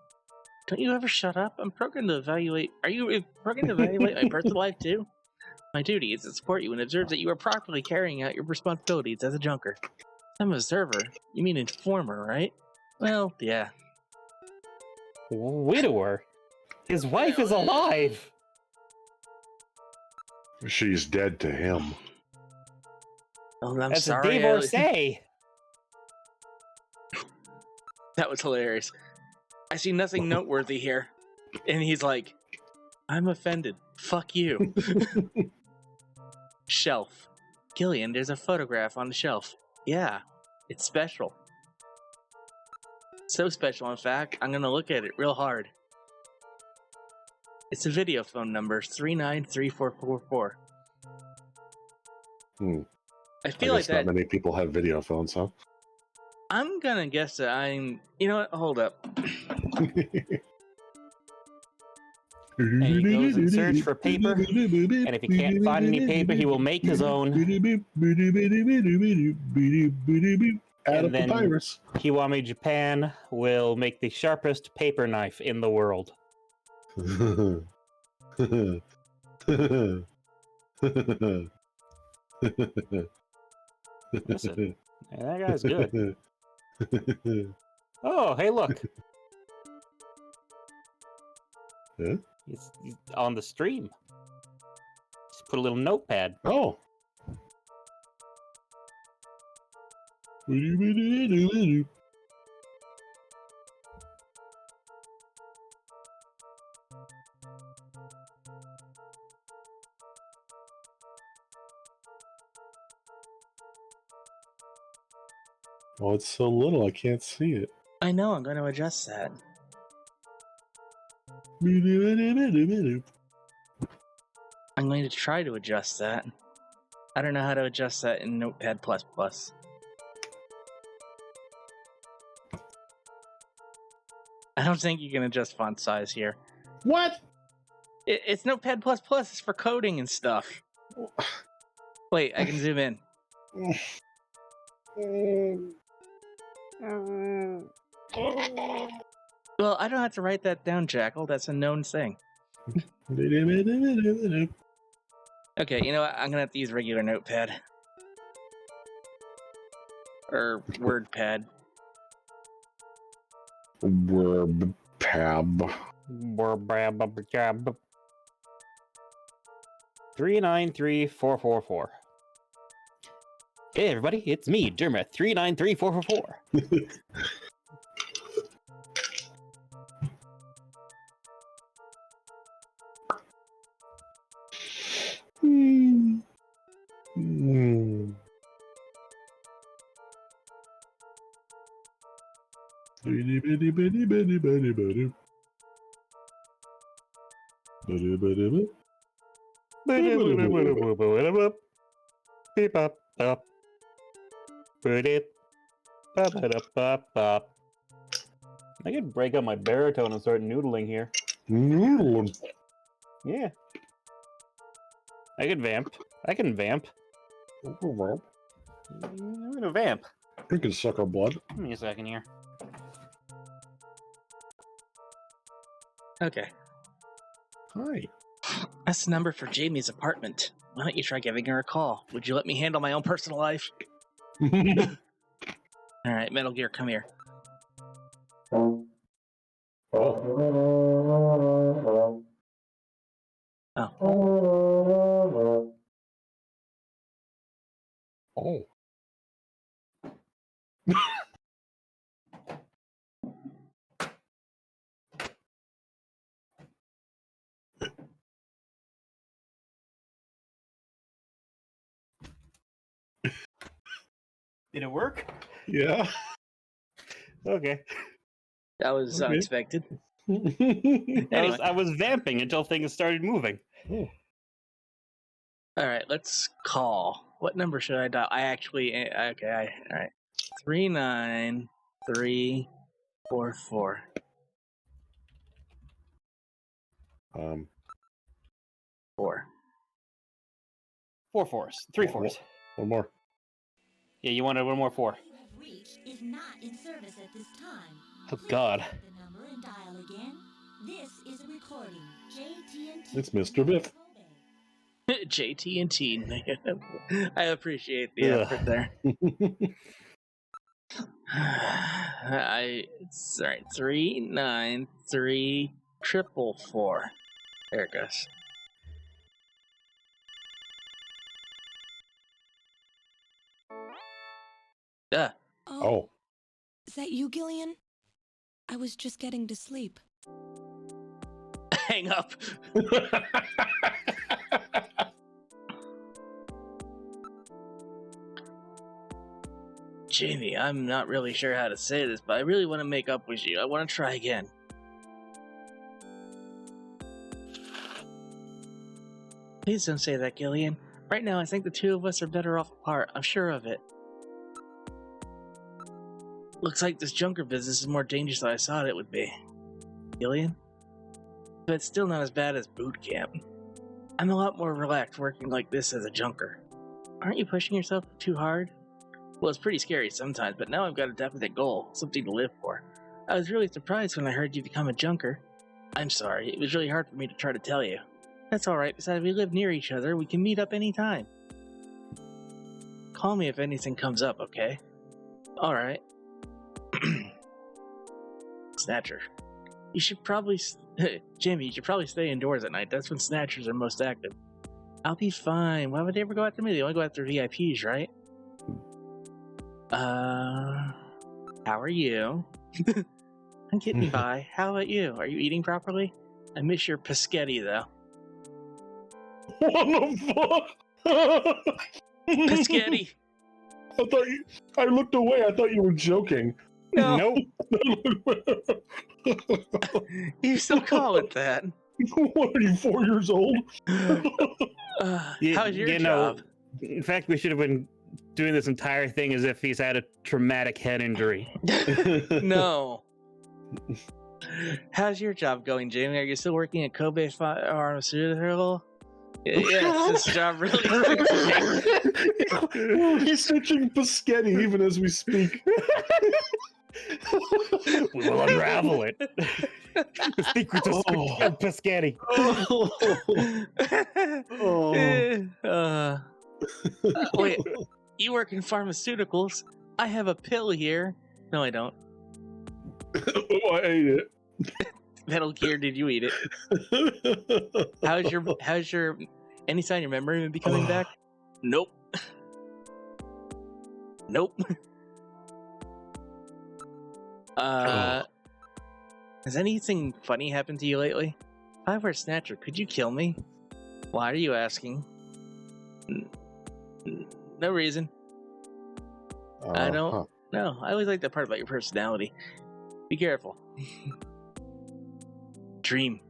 Speaker 2: Don't you ever shut up? I'm programmed to evaluate. Are you programmed to evaluate my personal life too? My duty is to support you and observe that you are properly carrying out your responsibilities as a junker. I'm a observer. You mean informer, right? Well, yeah.
Speaker 3: Widower? His wife is alive!
Speaker 1: She's dead to him.
Speaker 2: Oh, I'm
Speaker 3: That's
Speaker 2: sorry.
Speaker 3: a divorcee.
Speaker 2: That was hilarious. I see nothing noteworthy here. And he's like, I'm offended. Fuck you. Shelf. Gillian, there's a photograph on the shelf. Yeah, it's special. So special, in fact, I'm gonna look at it real hard. It's a video phone number, 393444. I feel like that.
Speaker 1: Not many people have video phones, huh?
Speaker 2: I'm gonna guess that You know what? Hold up.
Speaker 3: And he goes and search for paper, and if he can't find any paper, he will make his own.
Speaker 1: Add
Speaker 3: And
Speaker 1: a
Speaker 3: then
Speaker 1: papyrus.
Speaker 3: Kiwami Japan will make the sharpest paper knife in the world. Listen, that guy's good. Oh, hey, look.
Speaker 1: Huh?
Speaker 3: He's on the stream. Just put a little notepad.
Speaker 1: Oh. Oh, it's so little, I can't see it.
Speaker 2: I know, I'm going to adjust that. I'm going to try to adjust that. I don't know how to adjust that in Notepad++. I don't think you can adjust font size here.
Speaker 1: What?
Speaker 2: It's Notepad++. It's for coding and stuff. Wait, I can zoom in. Well, I don't have to write that down, Jackal. That's a known thing. Okay, you know what? I'm gonna have to use regular Notepad. Or WordPad.
Speaker 1: WordPad.
Speaker 3: 393444. Hey everybody, it's me, Dermot. 393444. I could break up my baritone and start noodling here.
Speaker 1: Noodling?
Speaker 3: Yeah. I could vamp. I can vamp. I'm gonna vamp.
Speaker 1: You can suck our blood.
Speaker 3: Give me a second here.
Speaker 2: Okay.
Speaker 1: Hi.
Speaker 2: That's the number for Jamie's apartment. Why don't you try giving her a call? Would you let me handle my own personal life? Alright, Metal Gear, come here.
Speaker 1: Oh. Oh.
Speaker 3: Did it work?
Speaker 1: Yeah.
Speaker 3: Okay.
Speaker 2: That was
Speaker 1: Okay.
Speaker 2: unexpected.
Speaker 3: Anyway. I was vamping until things started moving.
Speaker 2: Alright, let's call. What number should I dial? Alright. 39344. Four.
Speaker 3: 4 fours. 3 fours.
Speaker 1: One more.
Speaker 3: Yeah, you wanted one more 4.
Speaker 13: Reached is not in service at this time.
Speaker 3: Oh God.
Speaker 13: The number and dial again. This is a recording. JT&T.
Speaker 1: It's Mr. Biff.
Speaker 2: JT&T. I appreciate the effort there. It's alright. 39344. There it goes.
Speaker 5: Oh. Is that you, Gillian? I was just getting to sleep.
Speaker 2: Hang up. Jamie, I'm not really sure how to say this, but I really want to make up with you. I want to try again. Please don't say that, Gillian. Right now, I think the two of us are better off apart. I'm sure of it. Looks like this junker business is more dangerous than I thought it would be. Gillian? But it's still not as bad as boot camp. I'm a lot more relaxed working like this as a junker. Aren't you pushing yourself too hard? Well, it's pretty scary sometimes, but now I've got a definite goal, something to live for. I was really surprised when I heard you become a junker. I'm sorry, it was really hard for me to try to tell you. That's alright, besides we live near each other, we can meet up anytime. Call me if anything comes up, okay? Alright. Snatcher. You should probably... Jamie, you should probably stay indoors at night. That's when Snatchers are most active. I'll be fine. Why would they ever go after me? They only go after VIPs, right? How are you? I'm getting by. How about you? Are you eating properly? I miss your Paschetti, though.
Speaker 1: What the fuck?
Speaker 2: Paschetti!
Speaker 1: I looked away. I thought you were joking.
Speaker 2: No.
Speaker 1: Nope.
Speaker 2: You still call it that?
Speaker 1: What are you, 4 years old?
Speaker 2: How's your job?
Speaker 3: In fact, we should have been doing this entire thing as if he's had a traumatic head injury.
Speaker 2: No. How's your job going, Jamie? Are you still working at Kobe Pharmaceutical? Yeah, this job really
Speaker 1: He's searching Paschetti even as we speak.
Speaker 3: We will unravel it. The secrets of Paschetti.
Speaker 2: Wait, you work in pharmaceuticals? I have a pill here. No, I don't.
Speaker 1: I ate it.
Speaker 2: Metal Gear, did you eat it? How's your any sign your memory may be coming back? Nope. Nope. Has anything funny happened to you lately? If I were a Snatcher, could you kill me? Why are you asking? No reason. I don't. No, I always like that part about your personality. Be careful. Dream.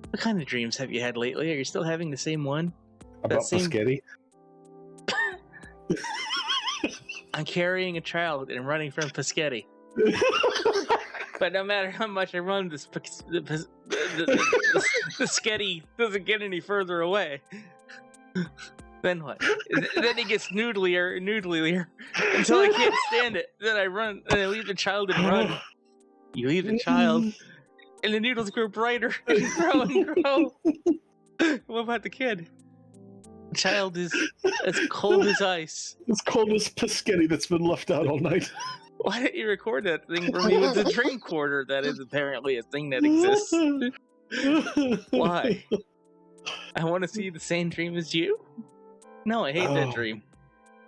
Speaker 2: What kind of dreams have you had lately? Are you still having the same one?
Speaker 1: About Paschetti?
Speaker 2: I'm carrying a child and running from Paschetti. But no matter how much I run, the Paschetti doesn't get any further away. Then what? Then he gets noodlier until I can't stand it. Then I run, and I leave the child and run. You leave the child, and the noodles grow brighter and grow and grow. What about the kid? The child is as cold as ice.
Speaker 1: It's cold as Paschetti that's been left out all night.
Speaker 2: Why didn't you record that thing for me with the dream quarter? That is apparently a thing that exists. Why? I want to see the same dream as you? No, I hate that dream.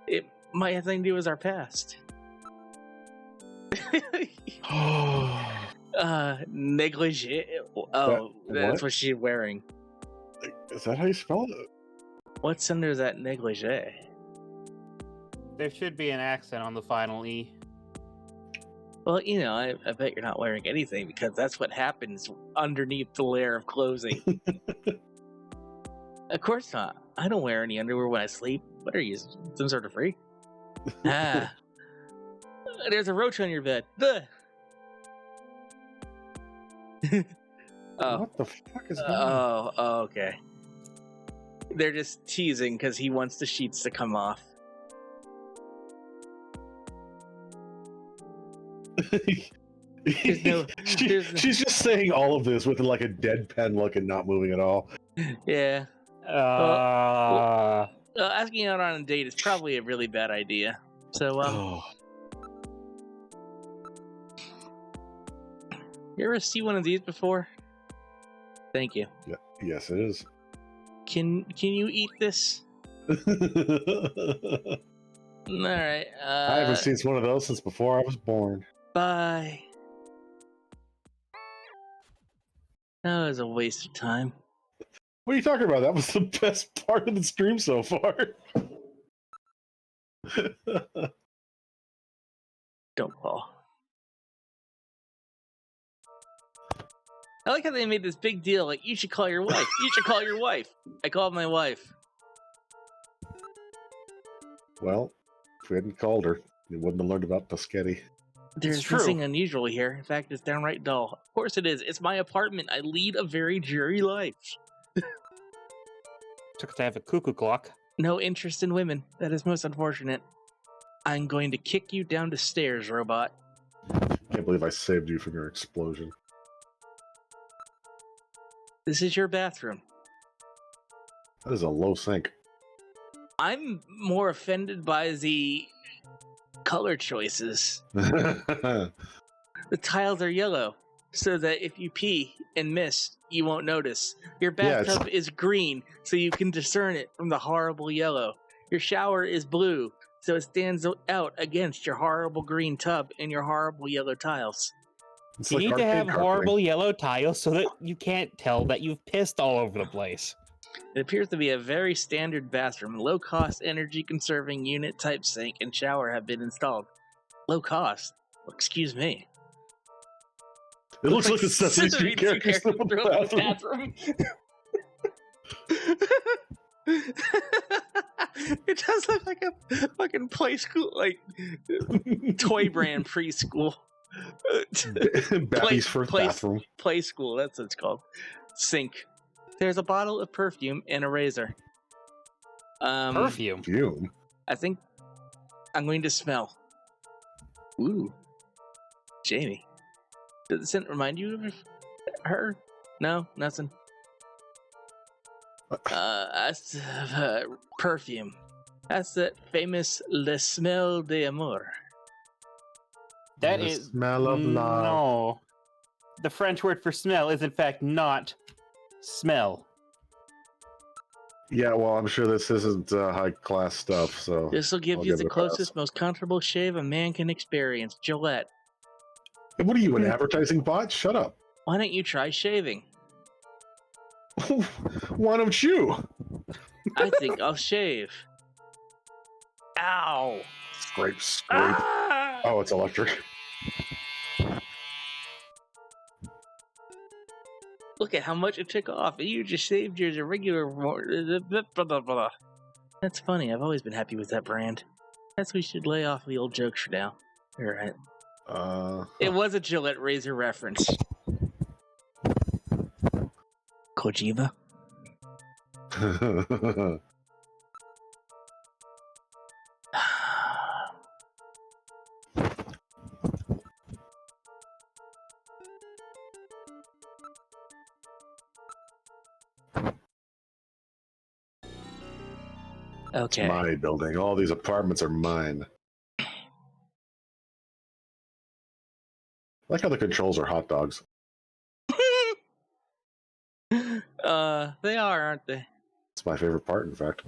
Speaker 2: It might have something to do with our past. Negligee. Oh, that's what she's wearing.
Speaker 1: Is that how you spell it?
Speaker 2: What's under that negligee?
Speaker 3: There should be an accent on the final E.
Speaker 2: Well, you know, I bet you're not wearing anything because that's what happens underneath the layer of clothing. Of course not. I don't wear any underwear when I sleep. What are you, some sort of freak? Ah. There's a roach on your bed. Oh.
Speaker 1: What the fuck is going
Speaker 2: on? Oh, okay. They're just teasing because he wants the sheets to come off.
Speaker 1: She's just saying all of this with like a deadpan look and not moving at all.
Speaker 2: Yeah. Asking out on a date is probably a really bad idea. So, you ever see one of these before? Thank you.
Speaker 1: Yeah. Yes, it is.
Speaker 2: Can you eat this? All right.
Speaker 1: I haven't seen one of those since before I was born.
Speaker 2: Bye. That was a waste of time.
Speaker 1: What are you talking about? That was the best part of the stream so far.
Speaker 2: Don't call. I like how they made this big deal. Like, you should call your wife. You should call your wife. I called my wife.
Speaker 1: Well, if we hadn't called her, we wouldn't have learned about Paschetti.
Speaker 2: There's nothing unusual here. In fact, it's downright dull. Of course it is. It's my apartment. I lead a very dreary life.
Speaker 3: Took to have a cuckoo clock.
Speaker 2: No interest in women. That is most unfortunate. I'm going to kick you down the stairs, robot.
Speaker 1: Can't believe I saved you from your explosion.
Speaker 2: This is your bathroom.
Speaker 1: That is a low sink.
Speaker 2: I'm more offended by the color choices. The tiles are yellow, so that if you pee and miss, you won't notice. Your bathtub is green, so you can discern it from the horrible yellow. Your shower is blue, so it stands out against your horrible green tub and your horrible yellow tiles.
Speaker 3: You need to have horrible yellow tiles so that you can't tell that you've pissed all over the place.
Speaker 2: It appears to be a very standard bathroom. Low-cost, energy-conserving unit type sink and shower have been installed. Low cost? Well, excuse me.
Speaker 1: It looks like the Sesame Street characters in the bathroom.
Speaker 2: It does look like a fucking play school, like toy brand preschool.
Speaker 1: Bappy's first bathroom.
Speaker 2: Play school, that's what it's called. Sink. There's a bottle of perfume and a razor.
Speaker 3: Perfume?
Speaker 2: I think I'm going to smell. Ooh. Jamie. Does the scent remind you of her? No? Nothing? That's perfume. That's that famous Le Smell d'Amour.
Speaker 3: That
Speaker 1: The
Speaker 3: is
Speaker 1: smell of love.
Speaker 3: No. The French word for smell is in fact not smell.
Speaker 1: Yeah, well, I'm sure this isn't high class stuff, so
Speaker 2: This will give
Speaker 1: I'll
Speaker 2: you
Speaker 1: it
Speaker 2: the
Speaker 1: a pass.
Speaker 2: closest, most comfortable shave a man can experience. Gillette.
Speaker 1: Hey, what are you, an advertising bot? Shut up.
Speaker 2: Why don't you try shaving?
Speaker 1: Why don't you?
Speaker 2: I think I'll shave. Ow!
Speaker 1: Scrape.
Speaker 2: Ah!
Speaker 1: Oh, it's electric.
Speaker 2: Look at how much it took off. You just shaved yours a regular. That's funny. I've always been happy with that brand. Guess we should lay off the old jokes for now. You're right. It was a Gillette razor reference. Kojima. Okay.
Speaker 1: It's my building. All these apartments are mine. I like how the controls are hot dogs.
Speaker 2: They are, aren't they?
Speaker 1: It's my favorite part, in fact.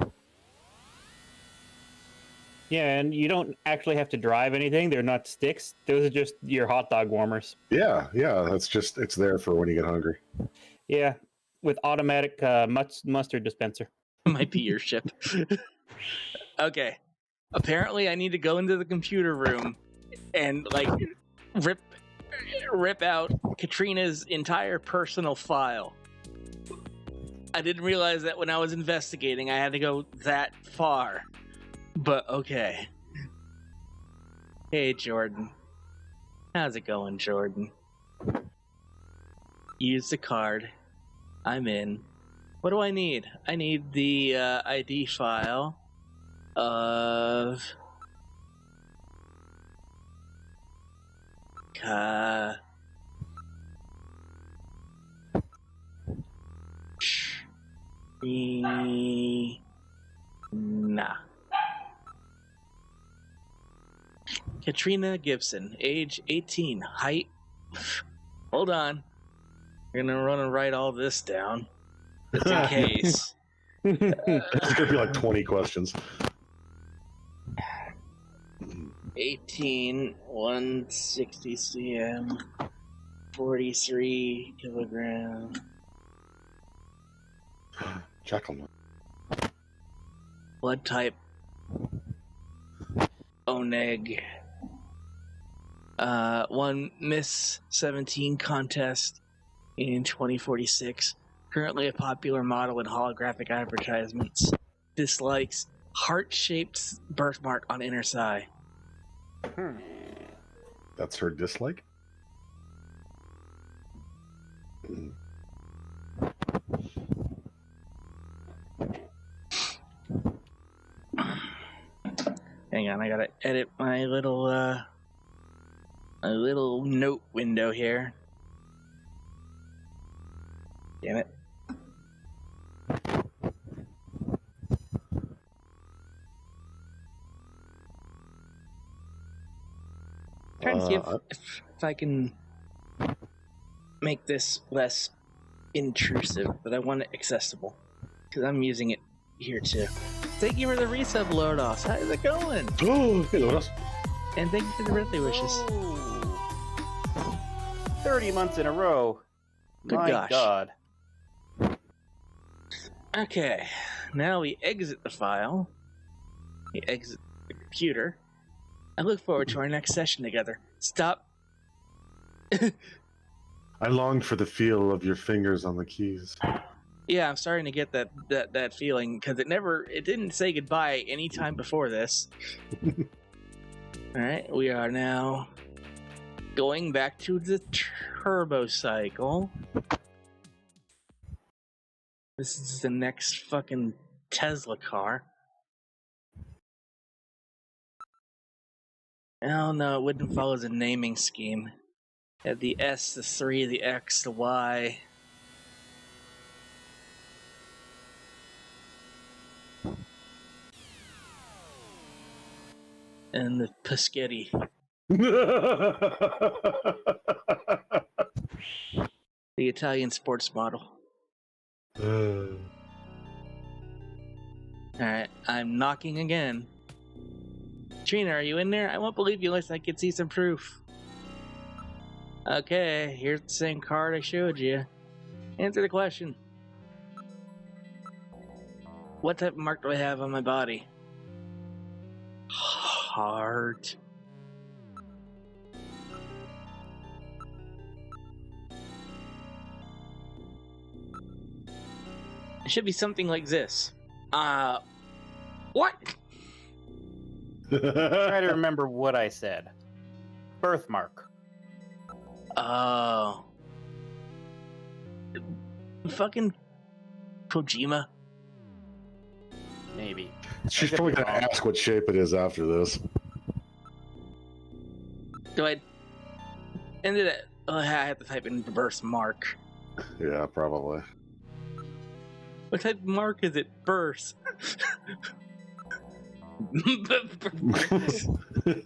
Speaker 3: Yeah, and you don't actually have to drive anything. They're not sticks. Those are just your hot dog warmers.
Speaker 1: Yeah, it's there for when you get hungry.
Speaker 3: Yeah, with automatic mustard dispenser.
Speaker 2: Might be your ship. Okay. Apparently I need to go into the computer room and like rip out Katrina's entire personal file. I didn't realize that when I was investigating I had to go that far. But okay. Hey Jordan. How's it going, Jordan? Use the card. I'm in. What do I need? I need the ID file of Katrina Gibson, age 18, height. Hold on. We're gonna run and write all this down. Just in case.
Speaker 1: It's gonna be like 20 questions.
Speaker 2: 18, 160 cm, 43 kilogram.
Speaker 1: Jacqueline.
Speaker 2: Blood type. Oneg. Won Miss 17 contest in 2046. Currently a popular model in holographic advertisements. Dislikes heart-shaped birthmark on inner thigh.
Speaker 1: That's her dislike?
Speaker 2: Hang on, I gotta edit my little note window here. Damn it. Trying to see if I can make this less intrusive, but I want it accessible. Because I'm using it here too. Thank you for the resub, Lordos. How's it going?
Speaker 1: Oh, hey, Lordos.
Speaker 2: And thank you for the birthday wishes.
Speaker 3: 30 months in a row.
Speaker 2: Good
Speaker 3: My
Speaker 2: gosh.
Speaker 3: God.
Speaker 2: Okay, now we exit the file. We exit the computer. I look forward to our next session together. Stop.
Speaker 1: I longed for the feel of your fingers on the keys.
Speaker 2: Yeah, I'm starting to get that feeling because it didn't say goodbye any time before this. All right, we are now going back to the turbo cycle. This is the next fucking Tesla car. Oh no, it wouldn't follow the naming scheme. Had the S, the 3, the X, the Y. And the Paschetti. The Italian sports model. Alright, I'm knocking again. Trina, are you in there? I won't believe you unless I can see some proof. Okay, here's the same card I showed you. Answer the question. What type of mark do I have on my body? Heart. It should be something like this. What?
Speaker 3: Try to remember what I said. Birthmark.
Speaker 2: Oh. Fucking Kojima?
Speaker 3: Maybe.
Speaker 1: She's probably going to ask what shape it is after this.
Speaker 2: Do I... Ended it... Oh, I have to type in birthmark.
Speaker 1: Yeah, probably.
Speaker 2: What type of mark is it? Birth.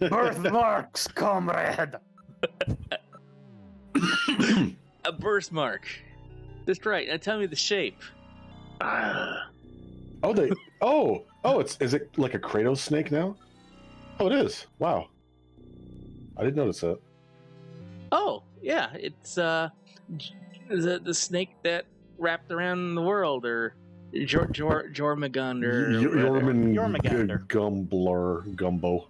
Speaker 3: Birthmarks, comrade.
Speaker 2: A birthmark. That's right. Now tell me the shape.
Speaker 1: Is it like a Kratos snake now? Oh, it is. Wow. I didn't notice that.
Speaker 2: Oh, yeah. It's the snake that wrapped around the world, or Jormungandr.
Speaker 1: Jormungandr. Gumbo.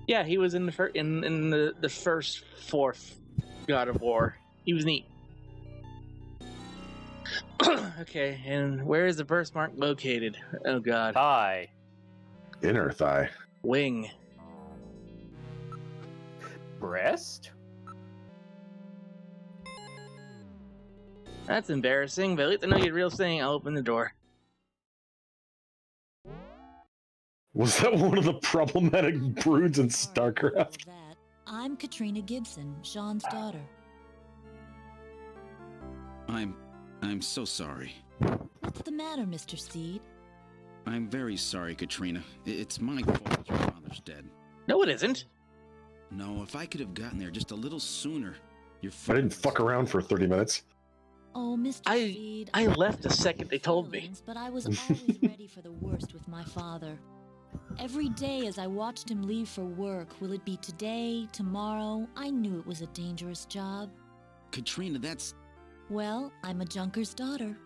Speaker 2: Yeah, he was in the first fourth God of War. He was neat. Okay, and where is the birthmark located? Oh god.
Speaker 3: Thigh.
Speaker 1: Inner thigh.
Speaker 2: Wing.
Speaker 3: Breast?
Speaker 2: That's embarrassing, but at least I know you're real thing. I'll open the door.
Speaker 1: Was that one of the problematic broods in StarCraft?
Speaker 13: I'm Katrina Gibson, Sean's daughter.
Speaker 7: I'm so sorry.
Speaker 13: What's the matter, Mr. Seed?
Speaker 7: I'm very sorry, Katrina. It's my fault that your father's dead.
Speaker 2: No, it isn't.
Speaker 7: No, if I could have gotten there just a little sooner.
Speaker 1: I didn't fuck around for 30 minutes.
Speaker 13: Oh, Mr. Seed.
Speaker 2: I left the second they told me.
Speaker 13: But I was always ready for the worst with my father. Every day as I watched him leave for work, will it be today, tomorrow? I knew it was a dangerous job.
Speaker 7: Katrina, that's...
Speaker 13: Well, I'm a junker's daughter.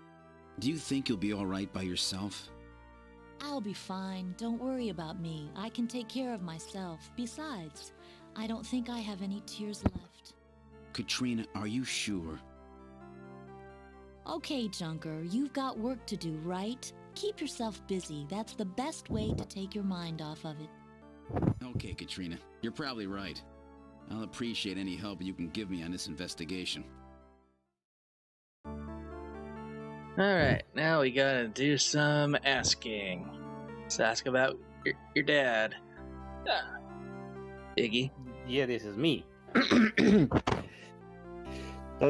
Speaker 7: Do you think you'll be all right by yourself?
Speaker 13: I'll be fine. Don't worry about me. I can take care of myself. Besides, I don't think I have any tears left.
Speaker 7: Katrina, are you sure?
Speaker 13: Okay, Junker, you've got work to do, right? Keep yourself busy. That's the best way to take your mind off of it.
Speaker 7: Okay, Katrina. You're probably right. I'll appreciate any help you can give me on this investigation.
Speaker 2: Alright, now we gotta do some asking. Let's ask about your dad. Iggy.
Speaker 3: Yeah, this is me.
Speaker 12: I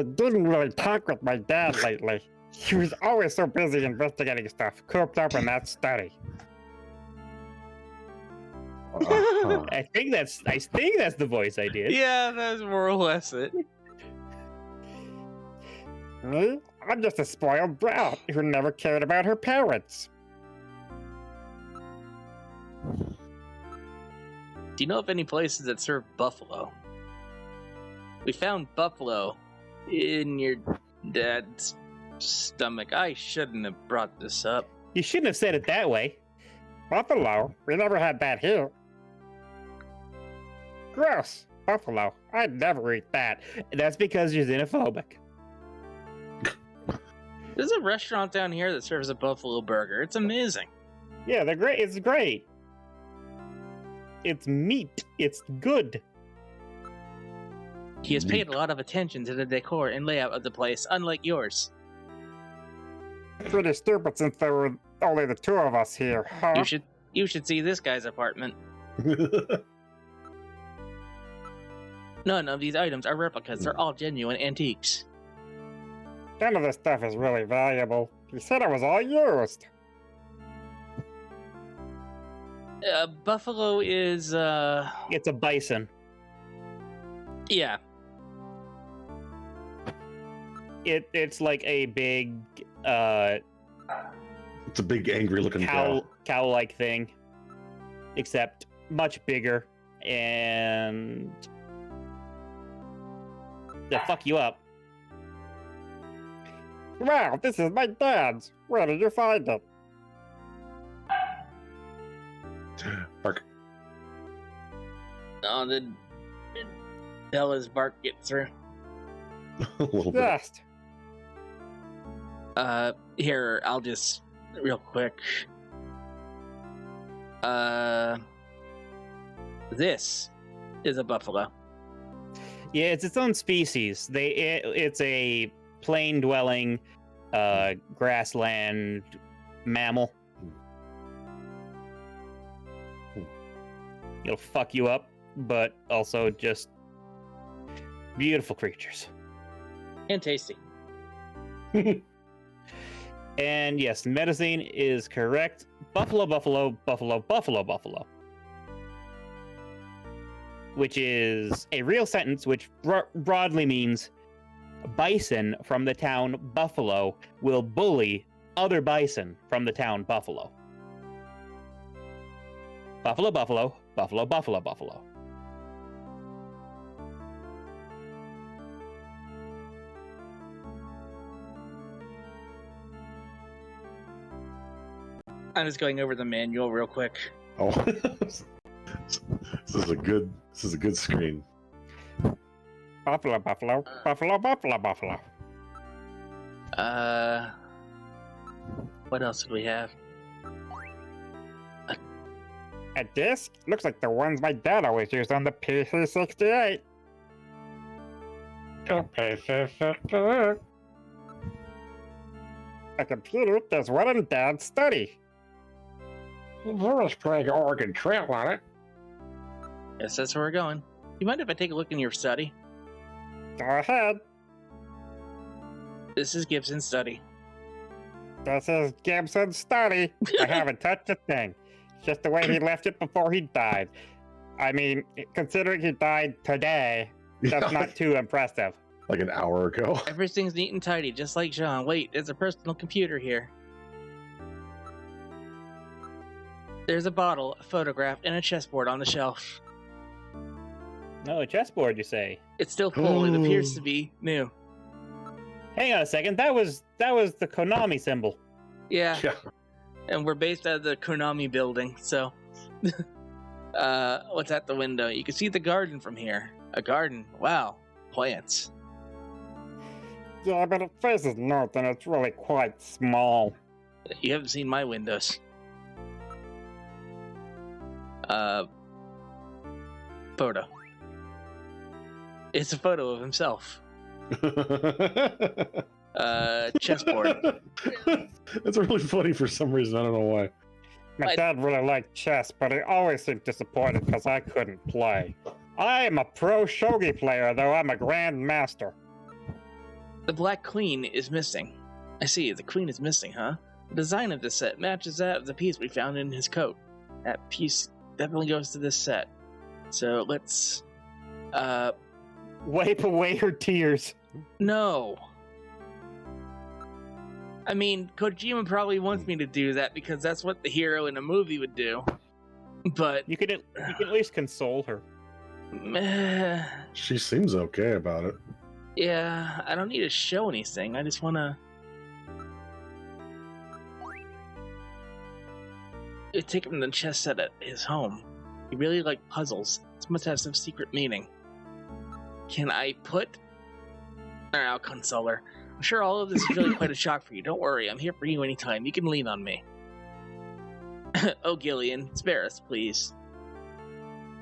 Speaker 12: didn't really talk with my dad lately. He was always so busy investigating stuff, cooped up in that study.
Speaker 3: I think that's the voice I did.
Speaker 2: Yeah, that's more or less it.
Speaker 12: Me? I'm just a spoiled brat who never cared about her parents.
Speaker 2: Do you know of any places that serve buffalo? We found buffalo in your dad's stomach. I shouldn't have brought this up.
Speaker 3: You shouldn't have said it that way.
Speaker 12: Buffalo? We never had that here. Gross. Buffalo. I'd never eat that.
Speaker 3: That's because you're xenophobic.
Speaker 2: There's a restaurant down here that serves a buffalo burger. It's amazing.
Speaker 12: Yeah, they're great. It's great. It's meat. It's good.
Speaker 2: He has paid a lot of attention to the decor and layout of the place, unlike yours.
Speaker 12: Pretty stupid since there were only the two of us here, huh?
Speaker 2: You should see this guy's apartment. None of these items are replicas. They're all genuine antiques.
Speaker 12: None of this stuff is really valuable. You said it was all used.
Speaker 2: Buffalo is,
Speaker 3: It's a bison.
Speaker 2: yeah.
Speaker 3: It's like a big,
Speaker 1: It's a big, angry-looking cow.
Speaker 3: cow-like thing, except much bigger, and they'll fuck you up.
Speaker 12: Wow, this is my dad's. Where did you find it?
Speaker 1: Bark.
Speaker 2: Oh, did Bella's bark get through?
Speaker 1: A little bit.
Speaker 12: Yes.
Speaker 2: Here, I'll just real quick. This is a buffalo.
Speaker 3: Yeah, it's its own species. It's a plain-dwelling, grassland mammal. It'll fuck you up, but also just beautiful creatures.
Speaker 2: And tasty.
Speaker 3: And yes, medicine is correct. Buffalo, buffalo, buffalo, buffalo, buffalo. Which is a real sentence which broadly means bison from the town Buffalo will bully other bison from the town Buffalo. Buffalo, buffalo, buffalo, buffalo, buffalo.
Speaker 2: I'm just going over the manual real quick.
Speaker 1: Oh, this is a good screen.
Speaker 12: Buffalo, buffalo, buffalo, buffalo, buffalo.
Speaker 2: What else do we have?
Speaker 12: A disc? Looks like the ones my dad always used on the PC-68. A computer does what in Dad's study.
Speaker 14: There's playing Oregon Trail on it.
Speaker 2: Yes, that's where we're going. You mind if I take a look in your study?
Speaker 12: Go ahead.
Speaker 2: This is Gibson's study.
Speaker 12: This is Gibson's study. I haven't touched a thing. It's just the way he left it before he died. I mean, considering he died today, that's not too impressive.
Speaker 1: Like an hour ago.
Speaker 2: Everything's neat and tidy, just like Jean. Wait, there's a personal computer here. There's a bottle, a photograph, and a chessboard on the shelf.
Speaker 3: No, a chessboard, you say?
Speaker 2: It's still full. It appears to be new.
Speaker 3: Hang on a second. That was the Konami symbol.
Speaker 2: Yeah. And we're based out of the Konami building, so... what's at the window? You can see the garden from here. A garden. Wow. Plants.
Speaker 12: Yeah, but it faces north and it's really quite small.
Speaker 2: You haven't seen my windows. Photo. It's a photo of himself. Chessboard.
Speaker 1: That's really funny for some reason. I don't know why.
Speaker 12: My dad really liked chess, but he always seemed disappointed because I couldn't play. I am a pro shogi player, though I'm a grand master.
Speaker 2: The Black Queen is missing. I see, the Queen is missing, huh? The design of this set matches that of the piece we found in his coat. That piece definitely goes to this set. So let's,
Speaker 12: wipe away her tears.
Speaker 2: No. I mean, Kojima probably wants me to do that because that's what the hero in a movie would do. But
Speaker 3: you could at least console her.
Speaker 1: She seems okay about it.
Speaker 2: Yeah, I don't need to show anything. I just want to... take him to the chess set at his home. He really liked puzzles. This must have some secret meaning. Can I put... Alright, I'll console her. I'm sure all of this is really quite a shock for you. Don't worry, I'm here for you anytime. You can lean on me. Oh, Gillian, spare us, please.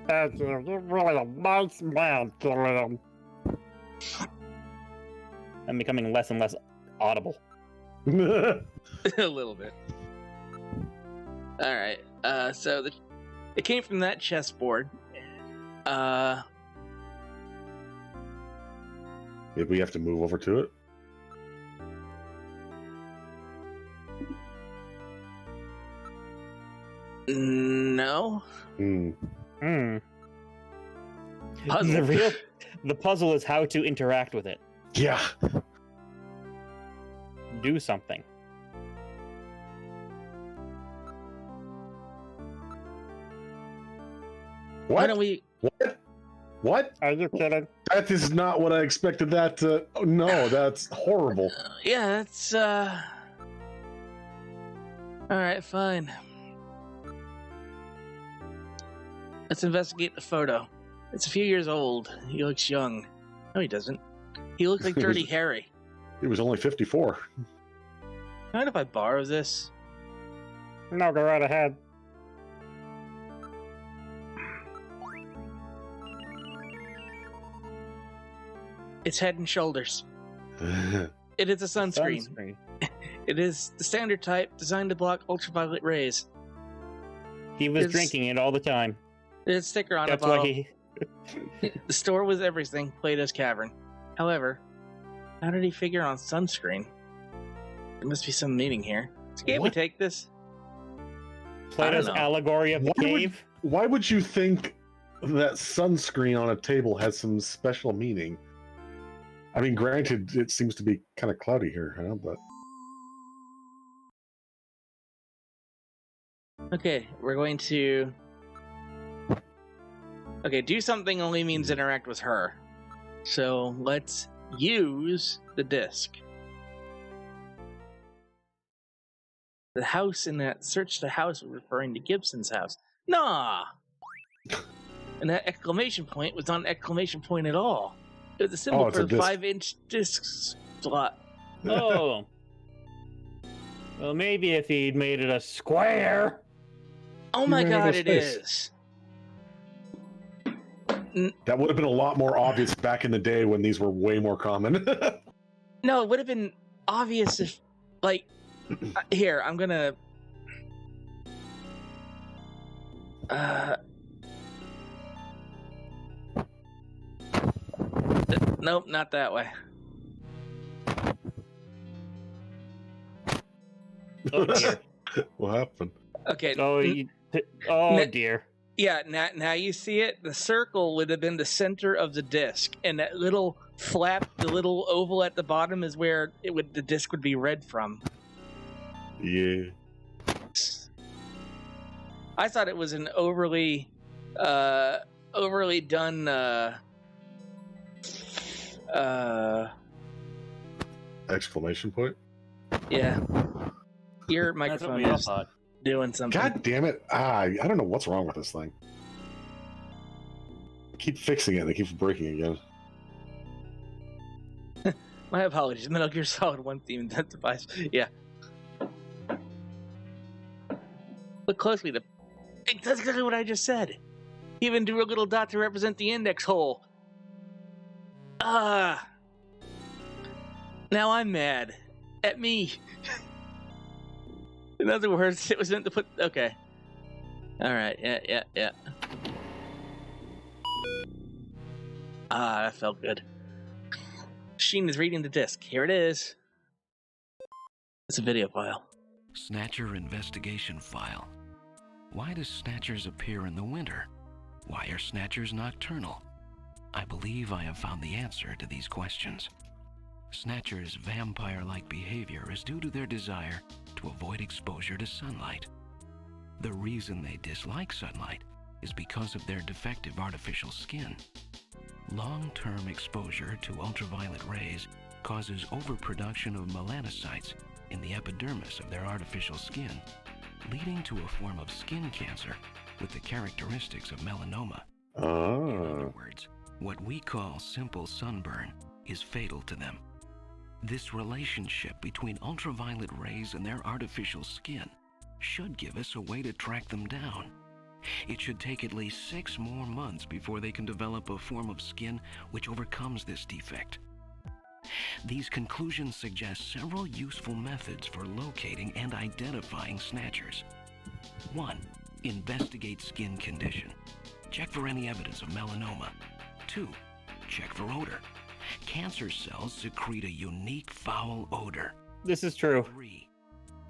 Speaker 12: Thank you. You're really a nice man, Gillian.
Speaker 3: I'm becoming less and less audible.
Speaker 2: A little bit. All right. So it came from that chessboard.
Speaker 1: Maybe we have to move over to it.
Speaker 2: No.
Speaker 3: Puzzle. The puzzle is how to interact with it.
Speaker 1: Yeah.
Speaker 3: Do something.
Speaker 1: What?
Speaker 2: Why don't we?
Speaker 1: What?
Speaker 12: Are you kidding?
Speaker 1: That is not what I expected that to... Oh, no, that's horrible.
Speaker 2: Yeah, that's all right, fine. Let's investigate the photo. It's a few years old. He looks young. No, he doesn't. He looks like Dirty Harry.
Speaker 1: He was only 54.
Speaker 2: Mind if I borrow this?
Speaker 12: No, go right ahead.
Speaker 2: It's Head and Shoulders. It is a sunscreen. It is the standard type, designed to block ultraviolet rays.
Speaker 3: He was drinking it all the time.
Speaker 2: There's a sticker on
Speaker 3: That's
Speaker 2: the bottle.
Speaker 3: why he...
Speaker 2: The store was everything, Plato's Cavern. However, how did he figure on sunscreen? There must be some meaning here. So can't we take this?
Speaker 3: Plato's allegory of the cave?
Speaker 1: Why would you think that sunscreen on a table has some special meaning? I mean, granted, it seems to be kind of cloudy here, huh? But
Speaker 2: okay, we're going to... Okay, do something only means interact with her. So let's use the disc. The house in that search the house was referring to Gibson's house. Nah! And that exclamation point was not an exclamation point at all. It was a symbol for the 5-inch disc slot.
Speaker 3: Oh. Well, maybe if he'd made it a square.
Speaker 2: Oh my god, it is.
Speaker 1: That would have been a lot more obvious back in the day when these were way more common.
Speaker 2: No, it would have been obvious if, like, here, I'm gonna... Nope, not that way.
Speaker 3: Oh, dear.
Speaker 1: What happened?
Speaker 2: Okay.
Speaker 3: Oh, dear.
Speaker 2: Yeah, now you see it? The circle would have been the center of the disc, and that little flap, the little oval at the bottom is where the disc would be read from.
Speaker 1: Yeah.
Speaker 2: I thought it was an overly done
Speaker 1: Exclamation point?
Speaker 2: Yeah. Your microphone is doing something.
Speaker 1: God damn it. I don't know what's wrong with this thing. I keep fixing it and it keeps breaking again.
Speaker 2: My apologies. Metal Gear Solid 1 theme intensifies. Yeah. Look closely. That's exactly what I just said. Even drew a little dot to represent the index hole. Now I'm mad. At me. In other words, it was meant to put... Okay. Alright, yeah. That felt good. Sheen is reading the disc. Here it is. It's a video file.
Speaker 4: Snatcher investigation file. Why do Snatchers appear in the winter? Why are Snatchers nocturnal? I believe I have found the answer to these questions. Snatchers' vampire-like behavior is due to their desire to avoid exposure to sunlight. The reason they dislike sunlight is because of their defective artificial skin. Long-term exposure to ultraviolet rays causes overproduction of melanocytes in the epidermis of their artificial skin, leading to a form of skin cancer with the characteristics of melanoma. In other words, what we call simple sunburn is fatal to them.
Speaker 15: This relationship between ultraviolet rays and their artificial skin should give us a way to track them down. It should take at least 6 more months before they can develop a form of skin which overcomes this defect. These conclusions suggest several useful methods for locating and identifying snatchers. 1. Investigate skin condition. Check for any evidence of melanoma. 2. Check for odor. Cancer cells secrete a unique foul odor.
Speaker 12: This is true.
Speaker 15: 3.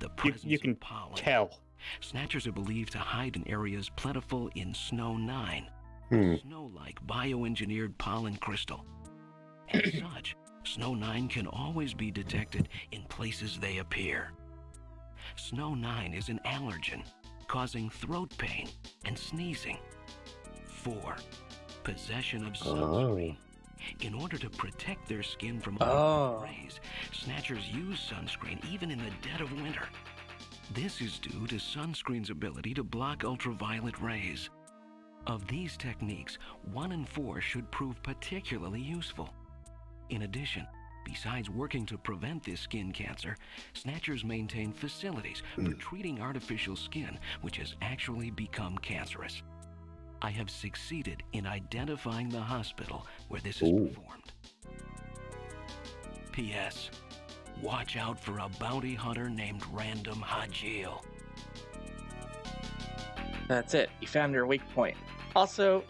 Speaker 15: The presence
Speaker 12: You can
Speaker 15: of pollen.
Speaker 12: tell.
Speaker 15: Snatchers are believed to hide in areas plentiful in Snow 9, snow-like bioengineered pollen crystal. As such, Snow 9 can always be detected in places they appear. Snow 9 is an allergen, causing throat pain and sneezing. 4. Possession of sunscreen. In order to protect their skin from ultraviolet rays, snatchers use sunscreen even in the dead of winter. This is due to sunscreen's ability to block ultraviolet rays. Of these techniques, 1 and 4 should prove particularly useful. In addition, besides working to prevent this skin cancer, snatchers maintain facilities for treating artificial skin which has actually become cancerous. I have succeeded in identifying the hospital where this is performed. P.S. Watch out for a bounty hunter named Random Hajil.
Speaker 2: That's it. You found your weak point. Also,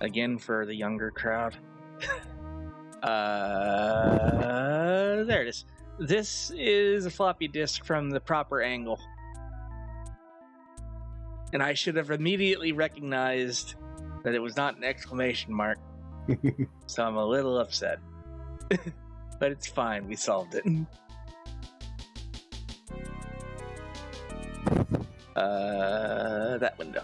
Speaker 2: again for the younger crowd, there it is. This is a floppy disk from the proper angle. And I should have immediately recognized that it was not an exclamation mark. So I'm a little upset. But it's fine, we solved it. That window.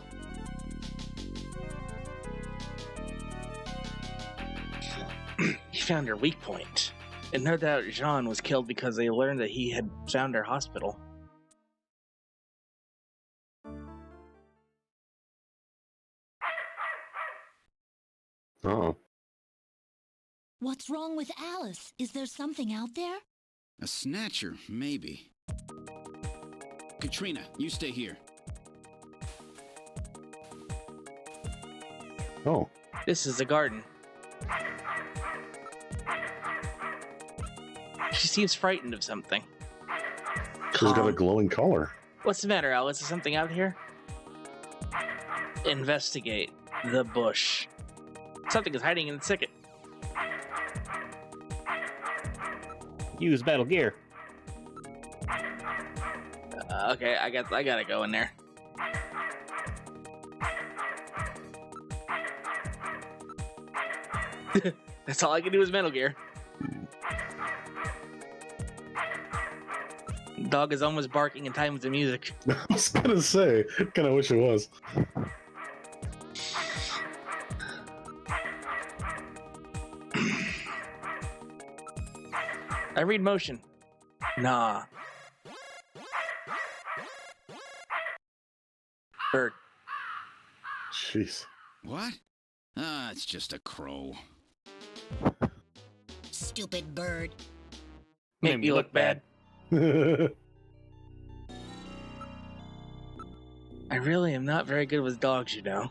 Speaker 2: He found her weak point. And no doubt Jean was killed because they learned that he had found her hospital.
Speaker 1: Oh.
Speaker 13: What's wrong with Alice? Is there something out there?
Speaker 7: A snatcher, maybe. Katrina, you stay here.
Speaker 1: Oh.
Speaker 2: This is the garden. She seems frightened of something.
Speaker 1: She's got a glowing color.
Speaker 2: What's the matter, Alice? Is something out here? Investigate the bush. Something is hiding in the thicket.
Speaker 3: Use Metal Gear.
Speaker 2: Okay, I gotta go in there. That's all I can do is Metal Gear. Dog is almost barking in time with the music.
Speaker 1: I was gonna say, kind of wish it was.
Speaker 2: I read motion. Nah. Bird.
Speaker 1: Jeez.
Speaker 7: What? Ah, it's just a crow.
Speaker 9: Stupid bird.
Speaker 2: Make me look bad. I really am not very good with dogs, you know.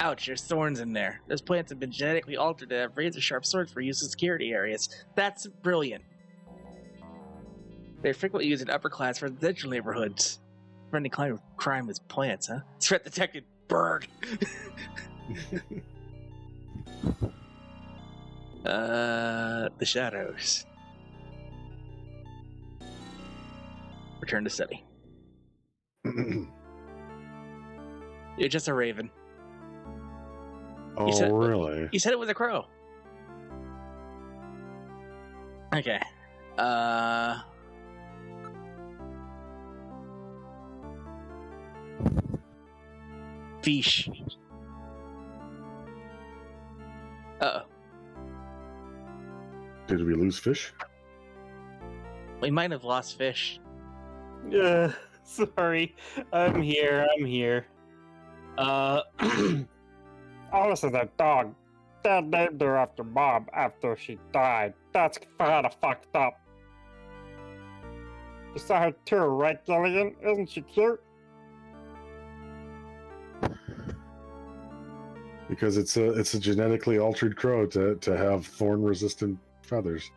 Speaker 2: Ouch, there's thorns in there. Those plants have been genetically altered to have razor-sharp swords for use in security areas. That's brilliant. They're frequently used in upper-class residential neighborhoods. Friendly crime with plants, huh? Threat detected. Bird. The shadows. Return to study. You're just a raven.
Speaker 1: Oh, really?
Speaker 2: You said it was a crow. Okay. Fish. Uh-oh.
Speaker 1: Did we lose fish?
Speaker 2: We might have lost fish.
Speaker 3: Sorry. I'm here.
Speaker 12: Oh, this is a dog. Dad named her after Mom after she died. That's kinda fucked up. You saw her too, right, Gillian? Isn't she cute?
Speaker 1: Because it's a genetically altered crow to have thorn-resistant feathers.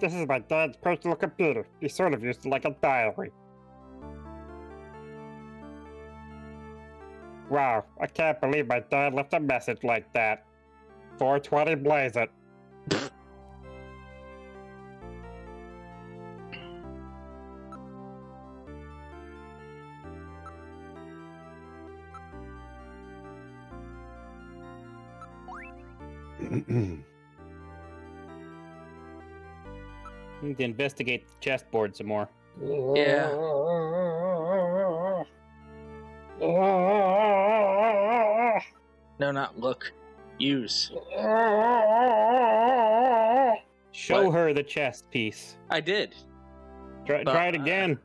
Speaker 12: This is my dad's personal computer. He sort of used it like a diary. Wow, I can't believe my dad left a message like that. 420 blaze it.
Speaker 3: Need to investigate the chessboard some more.
Speaker 2: Yeah. No, not look. Use.
Speaker 3: Show
Speaker 2: What?
Speaker 3: her the chess piece.
Speaker 2: I did.
Speaker 3: Try it again.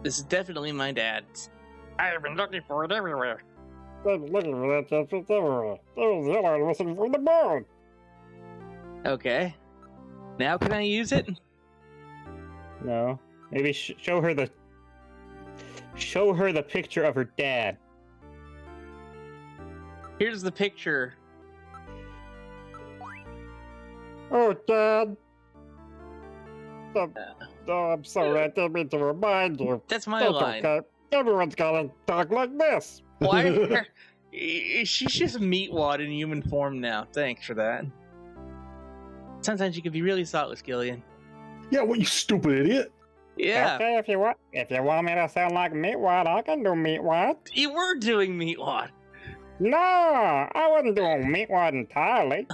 Speaker 2: This is definitely my dad's.
Speaker 12: I have been looking for it everywhere. I've been looking for that chess piece everywhere. There was the other one missing from the board.
Speaker 2: Okay. Now can I use it?
Speaker 3: No. Maybe show her the picture of her dad.
Speaker 2: Here's the picture.
Speaker 12: Oh, Dad. I'm sorry, I didn't mean to remind you.
Speaker 2: That's my line.
Speaker 12: Okay. Everyone's gotta talk like this.
Speaker 2: Why? She's just meatwad in human form now. Thanks for that. Sometimes you can be really thoughtless, Gillian.
Speaker 1: Yeah, what, you stupid idiot?
Speaker 2: Yeah.
Speaker 12: Okay, if you want me to sound like meatwad, I can do meatwad.
Speaker 2: You were doing meatwad.
Speaker 12: No, I wasn't doing meatwad entirely.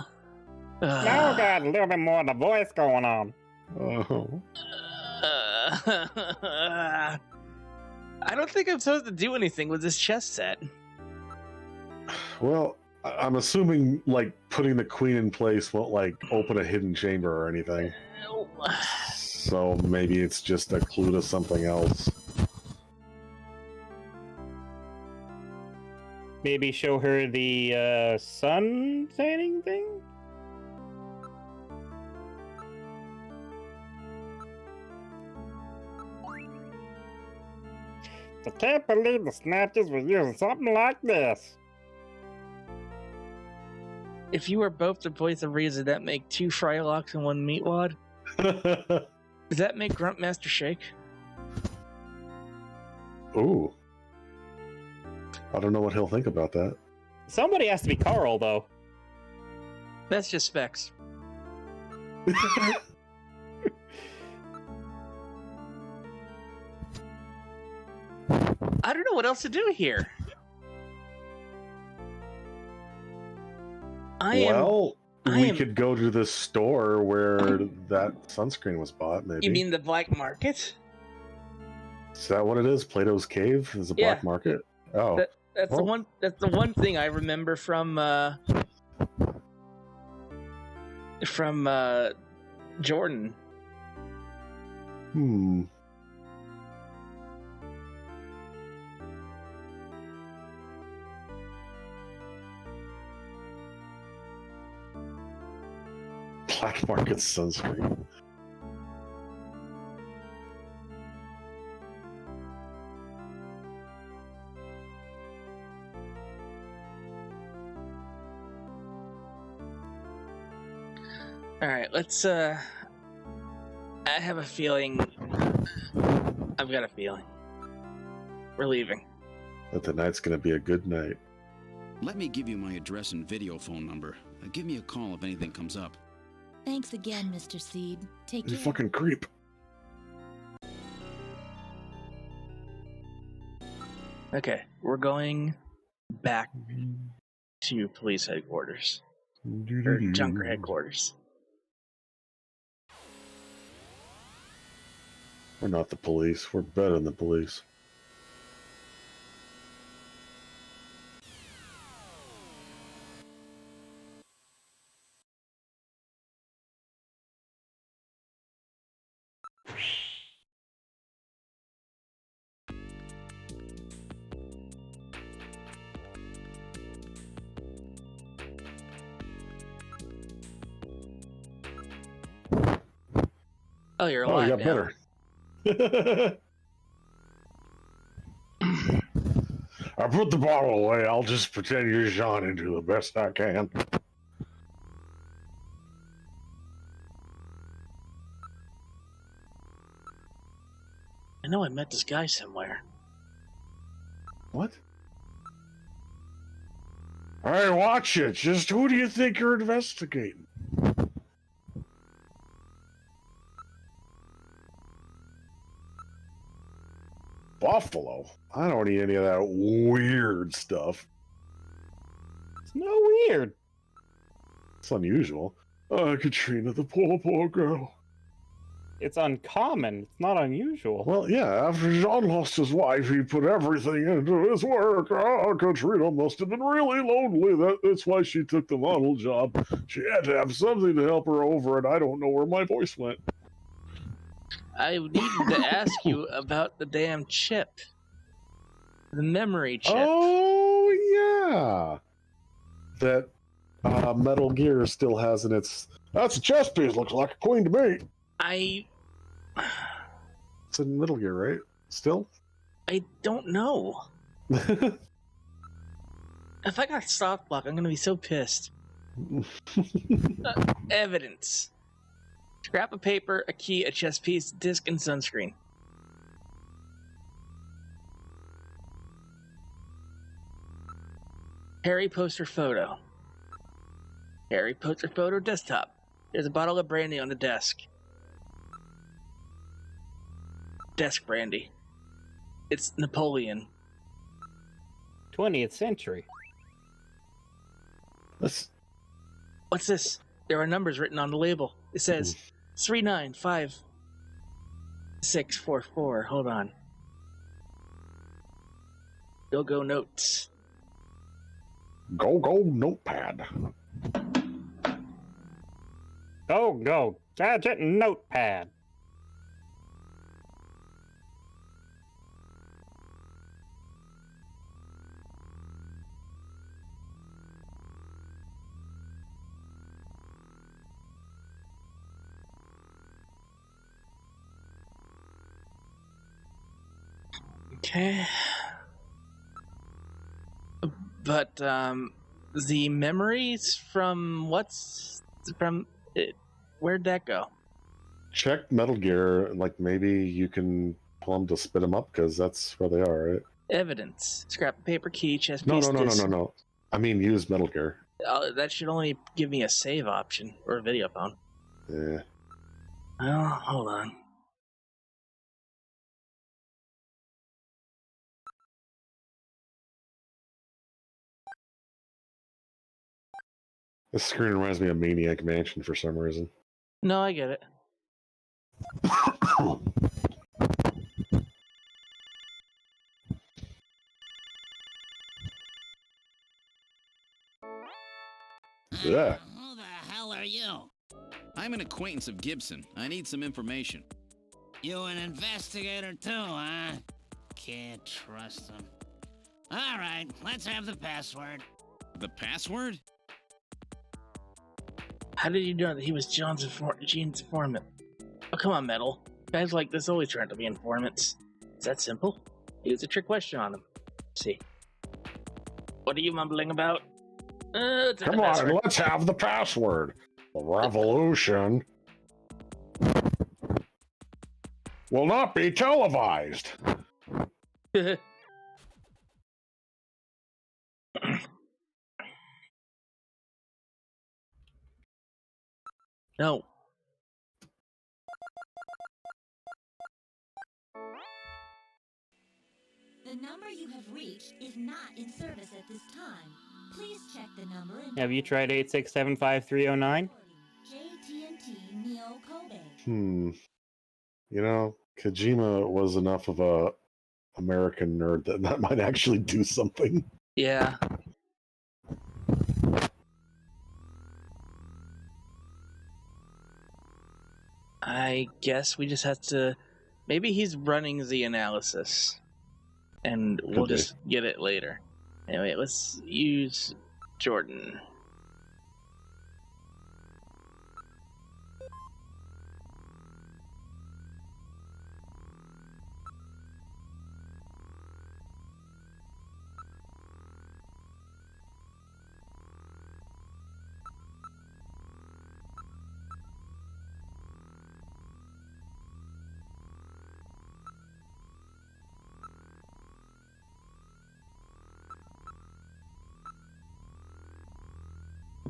Speaker 12: Now I got a little bit more of the voice going on.
Speaker 1: Oh.
Speaker 2: I don't think I'm supposed to do anything with this chess set.
Speaker 1: Well, I'm assuming, like, putting the queen in place won't, like, open a hidden chamber or anything. So maybe it's just a clue to something else.
Speaker 3: Maybe show her the sun setting thing?
Speaker 12: I can't believe the Snatchers were using something like this.
Speaker 2: If you were both the voice of reason, that make 2 Frylocks and 1 meatwad? Does that make Gruntmaster shake?
Speaker 1: Ooh. I don't know what he'll think about that.
Speaker 3: Somebody has to be Carl, though.
Speaker 2: That's just Specs. I don't know what else to do here.
Speaker 1: We could go to the store where that sunscreen was bought, maybe.
Speaker 2: You mean the black market?
Speaker 1: Is that what it is? Plato's Cave is a black market? Oh.
Speaker 2: That's the one thing I remember from Jordan.
Speaker 1: Black market sunscreen.
Speaker 2: All right, let's. I have a feeling. I've got a feeling. We're leaving.
Speaker 1: That the night's gonna be a good night.
Speaker 7: Let me give you my address and video phone number. Give me a call if anything comes up.
Speaker 13: Thanks again, Mr. Seed. Take
Speaker 1: You
Speaker 13: care.
Speaker 1: fucking creep.
Speaker 2: Okay, we're going back to police headquarters. Or Junker headquarters.
Speaker 1: We're not the police. We're better than the police.
Speaker 2: Oh, you're
Speaker 1: Oh,
Speaker 2: alive
Speaker 1: you got
Speaker 2: now.
Speaker 1: better. I put the bottle away. I'll just pretend you're Jean and do the best I can.
Speaker 2: I know I met this guy somewhere.
Speaker 1: What? Hey, watch it. Just who do you think you're investigating? Buffalo? I don't eat any of that weird stuff.
Speaker 12: It's no weird.
Speaker 1: It's unusual. Katrina, the poor girl.
Speaker 12: It's uncommon. It's not unusual.
Speaker 1: Well, yeah, after Jean lost his wife, he put everything into his work. Oh, Katrina must have been really lonely. That's why she took the model job. She had to have something to help her over it. I don't know where my voice went.
Speaker 2: I needed to ask you about the damn chip. The memory chip.
Speaker 1: Oh, yeah. That Metal Gear still has in its... That's a chess piece. Looks like a queen to me. It's in Metal Gear, right? Still?
Speaker 2: I don't know. If I got soft block, I'm gonna be so pissed. Evidence. Scrap of paper, a key, a chess piece, disc, and sunscreen. Harry poster photo. Harry poster photo desktop. There's a bottle of brandy on the desk. Desk brandy. It's Napoleon.
Speaker 12: 20th century.
Speaker 1: What's
Speaker 2: this? There are numbers written on the label. It says 395-644. Hold on. Go notes.
Speaker 1: Go notepad.
Speaker 12: Go gadget notepad.
Speaker 2: Okay. But, the memories from where'd that go?
Speaker 1: Check Metal Gear, like maybe you can pull them to spit them up, because that's where they are, right?
Speaker 2: Evidence. Scrap of paper, key, chess
Speaker 1: No.
Speaker 2: piece, disc.
Speaker 1: No. I mean, use Metal Gear.
Speaker 2: That should only give me a save option, or a video phone.
Speaker 1: Yeah.
Speaker 2: Oh, hold on.
Speaker 1: This screen reminds me of Maniac Mansion for some reason.
Speaker 2: No, I get it.
Speaker 1: Yeah.
Speaker 6: Who the hell are you? I'm an acquaintance of Gibson. I need some information.
Speaker 11: You an investigator too, huh? Can't trust him. All right, let's have the password.
Speaker 6: The password?
Speaker 2: How did you know that he was Gene's informant? Oh, come on, Metal. Guys like this always trying to be informants. Is that simple? Use a trick question on him. See. What are you mumbling about?
Speaker 1: Come on, let's have the password. The revolution will not be televised.
Speaker 2: No.
Speaker 13: The number you have reached is not in service at this time. Please check the number and
Speaker 12: Have you tried 8675309?
Speaker 13: JT&T Neo Kobe.
Speaker 1: You know, Kojima was enough of a American nerd that might actually do something.
Speaker 2: Yeah. I guess we just have to... Maybe he's running the analysis. And we'll just get it later. Anyway, let's use Jordan.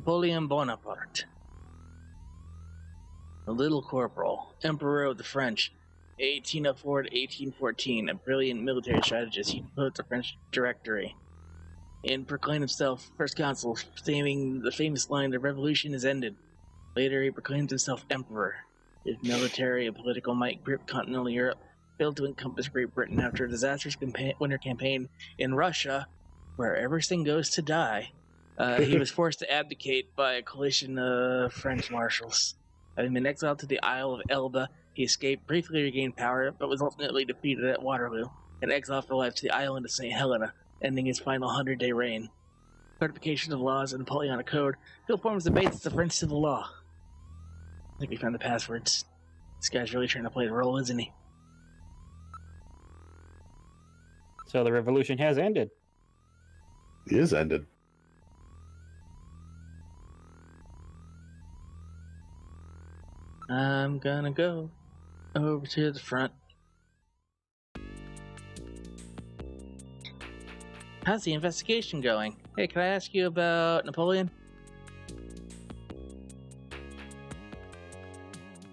Speaker 2: Napoleon Bonaparte. The Little Corporal, Emperor of the French, 1804 to 1814, a brilliant military strategist. He put the French Directory and proclaimed himself first consul, saying the famous line, "The revolution is ended." Later, he proclaimed himself emperor. His military and political might gripped continental Europe, failed to encompass Great Britain after a disastrous winter campaign in Russia, where everything goes to die. He was forced to abdicate by a coalition of French marshals. Having been exiled to the Isle of Elba, he escaped, briefly regained power, but was ultimately defeated at Waterloo, and exiled for life to the island of St. Helena, ending his final 100-day reign. Codification of laws and Napoleonic Code still forms the basis of French civil law. I think we found the passwords. This guy's really trying to play the role, isn't he?
Speaker 3: So the revolution has ended.
Speaker 1: It is ended.
Speaker 2: I'm gonna go over to the front. How's the investigation going? Hey, can I ask you about Napoleon?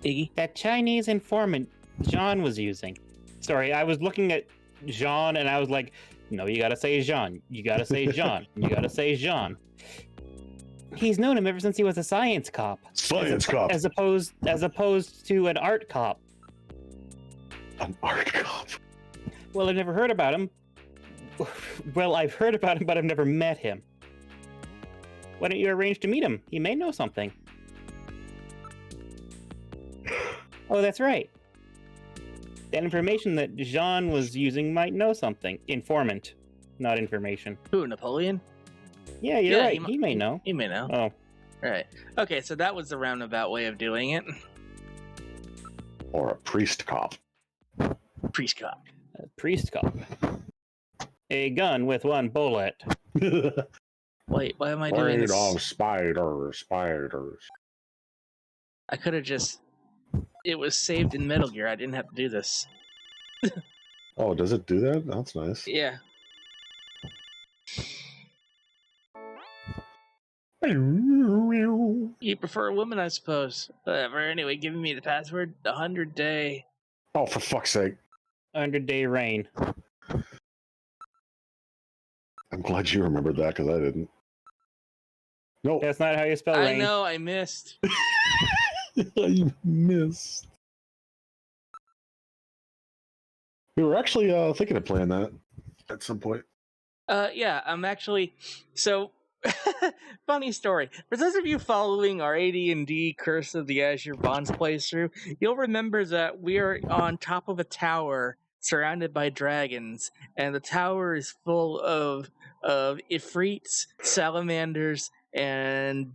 Speaker 2: Iggy?
Speaker 3: That Chinese informant Jean was using. Sorry, I was looking at Jean and I was like, no, you gotta say Jean. You gotta say Jean. You gotta say Jean. He's known him ever since he was a science cop.
Speaker 1: Science cop.
Speaker 3: As opposed to an art cop.
Speaker 1: An art cop.
Speaker 3: Well, I've never heard about him. Well, I've heard about him, but I've never met him. Why don't you arrange to meet him? He may know something. Oh, that's right. That information that Jean was using might know something. Informant, not information.
Speaker 2: Who, Napoleon?
Speaker 3: Yeah, you're right. He may know.
Speaker 2: He may know.
Speaker 3: Oh.
Speaker 2: Right. Okay, so that was the roundabout way of doing it.
Speaker 1: Or a priest cop.
Speaker 2: Priest cop.
Speaker 3: A priest cop. A gun with one bullet.
Speaker 2: Wait, why am I doing this?
Speaker 1: Of spiders.
Speaker 2: I could have just... It was saved in Metal Gear. I didn't have to do this.
Speaker 1: Oh, does it do that? That's nice.
Speaker 2: Yeah. You prefer a woman, I suppose. Whatever. Anyway, giving me the password. 100-day.
Speaker 1: Oh, for fuck's sake.
Speaker 3: 100-day reign.
Speaker 1: I'm glad you remembered that, because I didn't. No.
Speaker 3: That's not how you spell reign.
Speaker 2: I know, I missed.
Speaker 1: I missed. We were actually thinking of playing that at some point.
Speaker 2: Yeah, I'm actually... So... Funny story. For those of you following our AD&D Curse of the Azure Bonds playthrough, you'll remember that we are on top of a tower surrounded by dragons, and the tower is full of ifrits, salamanders, and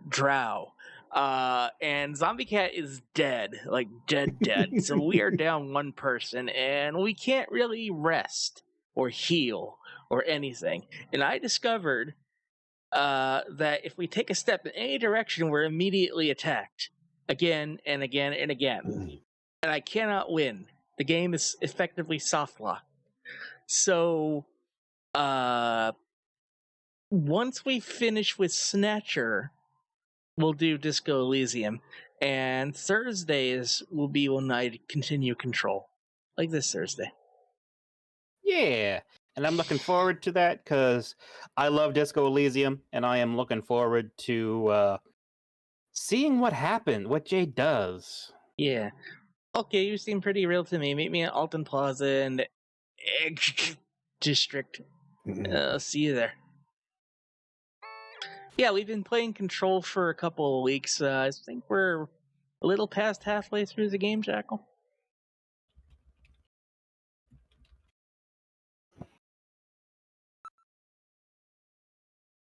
Speaker 2: drow. And Zombie Cat is dead, like dead. So we are down one person, and we can't really rest or heal or anything. And I discovered that if we take a step in any direction, we're immediately attacked again and again and again. And I cannot win. The game is effectively soft locked. So, once we finish with Snatcher, we'll do Disco Elysium. And Thursdays will be when I continue Control. Like this Thursday.
Speaker 3: Yeah. And I'm looking forward to that because I love Disco Elysium, and I am looking forward to seeing what happens, what Jaye does.
Speaker 2: Yeah. Okay, you seem pretty real to me. Meet me at Alton Plaza in the Egg District. See you there. Yeah, we've been playing Control for a couple of weeks. I think we're a little past halfway through the game, Jackal.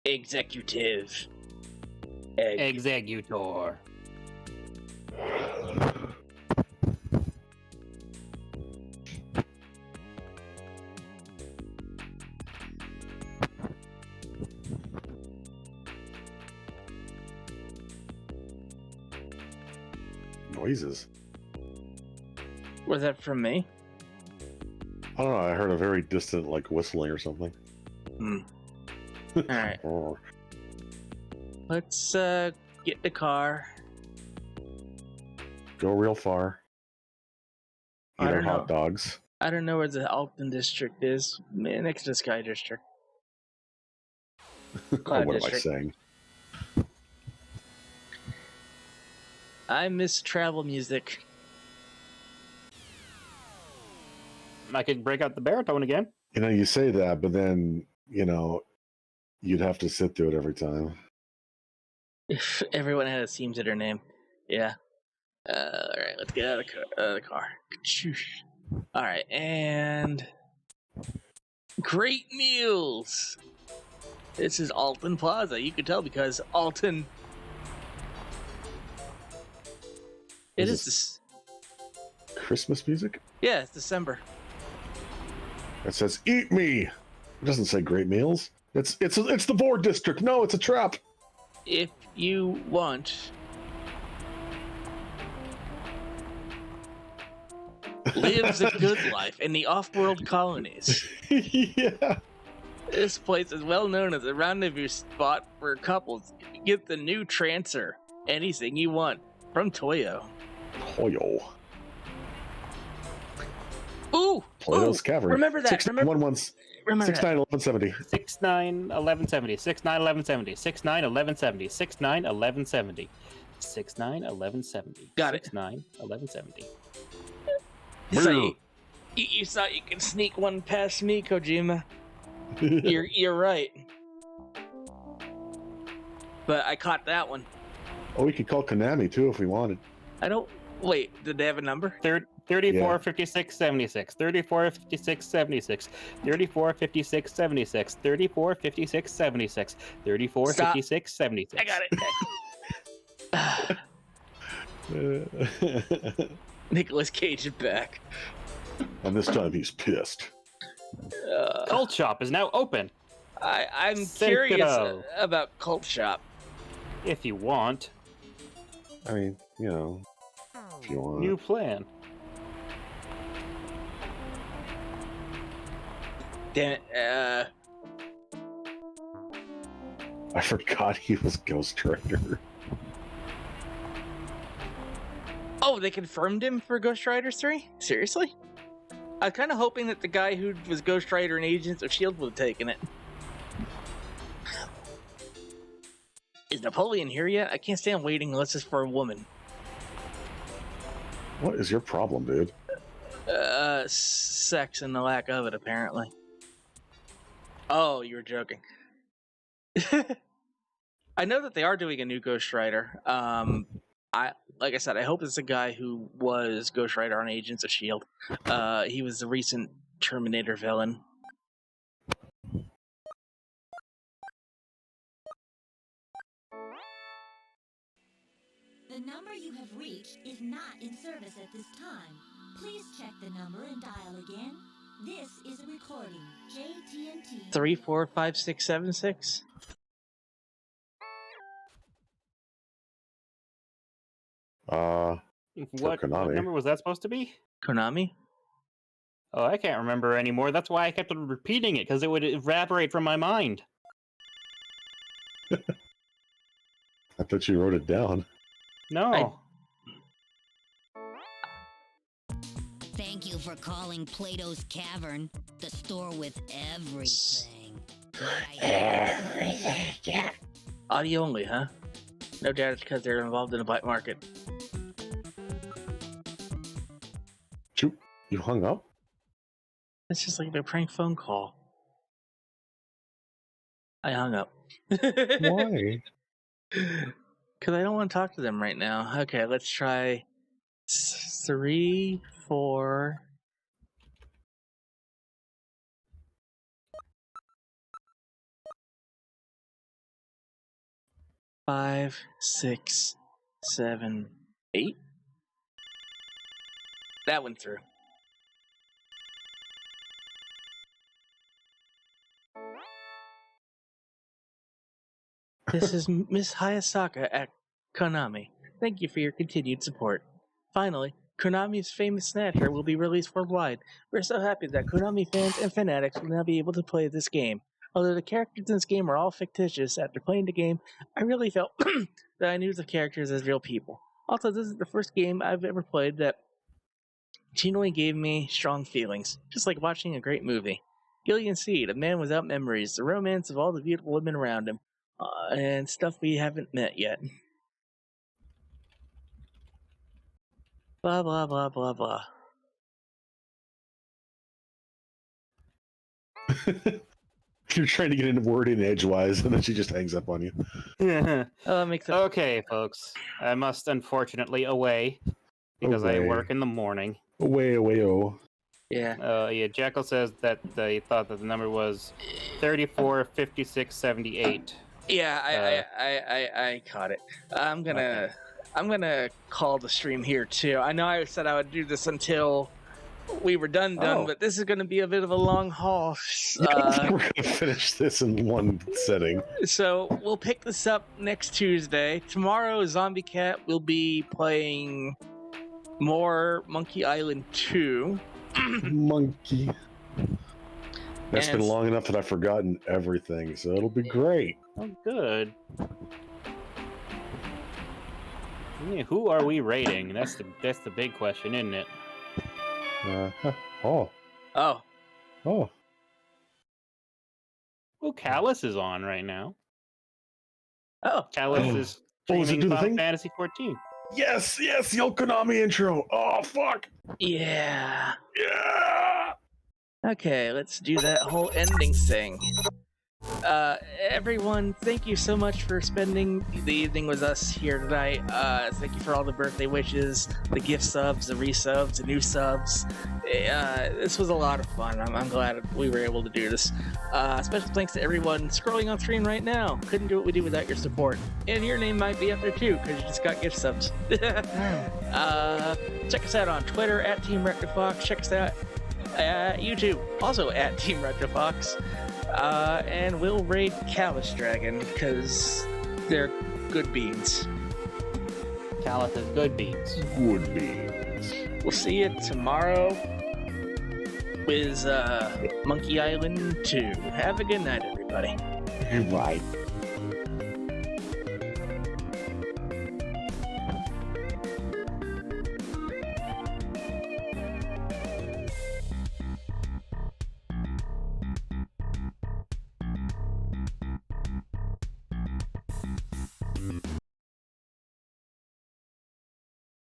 Speaker 2: Executive.
Speaker 3: Executor.
Speaker 1: Noises.
Speaker 2: Was that from me?
Speaker 1: I don't know. I heard a very distant, like, whistling or something.
Speaker 2: Alright. Let's get the car.
Speaker 1: Go real far. Eat
Speaker 2: I
Speaker 1: our
Speaker 2: don't know.
Speaker 1: hot dogs.
Speaker 2: I don't know where the Alton district is. Next to the Sky District. Cloud
Speaker 1: What
Speaker 2: District.
Speaker 1: am I saying?
Speaker 2: I miss travel music.
Speaker 3: I could break out the baritone again.
Speaker 1: You know, you say that, but then, you know, you'd have to sit through it every time.
Speaker 2: If everyone had a Seams at her name. Yeah. Alright, let's get out of the car. Alright, and... Great meals! This is Alton Plaza. You can tell because Alton... It is this...
Speaker 1: Christmas music?
Speaker 2: Yeah, it's December.
Speaker 1: It says, eat me! It doesn't say great meals. It's the Vore district. No, it's a trap.
Speaker 2: If you want... lives a good life in the off-world colonies.
Speaker 1: Yeah.
Speaker 2: This place is well known as a rendezvous spot for couples. Get the new Trancer. Anything you want. From Toyo.
Speaker 1: Toyo.
Speaker 2: Ooh!
Speaker 1: Toyo's Cavern.
Speaker 2: Remember that. Remember
Speaker 1: 691170.
Speaker 3: 691170. 691170. 691170. 691170. 691170.
Speaker 2: Got it.
Speaker 3: 691170.
Speaker 2: So you thought you could sneak one past me, Kojima? You're right. But I caught that one.
Speaker 1: Oh, we could call Konami too if we wanted.
Speaker 2: I don't. Wait, did they have a number?
Speaker 3: 345676. 345676. 345676. 345676. 345676.
Speaker 2: I got it. Nicolas Cage is back.
Speaker 1: And this time he's pissed.
Speaker 3: Cult Shop is now open.
Speaker 2: I'm curious about Cult Shop.
Speaker 3: If you want.
Speaker 1: I mean, you know, if you want.
Speaker 3: New plan.
Speaker 2: Damn it.
Speaker 1: I forgot he was Ghost Rider.
Speaker 2: Oh, they confirmed him for Ghost Rider 3? Seriously? I was kind of hoping that the guy who was Ghost Rider and Agents of S.H.I.E.L.D. would have taken it. Is Napoleon here yet? I can't stand waiting unless it's for a woman.
Speaker 1: What is your problem, dude?
Speaker 2: Sex and the lack of it, apparently. Oh, you were joking. I know that they are doing a new Ghost Rider. Like I said, I hope it's a guy who was Ghost Rider on Agents of S.H.I.E.L.D. He was the recent Terminator villain.
Speaker 13: The number you have reached is not in service at this time. Please check the number and dial again. This is a recording. JTNT
Speaker 2: 345676.
Speaker 3: What number was that supposed to be?
Speaker 2: Konami?
Speaker 3: Oh, I can't remember anymore. That's why I kept on repeating it, because it would evaporate from my mind.
Speaker 1: I thought you wrote it down.
Speaker 3: No.
Speaker 9: Thank you for calling Plato's Cavern, the store with everything.
Speaker 2: Yeah. Audio only, huh? No doubt it's because they're involved in the black market.
Speaker 1: You hung up?
Speaker 2: It's just like a prank phone call. I hung up.
Speaker 1: Why?
Speaker 2: Because I don't want to talk to them right now. Okay, let's try 3, 4. Five, 6, 7, 8. That went through. This is Miss Hayasaka at Konami. Thank you for your continued support. Finally, Konami's famous Snatcher will be released worldwide. We're so happy that Konami fans and fanatics will now be able to play this game. Although the characters in this game are all fictitious, after playing the game, I really felt that I knew the characters as real people. Also, this is the first game I've ever played that genuinely gave me strong feelings, just like watching a great movie. Gillian Seed, a man without memories, the romance of all the beautiful women around him, and stuff we haven't met yet. Blah, blah, blah, blah, blah.
Speaker 1: You're trying to get into word in edgewise, and then she just hangs up on you.
Speaker 3: Okay, folks. I must unfortunately away because I
Speaker 1: Away.
Speaker 3: work in the morning.
Speaker 1: Away, oh.
Speaker 2: Yeah.
Speaker 3: Yeah. Jackal says that he thought that the number was 345678.
Speaker 2: Yeah, I caught it. I'm gonna call the stream here too. I know I said I would do this until we were done, but this is gonna be a bit of a long haul.
Speaker 1: I don't think we're gonna finish this in one setting.
Speaker 2: So we'll pick this up next Tuesday. Tomorrow, Zombie Cat will be playing more Monkey Island 2.
Speaker 1: Monkey. That's been long enough that I've forgotten everything, so it'll be great.
Speaker 3: Oh, good. Yeah, who are we rating? That's the big question, isn't it?
Speaker 1: Oh.
Speaker 3: Oh, Callus is on right now.
Speaker 2: Oh.
Speaker 3: Callus is streaming Final Fantasy 14.
Speaker 1: Yes, the old Konami intro. Oh, fuck.
Speaker 2: Yeah.
Speaker 1: Yeah.
Speaker 2: Okay, let's do that whole ending thing. Everyone, thank you so much for spending the evening with us here tonight. Thank you for all the birthday wishes, the gift subs, the resubs, the new subs. This was a lot of fun. I'm glad we were able to do this. Special thanks to everyone scrolling on screen right now. Couldn't do what we do without your support. And your name might be up there too, because you just got gift subs. Check us out on Twitter, at Team RetroFox. Check us out at YouTube, also at Team RetroFox. And we'll raid Callus Dragon, because they're good beans.
Speaker 3: Callus is good beans.
Speaker 1: Good beans.
Speaker 2: We'll see you tomorrow with Monkey Island 2. Have a good night, everybody.
Speaker 1: Goodbye.